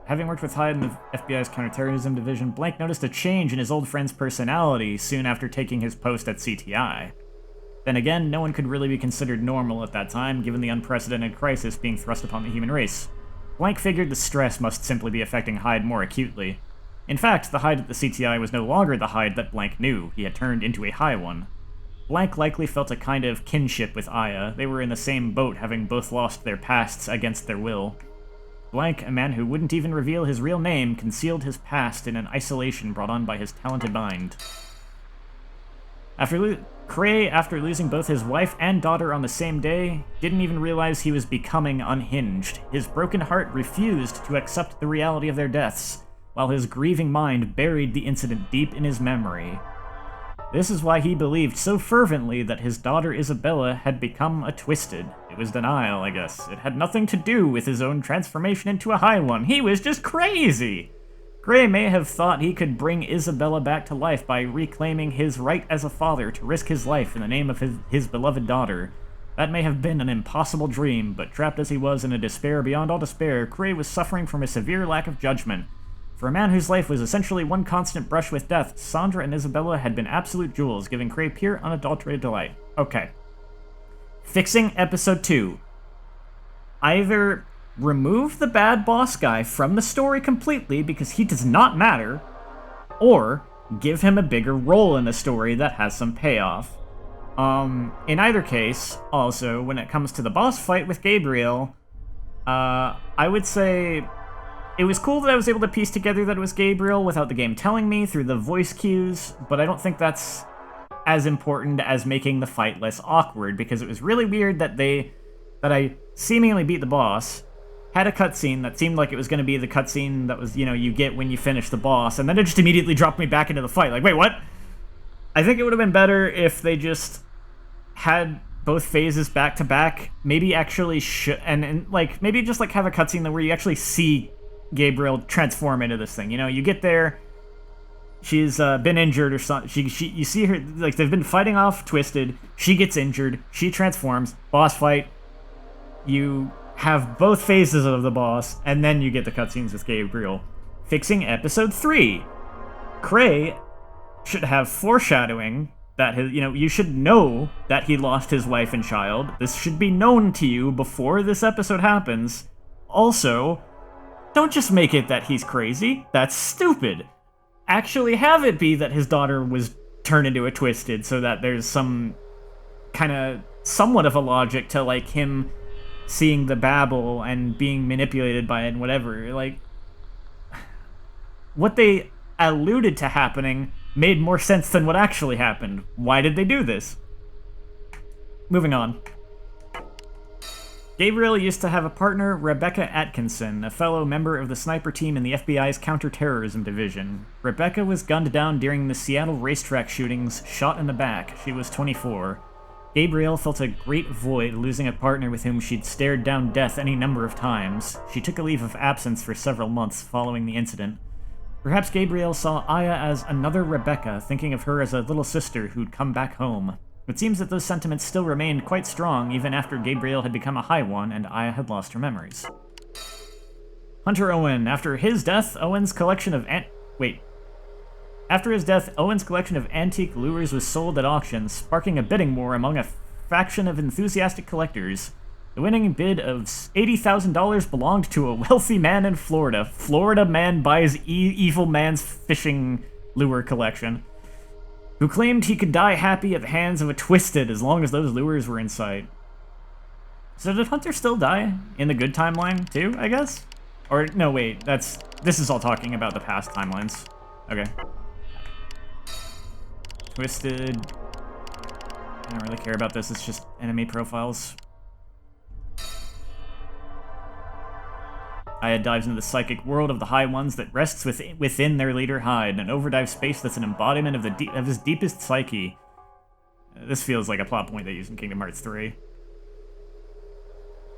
Having worked with Hyde in the FBI's counterterrorism division, Blank noticed a change in his old friend's personality soon after taking his post at CTI. Then again, no one could really be considered normal at that time, given the unprecedented crisis being thrust upon the human race. Blank figured the stress must simply be affecting Hyde more acutely. In fact, the Hyde at the CTI was no longer the Hyde that Blank knew. He had turned into a High One. Blank likely felt a kind of kinship with Aya. They were in the same boat, having both lost their pasts against their will. Blank, a man who wouldn't even reveal his real name, concealed his past in an isolation brought on by his talented mind. Cray, after losing both his wife and daughter on the same day, didn't even realize he was becoming unhinged. His broken heart refused to accept the reality of their deaths, while his grieving mind buried the incident deep in his memory. This is why he believed so fervently that his daughter Isabella had become a Twisted. It was denial, I guess. It had nothing to do with his own transformation into a High One. He was just crazy! Gray may have thought he could bring Isabella back to life by reclaiming his right as a father to risk his life in the name of his beloved daughter. That may have been an impossible dream, but trapped as he was in a despair beyond all despair, Gray was suffering from a severe lack of judgment. For a man whose life was essentially one constant brush with death, Sandra and Isabella had been absolute jewels, giving Cray pure, unadulterated delight. Okay. Fixing Episode 2. Either remove the bad boss guy from the story completely because he does not matter, or give him a bigger role in the story that has some payoff. In either case, also, when it comes to the boss fight with Gabriel, I would say it was cool that I was able to piece together that it was Gabriel without the game telling me through the voice cues, but I don't think that's as important as making the fight less awkward, because it was really weird that I seemingly beat the boss, had a cutscene that seemed like it was going to be the cutscene that was, you get when you finish the boss, and then it just immediately dropped me back into the fight. Like, wait, what? I think it would have been better if they just had both phases back to back. Maybe actually maybe just like have a cutscene where you actually see Gabriel transform into this thing. You get there, she's been injured or something. You see her, like, they've been fighting off Twisted. She gets injured. She transforms. Boss fight. You have both phases of the boss, and then you get the cutscenes with Gabriel. Fixing episode 3. Cray should have foreshadowing that you should know that he lost his wife and child. This should be known to you before this episode happens. Also, don't just make it that he's crazy. That's stupid. Actually have it be that his daughter was turned into a Twisted, so that there's some kind of somewhat of a logic to, like, him seeing the babble and being manipulated by it and whatever. Like, what they alluded to happening made more sense than what actually happened. Why did they do this? Moving on. Gabriel used to have a partner, Rebecca Atkinson, a fellow member of the sniper team in the FBI's counterterrorism division. Rebecca was gunned down during the Seattle racetrack shootings, shot in the back. She was 24. Gabriel felt a great void losing a partner with whom she'd stared down death any number of times. She took a leave of absence for several months following the incident. Perhaps Gabriel saw Aya as another Rebecca, thinking of her as a little sister who'd come back home. It seems that those sentiments still remained quite strong even after Gabriel had become a High One and Aya had lost her memories. Hunter Owen. After his death, Owen's collection of antique lures was sold at auction, sparking a bidding war among a faction of enthusiastic collectors. The winning bid of $80,000 belonged to a wealthy man in Florida. Florida man buys evil man's fishing lure collection, who claimed he could die happy at the hands of a Twisted as long as those lures were in sight. So did Hunter still die in the good timeline too, I guess? Or, no, wait, this is all talking about the past timelines. Okay. Twisted. I don't really care about this, it's just enemy profiles. Aya dives into the psychic world of the High Ones that rests within their leader Hyde, an overdrive space that's an embodiment of his deepest psyche. This feels like a plot point they use in Kingdom Hearts 3.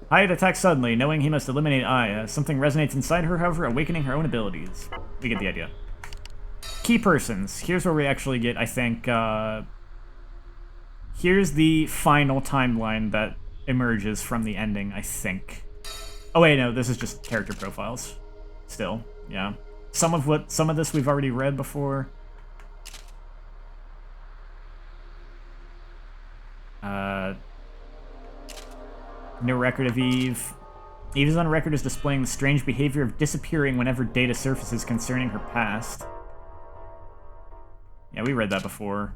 Hyde attacks suddenly, knowing he must eliminate Aya. Something resonates inside her, however, awakening her own abilities. We get the idea. Key persons. Here's where we actually get, I think, here's the final timeline that emerges from the ending, I think. Oh wait, no, this is just character profiles. Still, yeah. Some of this we've already read before. No record of Eve. Eve is on record as displaying the strange behavior of disappearing whenever data surfaces concerning her past. Yeah, we read that before.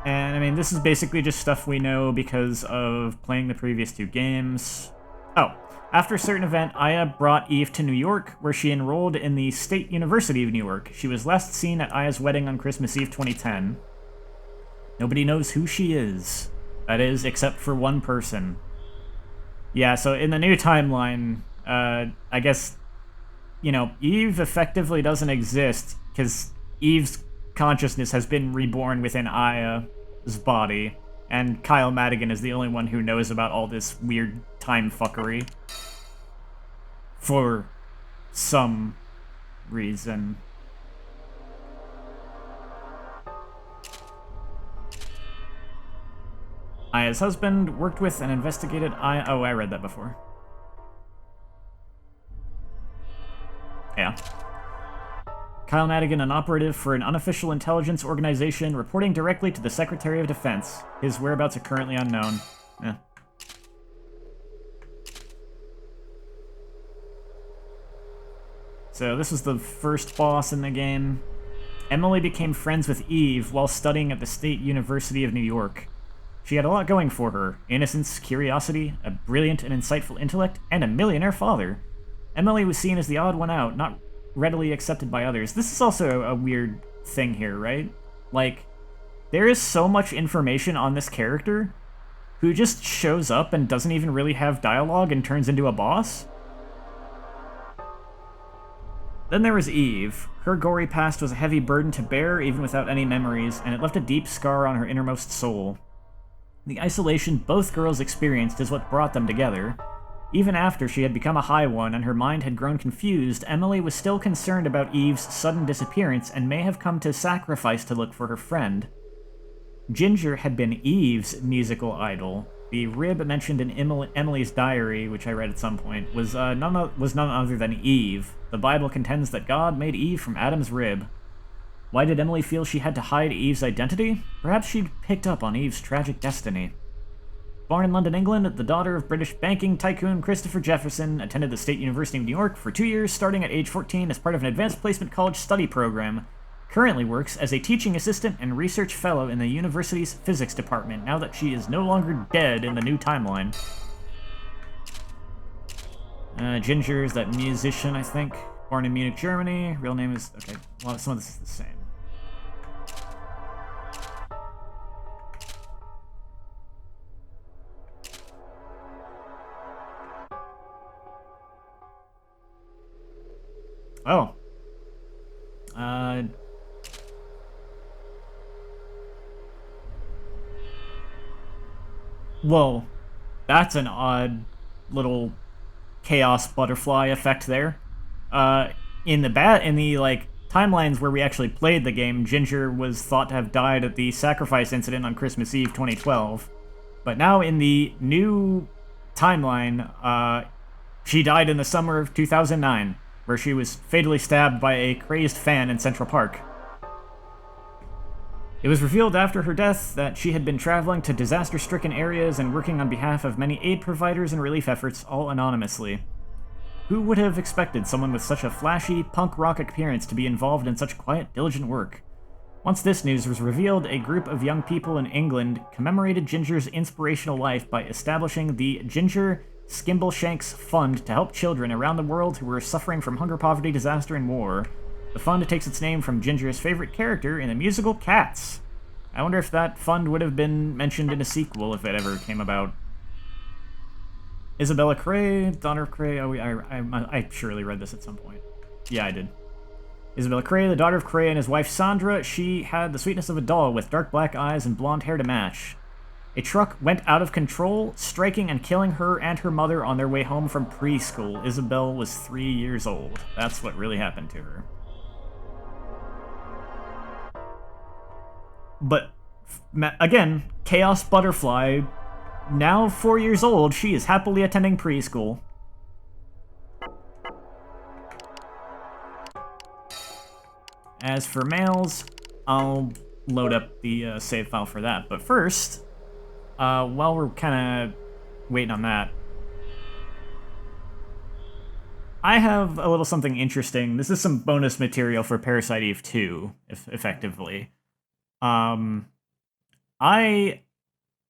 And, I mean, this is basically just stuff we know because of playing the previous 2 games. Oh, after a certain event, Aya brought Eve to New York, where she enrolled in the State University of New York. She was last seen at Aya's wedding on Christmas Eve 2010. Nobody knows who she is. That is, except for one person. Yeah, so in the new timeline, I guess, Eve effectively doesn't exist, because Eve's consciousness has been reborn within Aya's body, and Kyle Madigan is the only one who knows about all this weird time fuckery. For some reason. Aya's husband worked with and investigated Aya. Oh, I read that before. Yeah. Kyle Madigan, an operative for an unofficial intelligence organization, reporting directly to the Secretary of Defense. His whereabouts are currently unknown. So this was the first boss in the game. Emily became friends with Eve while studying at the State University of New York. She had a lot going for her: innocence, curiosity, a brilliant and insightful intellect, and a millionaire father. Emily was seen as the odd one out, not readily accepted by others. This is also a weird thing here, right? Like, there is so much information on this character who just shows up and doesn't even really have dialogue and turns into a boss. Then there was Eve. Her gory past was a heavy burden to bear even without any memories, and it left a deep scar on her innermost soul. The isolation both girls experienced is what brought them together. Even after she had become a High One and her mind had grown confused, Emily was still concerned about Eve's sudden disappearance and may have come to sacrifice to look for her friend. Ginger had been Eve's musical idol. The rib mentioned in Emily's diary, which I read at some point, was none other than Eve. The Bible contends that God made Eve from Adam's rib. Why did Emily feel she had to hide Eve's identity? Perhaps she'd picked up on Eve's tragic destiny. Born in London, England, the daughter of British banking tycoon Christopher Jefferson, attended the State University of New York for 2 years, starting at age 14 as part of an advanced placement college study program. Currently works as a teaching assistant and research fellow in the university's physics department, now that she is no longer dead in the new timeline. Ginger is that musician, I think. Born in Munich, Germany. Real name is... okay, well, some of this is the same. Oh. Whoa. That's an odd little chaos butterfly effect there. In the like timelines where we actually played the game, Ginger was thought to have died at the sacrifice incident on Christmas Eve 2012. But now in the new timeline, she died in the summer of 2009, where she was fatally stabbed by a crazed fan in Central Park. It was revealed after her death that she had been traveling to disaster-stricken areas and working on behalf of many aid providers and relief efforts, all anonymously. Who would have expected someone with such a flashy, punk rock appearance to be involved in such quiet, diligent work? Once this news was revealed, a group of young people in England commemorated Ginger's inspirational life by establishing the Ginger Skimbleshanks Fund to help children around the world who were suffering from hunger, poverty, disaster, and war. The fund takes its name from Ginger's favorite character in the musical Cats. I wonder if that fund would have been mentioned in a sequel if it ever came about. Isabella Cray, daughter of Cray. Oh, I surely read this at some point. Yeah, I did. Isabella Cray, the daughter of Cray and his wife Sandra. She had the sweetness of a doll with dark black eyes and blonde hair to match. A truck went out of control, striking and killing her and her mother on their way home from preschool. Isabel was 3 years old. That's what really happened to her. But, again, Chaos Butterfly, now 4 years old, she is happily attending preschool. As for males, I'll load up the save file for that. But first, while we're kind of waiting on that, I have a little something interesting. This is some bonus material for Parasite Eve 2, effectively. I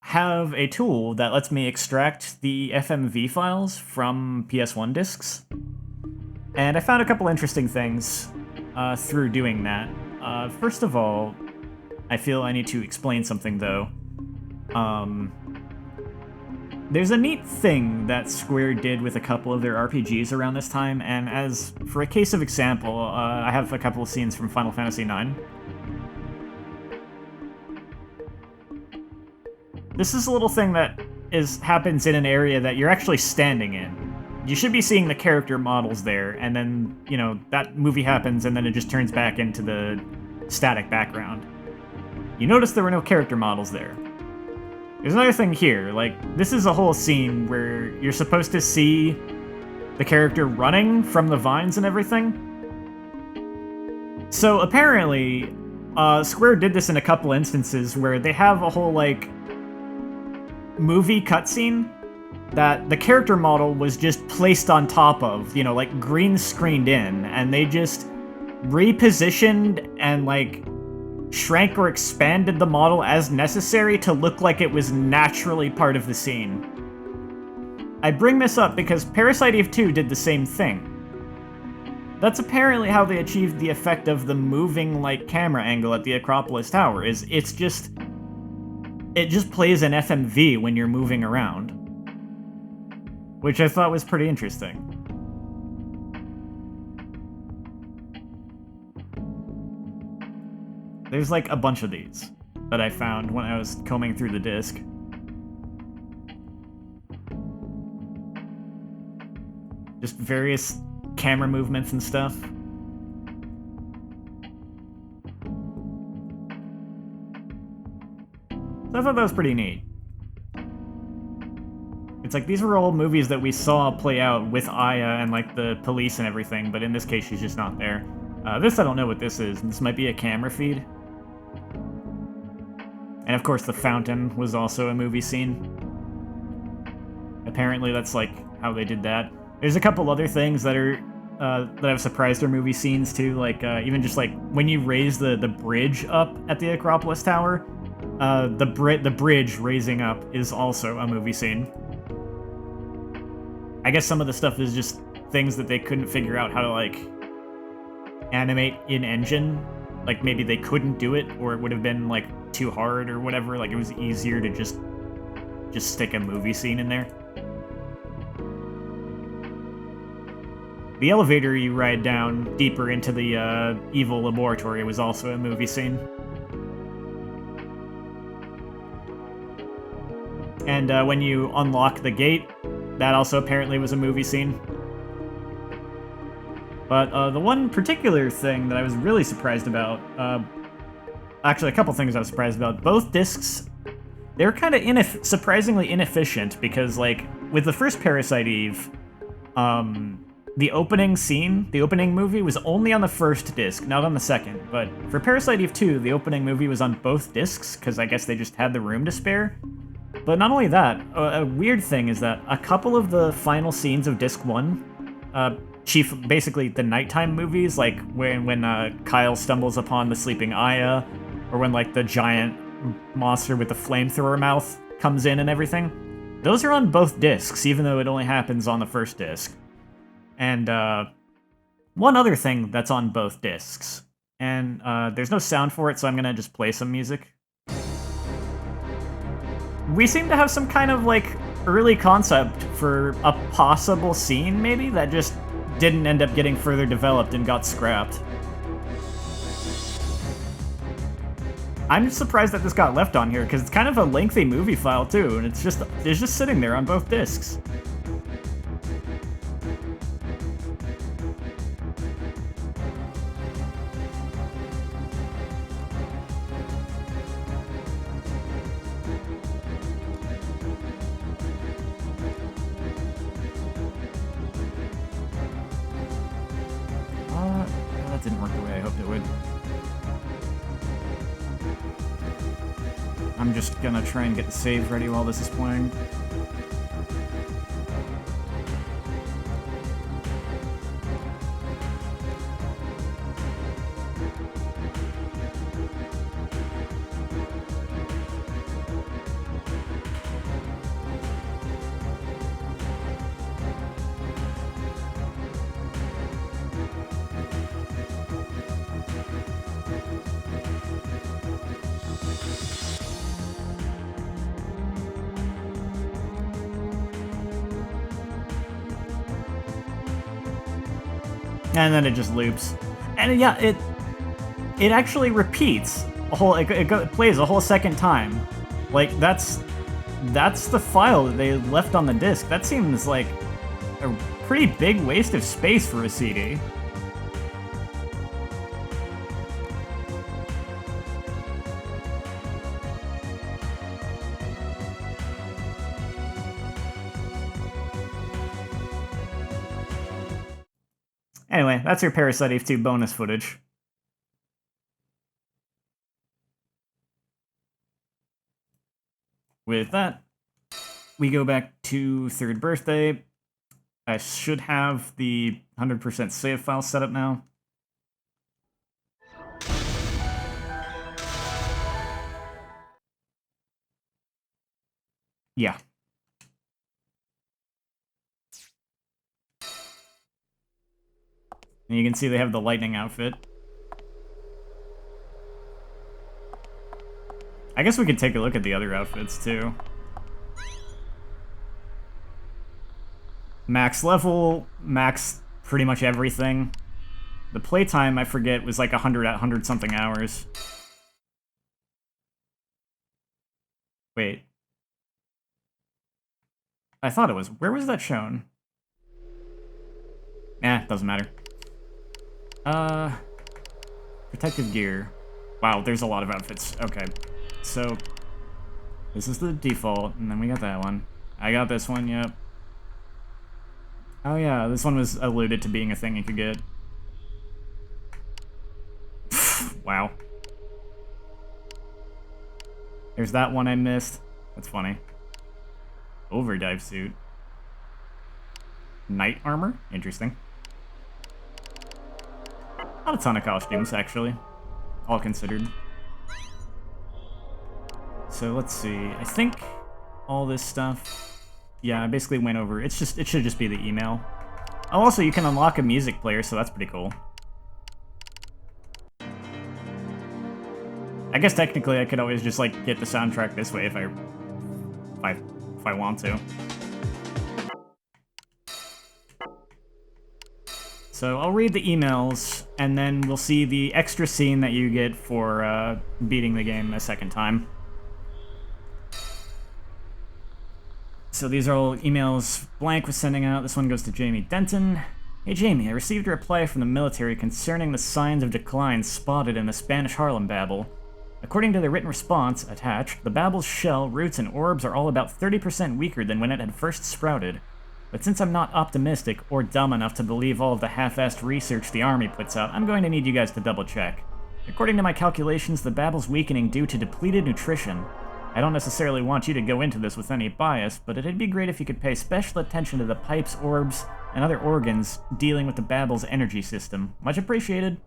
have a tool that lets me extract the FMV files from PS1 discs, and I found a couple interesting things through doing that. First of all, I feel I need to explain something, though. There's a neat thing that Square did with a couple of their RPGs around this time, and as for a case of example, I have a couple of scenes from Final Fantasy IX. This is a little thing that happens in an area that you're actually standing in. You should be seeing the character models there, and then, you know, that movie happens, and then it just turns back into the static background. You notice there were no character models there. There's another thing here, like, this is a whole scene where you're supposed to see the character running from the vines and everything. So apparently, Square did this in a couple instances where they have a whole, like, movie cutscene that the character model was just placed on top of, you know, like green screened in, and they just repositioned and like shrank or expanded the model as necessary to look like it was naturally part of the scene. I bring this up because Parasite Eve 2 did the same thing. That's apparently how they achieved the effect of the moving like camera angle at the Acropolis Tower, is it just plays an FMV when you're moving around. Which I thought was pretty interesting. There's like a bunch of these that I found when I was combing through the disc. Just various camera movements and stuff. So I thought that was pretty neat. It's like, these were all movies that we saw play out with Aya and, like, the police and everything, but in this case, she's just not there. This, I don't know what this is. This might be a camera feed. And, of course, the fountain was also a movie scene. Apparently, that's, like, how they did that. There's a couple other things that are, that I've surprised are movie scenes, too. Like, even just, like, when you raise the bridge up at the Acropolis Tower, the bridge raising up is also a movie scene. I guess some of the stuff is just things that they couldn't figure out how to, like, animate in engine. Like, maybe they couldn't do it, or it would have been, like, too hard or whatever. Like, it was easier to just stick a movie scene in there. The elevator you ride down deeper into the, evil laboratory was also a movie scene. And, when you unlock the gate, that also apparently was a movie scene. But the one particular thing that I was really surprised about, actually a couple things I was surprised about, both discs, they're kind of surprisingly inefficient, because like, with the first Parasite Eve, the opening scene, the opening movie, was only on the first disc, not on the second. But for Parasite Eve 2, the opening movie was on both discs, because I guess they just had the room to spare. But not only that, a weird thing is that a couple of the final scenes of Disc 1, basically the nighttime movies, like when Kyle stumbles upon the sleeping Aya, or when like the giant monster with the flamethrower mouth comes in and everything, those are on both discs, even though it only happens on the first disc. And one other thing that's on both discs, and there's no sound for it, so I'm gonna just play some music. We seem to have some kind of, like, early concept for a possible scene, maybe, that just didn't end up getting further developed and got scrapped. I'm surprised that this got left on here, because it's kind of a lengthy movie file, too, and it's just sitting there on both discs. That didn't work the way I hoped it would. I'm just gonna try and get the save ready while this is playing. And then it just loops. And yeah, it actually repeats a whole, it plays a whole second time. Like, that's the file that they left on the disc. That seems like a pretty big waste of space for a CD. Anyway, that's your Parasite Eve 2 bonus footage. With that, we go back to third birthday. I should have the 100% save file set up now. Yeah. And you can see they have the lightning outfit. I guess we could take a look at the other outfits, too. Max level, max pretty much everything. The playtime, I forget, was like 100 something hours. Wait. I thought it was. Where was that shown? Doesn't matter. Protective gear. Wow, there's a lot of outfits. Okay. So, this is the default, and then we got that one. I got this one, yep. Oh yeah, this one was alluded to being a thing you could get. Wow. There's that one I missed. That's funny. Overdive suit. Knight armor? Interesting. Not a ton of costumes, actually. All considered. So let's see. I think all this stuff... Yeah, I basically went over... It should just be the email. Oh, also, you can unlock a music player, so that's pretty cool. I guess technically I could always just, like, get the soundtrack this way if I want to. So I'll read the emails, and then we'll see the extra scene that you get for beating the game a second time. So these are all emails Blank was sending out. This one goes to Jamie Denton. Hey Jamie, I received a reply from the military concerning the signs of decline spotted in the Spanish Harlem Babel. According to the written response attached, the Babel's shell, roots, and orbs are all about 30% weaker than when it had first sprouted. But since I'm not optimistic or dumb enough to believe all of the half-assed research the Army puts out, I'm going to need you guys to double-check. According to my calculations, the Babel's weakening due to depleted nutrition. I don't necessarily want you to go into this with any bias, but it'd be great if you could pay special attention to the pipes, orbs, and other organs dealing with the Babel's energy system. Much appreciated.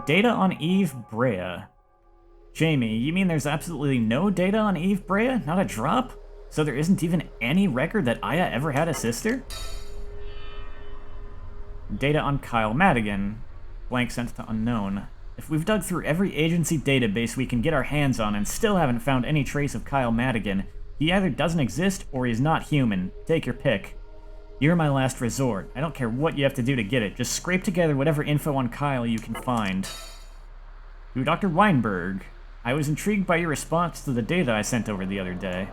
Data on Eve Brea. Jamie, you mean there's absolutely no data on Eve Brea? Not a drop? So there isn't even any record that Aya ever had a sister? Data on Kyle Madigan. Blank sent to unknown. If we've dug through every agency database we can get our hands on and still haven't found any trace of Kyle Madigan, he either doesn't exist or he's not human. Take your pick. You're my last resort. I don't care what you have to do to get it. Just scrape together whatever info on Kyle you can find. To Dr. Weinberg. I was intrigued by your response to the data I sent over the other day.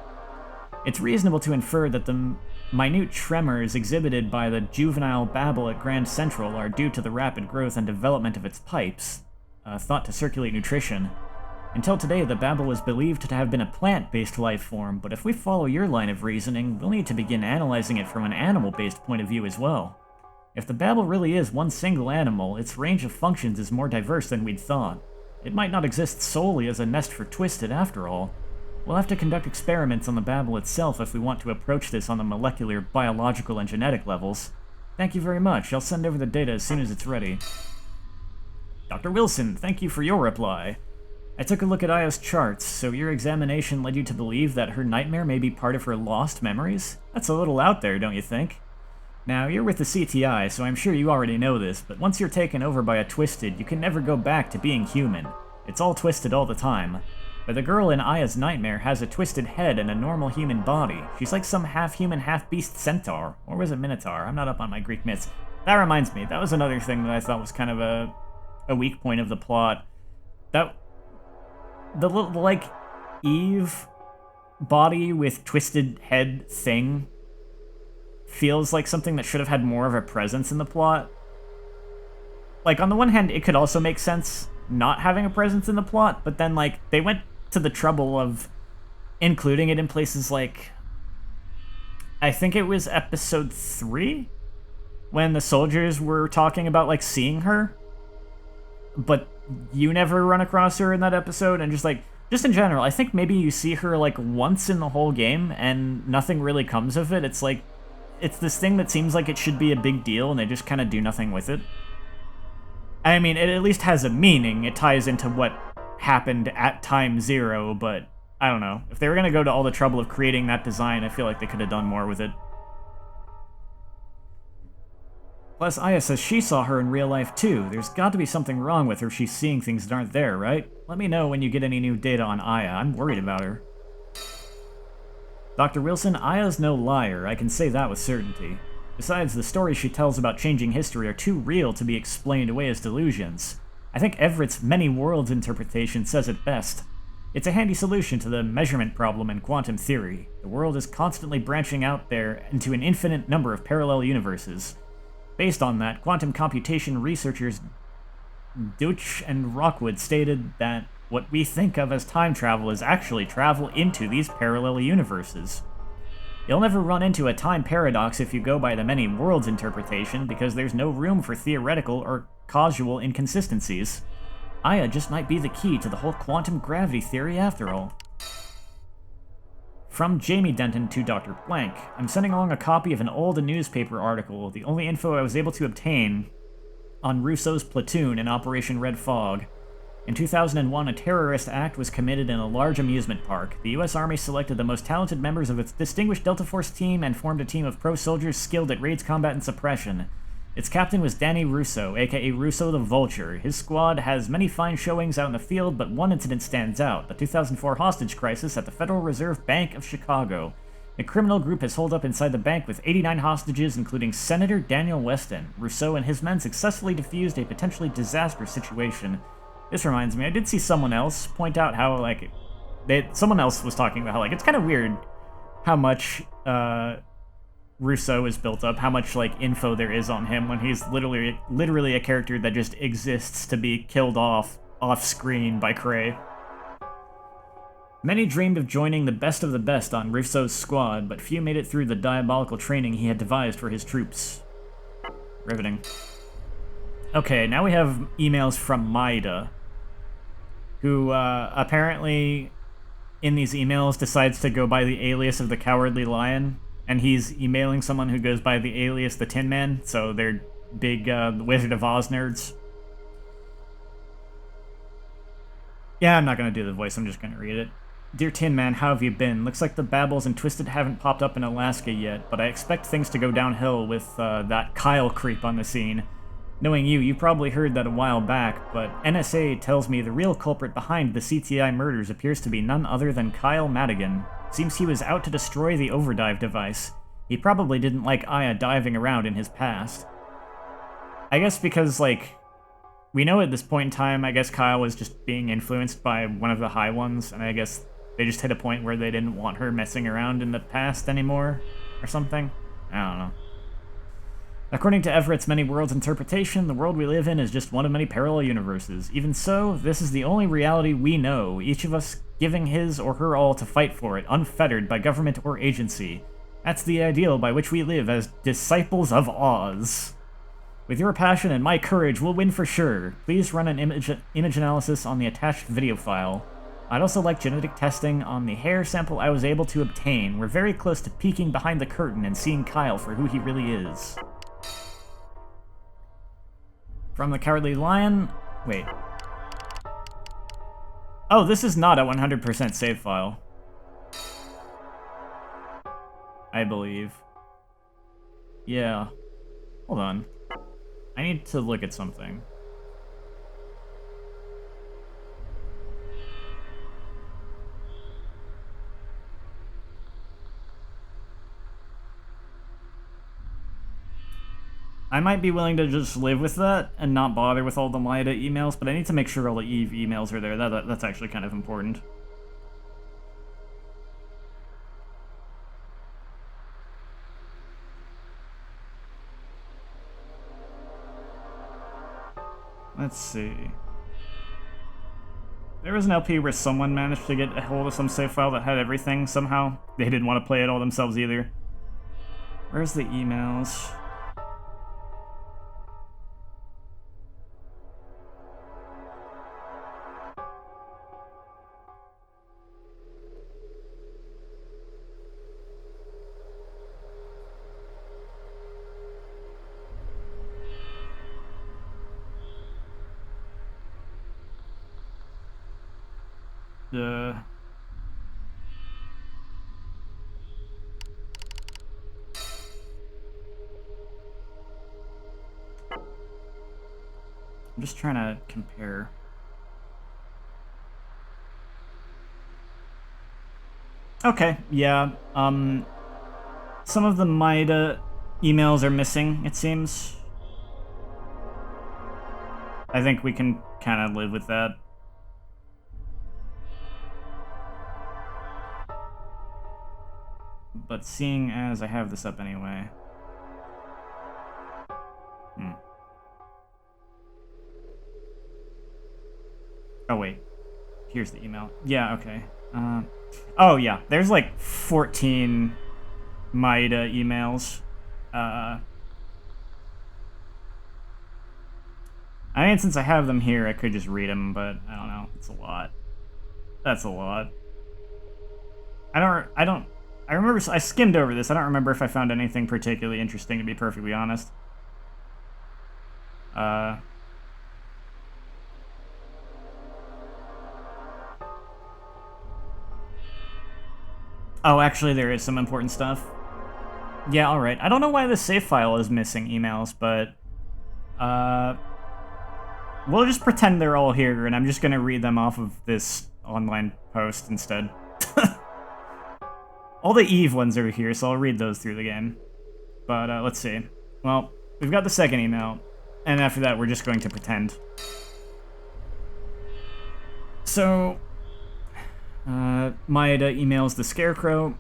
It's reasonable to infer that the minute tremors exhibited by the juvenile Babel at Grand Central are due to the rapid growth and development of its pipes, thought to circulate nutrition. Until today, the Babel was believed to have been a plant-based life form, but if we follow your line of reasoning, we'll need to begin analyzing it from an animal-based point of view as well. If the Babel really is one single animal, its range of functions is more diverse than we'd thought. It might not exist solely as a nest for Twisted after all. We'll have to conduct experiments on the Babel itself if we want to approach this on the molecular, biological, and genetic levels. Thank you very much. I'll send over the data as soon as it's ready. Dr. Wilson, thank you for your reply. I took a look at Aya's charts, so your examination led you to believe that her nightmare may be part of her lost memories? That's a little out there, don't you think? Now, you're with the CTI, so I'm sure you already know this, but once you're taken over by a Twisted, you can never go back to being human. It's all twisted all the time. But the girl in Aya's nightmare has a twisted head and a normal human body. She's like some half-human, half-beast centaur. Or was it Minotaur? I'm not up on my Greek myths. That reminds me, that was another thing that I thought was kind of a weak point of the plot. That... The like, Eve body with twisted head thing feels like something that should have had more of a presence in the plot. Like, on the one hand, it could also make sense not having a presence in the plot, but then, like, they went to the trouble of including it in places like... I think it was episode 3? When the soldiers were talking about, like, seeing her? But you never run across her in that episode, and just just in general, I think maybe you see her like once in the whole game and nothing really comes of it. It's like, it's this thing that seems like it should be a big deal and they just kind of do nothing with it. I mean, it at least has a meaning. It ties into what happened at time 0, but I don't know. If they were going to go to all the trouble of creating that design, I feel like they could have done more with it. Plus, Aya says she saw her in real life too. There's got to be something wrong with her if she's seeing things that aren't there, right? Let me know when you get any new data on Aya. I'm worried about her. Dr. Wilson, Aya's no liar. I can say that with certainty. Besides, the stories she tells about changing history are too real to be explained away as delusions. I think Everett's many worlds interpretation says it best. It's a handy solution to the measurement problem in quantum theory. The world is constantly branching out there into an infinite number of parallel universes. Based on that, quantum computation researchers Deutsch and Rockwood stated that what we think of as time travel is actually travel into these parallel universes. You'll never run into a time paradox if you go by the many worlds interpretation, because there's no room for theoretical or causal inconsistencies. Aya just might be the key to the whole quantum gravity theory after all. From Jamie Denton to Dr. Blank, I'm sending along a copy of an old newspaper article, the only info I was able to obtain on Russo's platoon in Operation Red Fog. In 2001, a terrorist act was committed in a large amusement park. The U.S. Army selected the most talented members of its distinguished Delta Force team and formed a team of pro soldiers skilled at raids, combat, and suppression. Its captain was Danny Russo, aka Russo the Vulture. His squad has many fine showings out in the field, but one incident stands out: the 2004 hostage crisis at the Federal Reserve Bank of Chicago. A criminal group has holed up inside the bank with 89 hostages, including Senator Daniel Weston. Rousseau and his men successfully defused a potentially disastrous situation. This reminds me, I did see someone else point out how, like, someone else was talking about how, like, it's kind of weird how much, Rousseau is built up, how much, like, info there is on him when he's literally a character that just exists to be killed off-screen by Cray. Many dreamed of joining the best of the best on Rousseau's squad, but few made it through the diabolical training he had devised for his troops. Riveting. Okay, now we have emails from Maida, who apparently in these emails decides to go by the alias of the Cowardly Lion, and he's emailing someone who goes by the alias the Tin Man, so they're big Wizard of Oz nerds. Yeah, I'm not going to do the voice, I'm just going to read it. Dear Tin Man, how have you been? Looks like the Babbles and Twisted haven't popped up in Alaska yet, but I expect things to go downhill with that Kyle creep on the scene. Knowing you probably heard that a while back, but NSA tells me the real culprit behind the CTI murders appears to be none other than Kyle Madigan. Seems he was out to destroy the overdrive device. He probably didn't like Aya diving around in his past. I guess because, like, we know at this point in time, I guess Kyle was just being influenced by one of the High Ones, and I guess they just hit a point where they didn't want her messing around in the past anymore, or something? I don't know. According to Everett's Many Worlds interpretation, the world we live in is just one of many parallel universes. Even so, this is the only reality we know, each of us giving his or her all to fight for it, unfettered by government or agency. That's the ideal by which we live as disciples of Oz. With your passion and my courage, we'll win for sure. Please run an image analysis on the attached video file. I'd also like genetic testing on the hair sample I was able to obtain. We're very close to peeking behind the curtain and seeing Kyle for who he really is. From the Cowardly Lion... Wait. Oh, this is not a 100% save file. I believe. Yeah. Hold on. I need to look at something. I might be willing to just live with that and not bother with all the Maida emails, but I need to make sure all the Eve emails are there. That's actually kind of important. Let's see. There was an LP where someone managed to get a hold of some save file that had everything somehow. They didn't want to play it all themselves either. Where's the emails? I'm just trying to compare. Okay, yeah. Some of the Maeda emails are missing, it seems. I think we can kind of live with that. But seeing as I have this up anyway... Oh, wait. Here's the email. Yeah, okay. Oh, yeah. There's like 14 Maeda emails. I mean, since I have them here, I could just read them, but I don't know. It's a lot. That's a lot. I remember, I skimmed over this. I don't remember if I found anything particularly interesting, to be perfectly honest. Oh, actually, there is some important stuff. Yeah, alright. I don't know why the save file is missing emails, but... we'll just pretend they're all here, and I'm just gonna read them off of this online post instead. All the Eve ones are here, so I'll read those through the game. But, let's see. Well, we've got the second email, and after that, we're just going to pretend. So... Maeda emails the Scarecrow.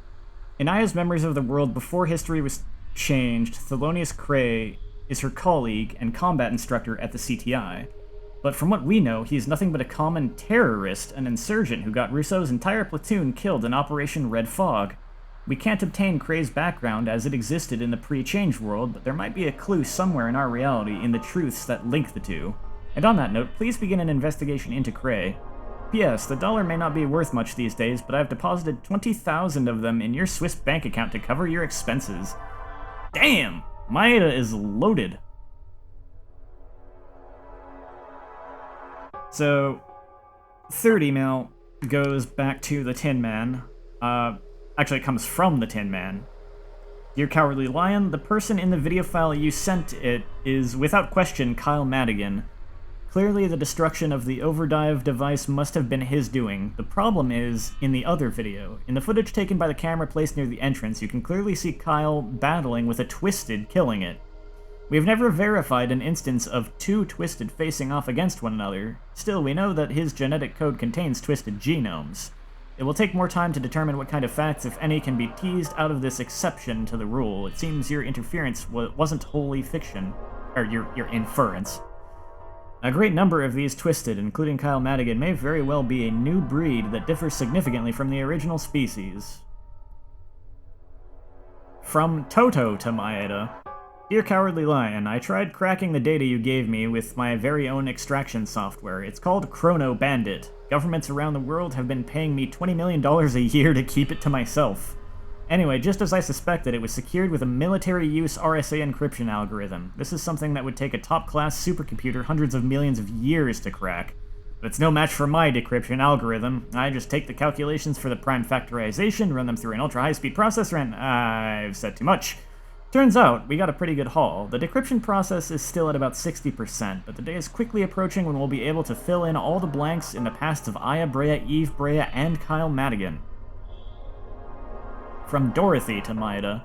In Aya's memories of the world before history was changed, Thelonious Cray is her colleague and combat instructor at the CTI. But from what we know, he is nothing but a common terrorist, an insurgent who got Russo's entire platoon killed in Operation Red Fog. We can't obtain Cray's background as it existed in the pre-change world, but there might be a clue somewhere in our reality in the truths that link the two. And on that note, please begin an investigation into Cray. P.S. The dollar may not be worth much these days, but I've deposited 20,000 of them in your Swiss bank account to cover your expenses. Damn! Maeda is loaded. So, third email goes back to the Tin Man. Actually, it comes from the Tin Man. Dear Cowardly Lion, the person in the video file you sent it is, without question, Kyle Madigan. Clearly, the destruction of the Overdrive device must have been his doing. The problem is, in the other video. In the footage taken by the camera placed near the entrance, you can clearly see Kyle battling with a Twisted killing it. We have never verified an instance of two Twisted facing off against one another. Still, we know that his genetic code contains Twisted genomes. It will take more time to determine what kind of facts, if any, can be teased out of this exception to the rule. It seems your interference wasn't wholly fiction. Or your inference. A great number of these Twisted, including Kyle Madigan, may very well be a new breed that differs significantly from the original species. From Toto to Maeda. Dear Cowardly Lion, I tried cracking the data you gave me with my very own extraction software. It's called Chrono Bandit. Governments around the world have been paying me $20 million a year to keep it to myself. Anyway, just as I suspected, it was secured with a military-use RSA encryption algorithm. This is something that would take a top-class supercomputer hundreds of millions of years to crack. But it's no match for my decryption algorithm. I just take the calculations for the prime factorization, run them through an ultra-high-speed processor, and I've said too much. Turns out, we got a pretty good haul. The decryption process is still at about 60%, but the day is quickly approaching when we'll be able to fill in all the blanks in the pasts of Aya Brea, Eve Brea, and Kyle Madigan. From Dorothy to Maeda.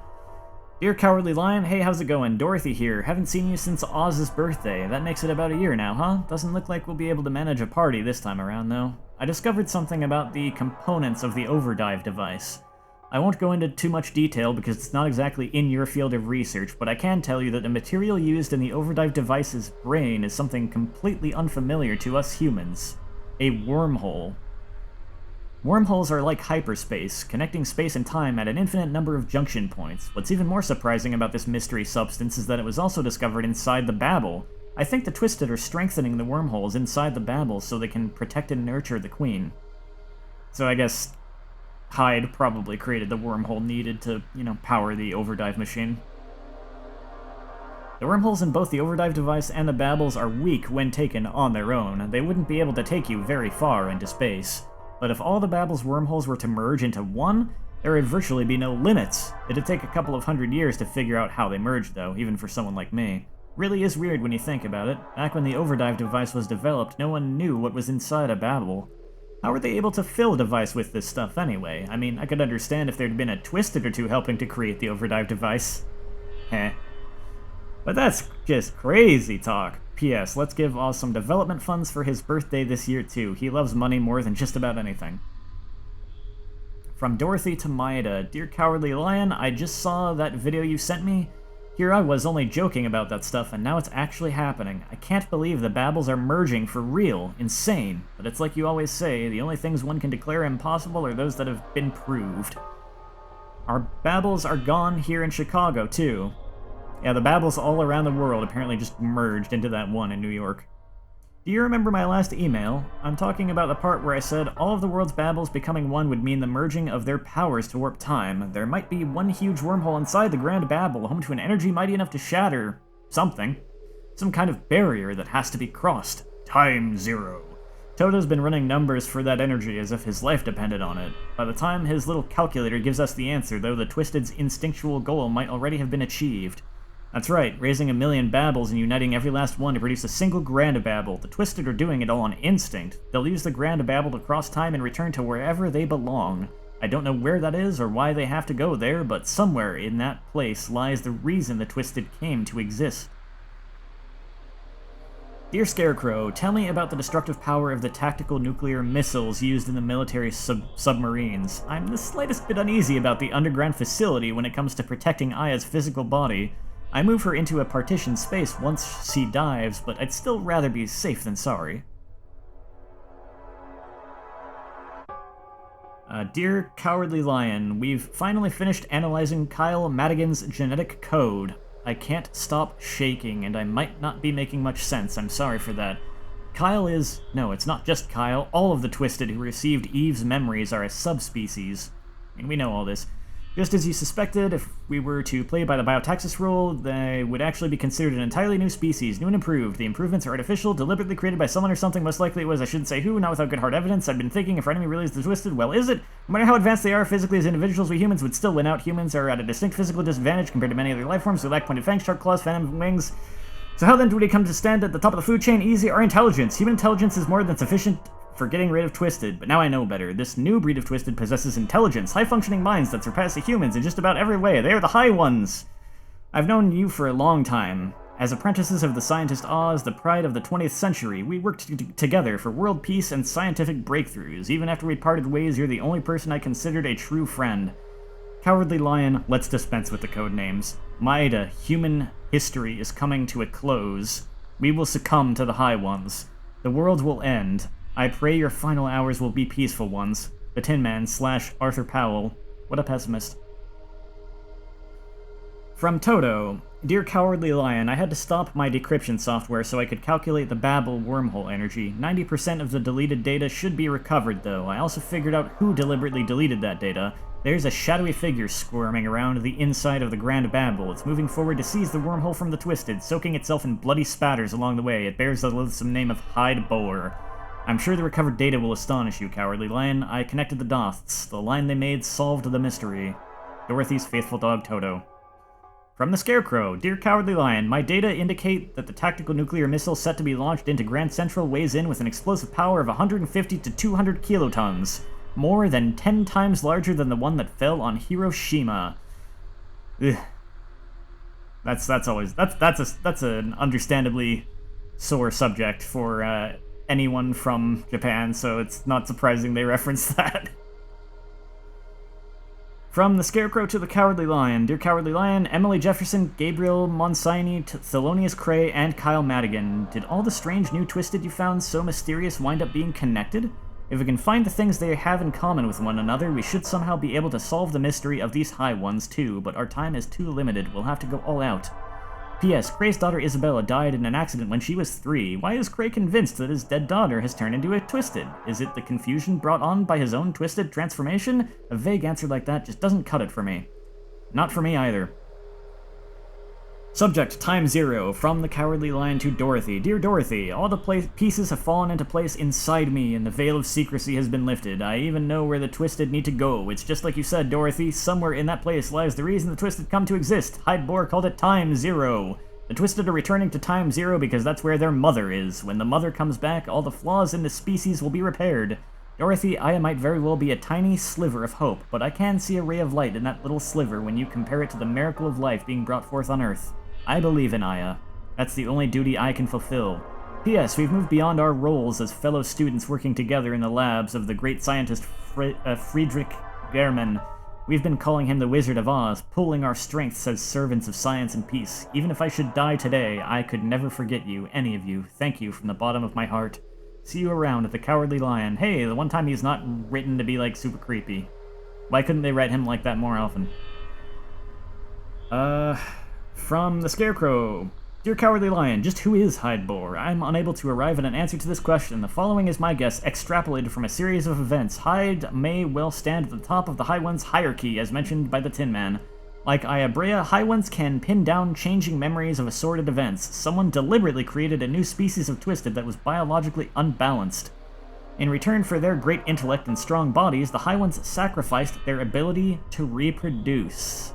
Dear Cowardly Lion, hey, how's it going? Dorothy here. Haven't seen you since Oz's birthday. That makes it about a year now, huh? Doesn't look like we'll be able to manage a party this time around, though. I discovered something about the components of the Overdrive device. I won't go into too much detail because it's not exactly in your field of research, but I can tell you that the material used in the Overdrive device's brain is something completely unfamiliar to us humans. A wormhole. Wormholes are like hyperspace, connecting space and time at an infinite number of junction points. What's even more surprising about this mystery substance is that it was also discovered inside the Babel. I think the Twisted are strengthening the wormholes inside the Babel so they can protect and nurture the Queen. So I guess Hyde probably created the wormhole needed to, power the Overdrive machine. The wormholes in both the Overdrive device and the Babels are weak when taken on their own. They wouldn't be able to take you very far into space. But if all the Babel's wormholes were to merge into one, there would virtually be no limits. It'd take a couple of 100 years to figure out how they merged, though, even for someone like me. Really is weird when you think about it. Back when the Overdrive device was developed, no one knew what was inside a Babel. How were they able to fill a device with this stuff anyway? I mean, I could understand if there'd been a Twisted or two helping to create the Overdrive device. Heh. But that's just crazy talk. P.S. Let's give Oz some development funds for his birthday this year too. He loves money more than just about anything. From Dorothy to Maida. Dear Cowardly Lion, I just saw that video you sent me. Here I was only joking about that stuff, and now it's actually happening. I can't believe the Babels are merging for real. Insane. But it's like you always say, the only things one can declare impossible are those that have been proved. Our Babels are gone here in Chicago, too. Yeah, the Babels all around the world apparently just merged into that one in New York. Do you remember my last email? I'm talking about the part where I said all of the world's Babels becoming one would mean the merging of their powers to warp time. There might be one huge wormhole inside the Grand Babel, home to an energy mighty enough to shatter something. Some kind of barrier that has to be crossed. Time zero. Toto's been running numbers for that energy as if his life depended on it. By the time his little calculator gives us the answer, though, the Twisted's instinctual goal might already have been achieved. That's right, raising 1,000,000 Babels and uniting every last one to produce a single Grand Babel. The Twisted are doing it all on instinct. They'll use the Grand Babel to cross time and return to wherever they belong. I don't know where that is or why they have to go there, but somewhere in that place lies the reason the Twisted came to exist. Dear Scarecrow, tell me about the destructive power of the tactical nuclear missiles used in the military submarines. I'm the slightest bit uneasy about the underground facility when it comes to protecting Aya's physical body. I move her into a partitioned space once she dives, but I'd still rather be safe than sorry. Dear Cowardly Lion, we've finally finished analyzing Kyle Madigan's genetic code. I can't stop shaking, and I might not be making much sense. I'm sorry for that. Kyle is... No, it's not just Kyle. All of the Twisted who received Eve's memories are a subspecies. I mean, we know all this. Just as you suspected, if we were to play by the biotaxis rule, they would actually be considered an entirely new species, new and improved. The improvements are artificial, deliberately created by someone or something. Most likely it was, I shouldn't say who, not without good hard evidence. I've been thinking, if our enemy really is the Twisted, well, is it? No matter how advanced they are physically as individuals, we humans would still win out. Humans are at a distinct physical disadvantage compared to many other life forms. We lack pointed fangs, sharp claws, phantom wings. So how then do we come to stand at the top of the food chain? Easy, our intelligence. Human intelligence is more than sufficient for getting rid of Twisted, but now I know better. This new breed of Twisted possesses intelligence, high-functioning minds that surpass the humans in just about every way. They are the High Ones! I've known you for a long time. As apprentices of the scientist Oz, the pride of the 20th century, we worked together for world peace and scientific breakthroughs. Even after we parted ways, you're the only person I considered a true friend. Cowardly Lion, let's dispense with the code names. Maida, human history is coming to a close. We will succumb to the High Ones. The world will end. I pray your final hours will be peaceful ones. The Tin Man / Arthur Powell. What a pessimist. From Toto. Dear Cowardly Lion, I had to stop my decryption software so I could calculate the Babel wormhole energy. 90% of the deleted data should be recovered, though. I also figured out who deliberately deleted that data. There's a shadowy figure squirming around the inside of the Grand Babel. It's moving forward to seize the wormhole from the Twisted, soaking itself in bloody spatters along the way. It bears the loathsome name of Hyde Boer. I'm sure the recovered data will astonish you, Cowardly Lion. I connected the dots. The line they made solved the mystery. Dorothy's faithful dog, Toto. From the Scarecrow. Dear Cowardly Lion, my data indicate that the tactical nuclear missile set to be launched into Grand Central weighs in with an explosive power of 150 to 200 kilotons. More than 10 times larger than the one that fell on Hiroshima. Ugh. That's an understandably sore subject for, anyone from Japan, so it's not surprising they reference that. From the Scarecrow to the Cowardly Lion. Dear Cowardly Lion, Emily Jefferson, Gabriel Monsini, Thelonious Cray, and Kyle Madigan. Did all the strange new Twisted you found so mysterious wind up being connected? If we can find the things they have in common with one another, we should somehow be able to solve the mystery of these High Ones too, but our time is too limited. We'll have to go all out. P.S. Cray's daughter Isabella died in an accident when she was 3. Why is Cray convinced that his dead daughter has turned into a Twisted? Is it the confusion brought on by his own Twisted transformation? A vague answer like that just doesn't cut it for me. Not for me either. Subject, Time Zero, from the Cowardly Lion to Dorothy. Dear Dorothy, all the pieces have fallen into place inside me, and the veil of secrecy has been lifted. I even know where the Twisted need to go. It's just like you said, Dorothy. Somewhere in that place lies the reason the Twisted come to exist. Hydebor called it Time Zero. The Twisted are returning to Time Zero because that's where their mother is. When the mother comes back, all the flaws in the species will be repaired. Dorothy, Aya might very well be a tiny sliver of hope, but I can see a ray of light in that little sliver when you compare it to the miracle of life being brought forth on Earth. I believe in Aya. That's the only duty I can fulfill. P.S. We've moved beyond our roles as fellow students working together in the labs of the great scientist Friedrich Gehrman. We've been calling him the Wizard of Oz, pooling our strengths as servants of science and peace. Even if I should die today, I could never forget you, any of you. Thank you from the bottom of my heart. See you around at the Cowardly Lion. Hey, the one time he's not written to be, like, super creepy. Why couldn't they write him like that more often? From the Scarecrow. Dear Cowardly Lion, just who is Hydebor? I'm unable to arrive at an answer to this question. The following is my guess, extrapolated from a series of events. Hyde may well stand at the top of the High One's hierarchy, as mentioned by the Tin Man. Like Aya Brea, High Ones can pin down changing memories of assorted events. Someone deliberately created a new species of Twisted that was biologically unbalanced. In return for their great intellect and strong bodies, the High Ones sacrificed their ability to reproduce.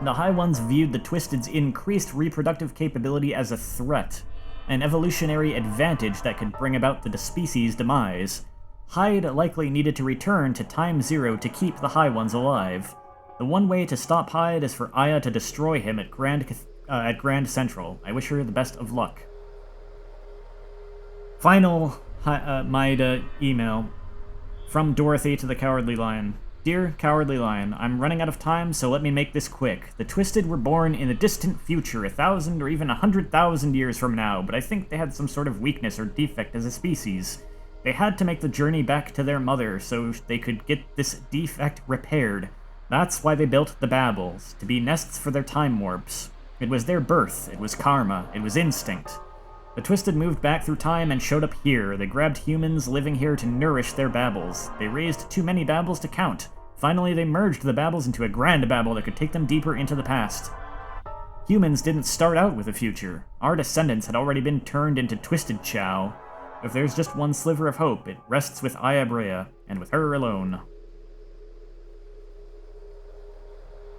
The High Ones viewed the Twisted's increased reproductive capability as a threat, an evolutionary advantage that could bring about the species' demise. Hyde likely needed to return to Time Zero to keep the High Ones alive. The one way to stop Hyde is for Aya to destroy him at Grand Central. I wish her the best of luck. Final Maida email from Dorothy to the Cowardly Lion. Dear Cowardly Lion, I'm running out of time, so let me make this quick. The Twisted were born in the distant future, 1,000 or even 100,000 years from now, but I think they had some sort of weakness or defect as a species. They had to make the journey back to their mother so they could get this defect repaired. That's why they built the Babels, to be nests for their time warps. It was their birth, it was karma, it was instinct. The Twisted moved back through time and showed up here. They grabbed humans living here to nourish their Babels. They raised too many Babels to count. Finally, they merged the Babels into a grand Babel that could take them deeper into the past. Humans didn't start out with a future. Our descendants had already been turned into Twisted Chow. If there's just one sliver of hope, it rests with Aya Brea, and with her alone.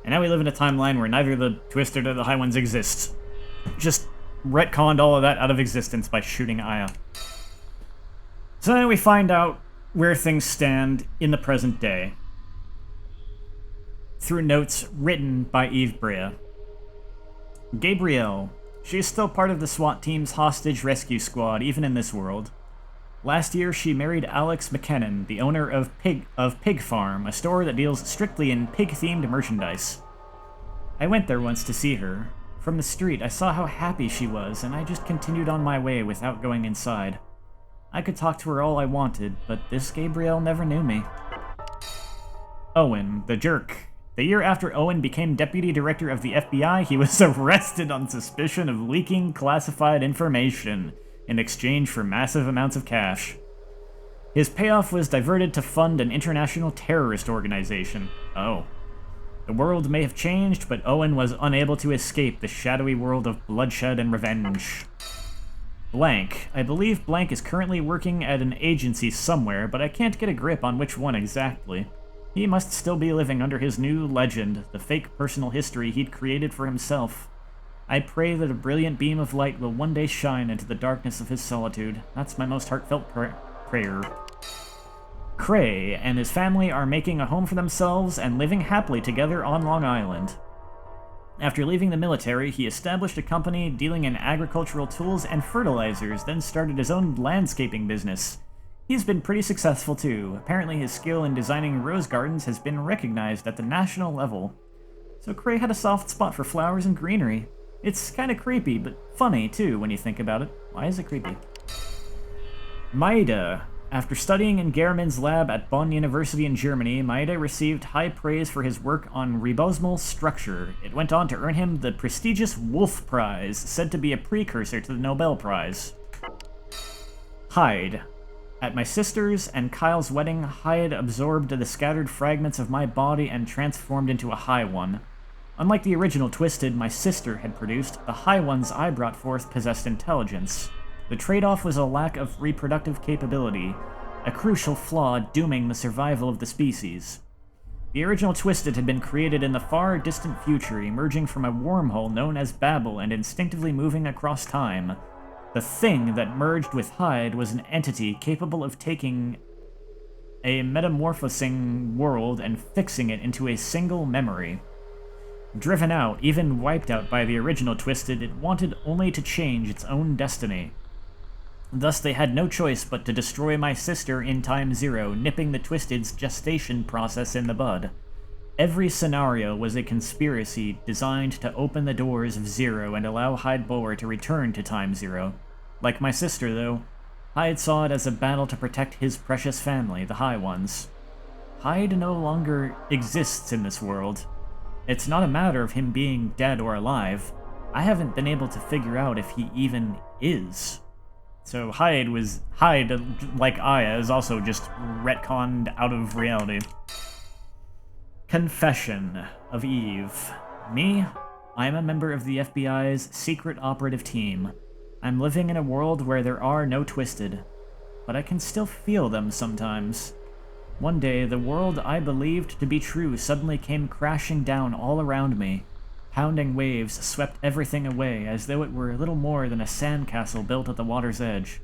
And now we live in a timeline where neither the Twisted or the High Ones exist. Just retconned all of that out of existence by shooting Aya. So then we find out where things stand in the present day, through notes written by Eve Brea. Gabrielle. She is still part of the SWAT team's hostage rescue squad, even in this world. Last year, she married Alex McKinnon, the owner of Pig Farm, a store that deals strictly in pig-themed merchandise. I went there once to see her. From the street, I saw how happy she was, and I just continued on my way without going inside. I could talk to her all I wanted, but this Gabrielle never knew me. Owen, the jerk. The year after Owen became deputy director of the FBI, he was arrested on suspicion of leaking classified information in exchange for massive amounts of cash. His payoff was diverted to fund an international terrorist organization. Oh. The world may have changed, but Owen was unable to escape the shadowy world of bloodshed and revenge. Blank. I believe Blank is currently working at an agency somewhere, but I can't get a grip on which one exactly. He must still be living under his new legend, the fake personal history he'd created for himself. I pray that a brilliant beam of light will one day shine into the darkness of his solitude. That's my most heartfelt prayer. Cray and his family are making a home for themselves and living happily together on Long Island. After leaving the military, he established a company dealing in agricultural tools and fertilizers, then started his own landscaping business. He's been pretty successful too. Apparently his skill in designing rose gardens has been recognized at the national level. So Cray had a soft spot for flowers and greenery. It's kinda creepy, but funny too when you think about it. Why is it creepy? Maida. After studying in Gehrman's lab at Bonn University in Germany, Maida received high praise for his work on ribosmal structure. It went on to earn him the prestigious Wolf Prize, said to be a precursor to the Nobel Prize. Hyde. At my sister's and Kyle's wedding, Hyde absorbed the scattered fragments of my body and transformed into a High One. Unlike the original Twisted my sister had produced, the high ones I brought forth possessed intelligence. The trade-off was a lack of reproductive capability, a crucial flaw dooming the survival of the species. The original Twisted had been created in the far distant future, emerging from a wormhole known as Babel and instinctively moving across time. The thing that merged with Hyde was an entity capable of taking a metamorphosing world and fixing it into a single memory. Driven out, even wiped out by the original Twisted, it wanted only to change its own destiny. Thus they had no choice but to destroy my sister in Time Zero, nipping the Twisted's gestation process in the bud. Every scenario was a conspiracy designed to open the doors of Zero and allow Hyde Bowler to return to Time Zero. Like my sister, though, Hyde saw it as a battle to protect his precious family, the High Ones. Hyde no longer exists in this world. It's not a matter of him being dead or alive. I haven't been able to figure out if he even is. So Hyde, like Aya, is also just retconned out of reality. Confession of Eve. Me? I am a member of the FBI's secret operative team. I'm living in a world where there are no Twisted, but I can still feel them sometimes. One day, the world I believed to be true suddenly came crashing down all around me. Pounding waves swept everything away as though it were little more than a sandcastle built at the water's edge.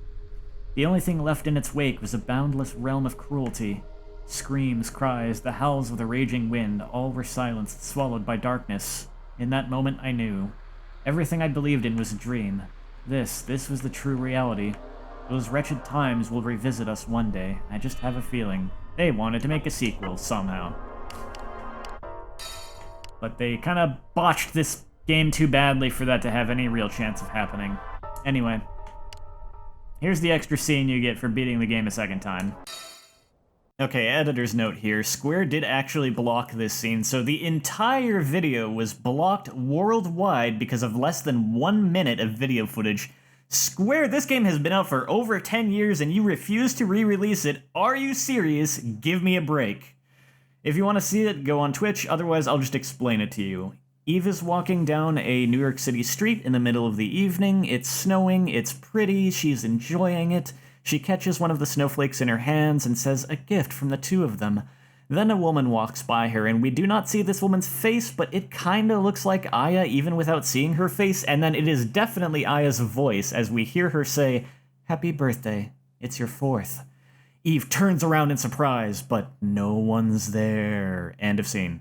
The only thing left in its wake was a boundless realm of cruelty. Screams, cries, the howls of the raging wind, all were silenced, swallowed by darkness. In that moment I knew. Everything I believed in was a dream. This was the true reality. Those wretched times will revisit us one day. I just have a feeling. They wanted to make a sequel, somehow. But they kind of botched this game too badly for that to have any real chance of happening. Anyway. Here's the extra scene you get for beating the game a second time. Okay, editor's note here. Square did actually block this scene, so the entire video was blocked worldwide because of less than 1 minute of video footage. Square, this game has been out for over 10 years and you refuse to re-release it. Are you serious? Give me a break. If you want to see it, go on Twitch, otherwise I'll just explain it to you. Eve is walking down a New York City street in the middle of the evening. It's snowing, it's pretty, she's enjoying it. She catches one of the snowflakes in her hands and says, "A gift from the two of them." Then a woman walks by her, and we do not see this woman's face, but it kinda looks like Aya even without seeing her face, and then it is definitely Aya's voice as we hear her say, "Happy birthday, it's your 4th. Eve turns around in surprise, but no one's there. End of scene.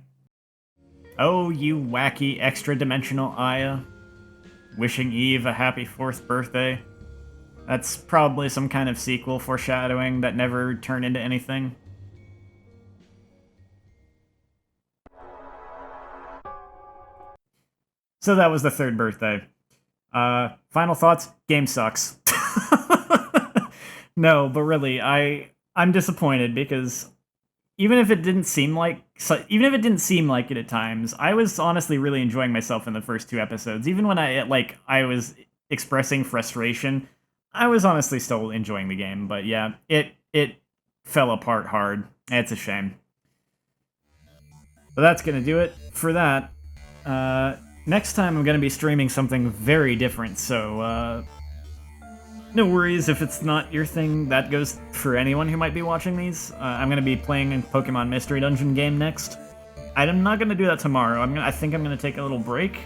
Oh, you wacky extra-dimensional Aya. Wishing Eve a happy 4th birthday. That's probably some kind of sequel foreshadowing that never turned into anything. So that was the 3rd birthday. Final thoughts? Game sucks. No, but really, I'm disappointed because even if it didn't seem like it at times, I was honestly really enjoying myself in the first 2 episodes. Even when I was expressing frustration, I was honestly still enjoying the game. But yeah, it fell apart hard. It's a shame. But that's gonna do it for that. Next time I'm gonna be streaming something very different, so no worries if it's not your thing. That goes for anyone who might be watching these. I'm gonna be playing a Pokemon Mystery Dungeon game next. I'm not gonna do that tomorrow. I think I'm gonna take a little break.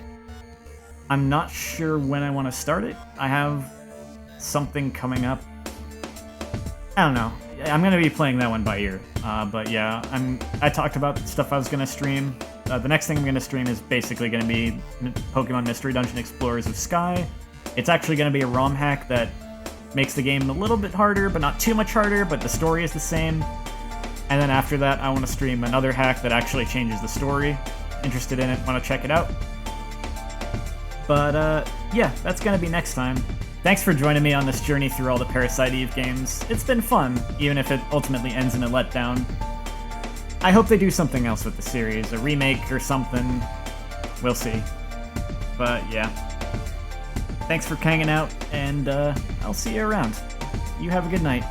I'm not sure when I want to start it. I have something coming up. I don't know. I'm gonna be playing that one by ear. But yeah, I talked about stuff I was gonna stream. The next thing I'm gonna stream is basically gonna be Pokemon Mystery Dungeon Explorers of Sky. It's actually gonna be a ROM hack that makes the game a little bit harder, but not too much harder, but the story is the same. And then after that, I want to stream another hack that actually changes the story. Interested in it, want to check it out. But yeah, that's gonna be next time. Thanks for joining me on this journey through all the Parasite Eve games. It's been fun, even if it ultimately ends in a letdown. I hope they do something else with the series, a remake or something. We'll see. But yeah. Thanks for hanging out, and I'll see you around. You have a good night.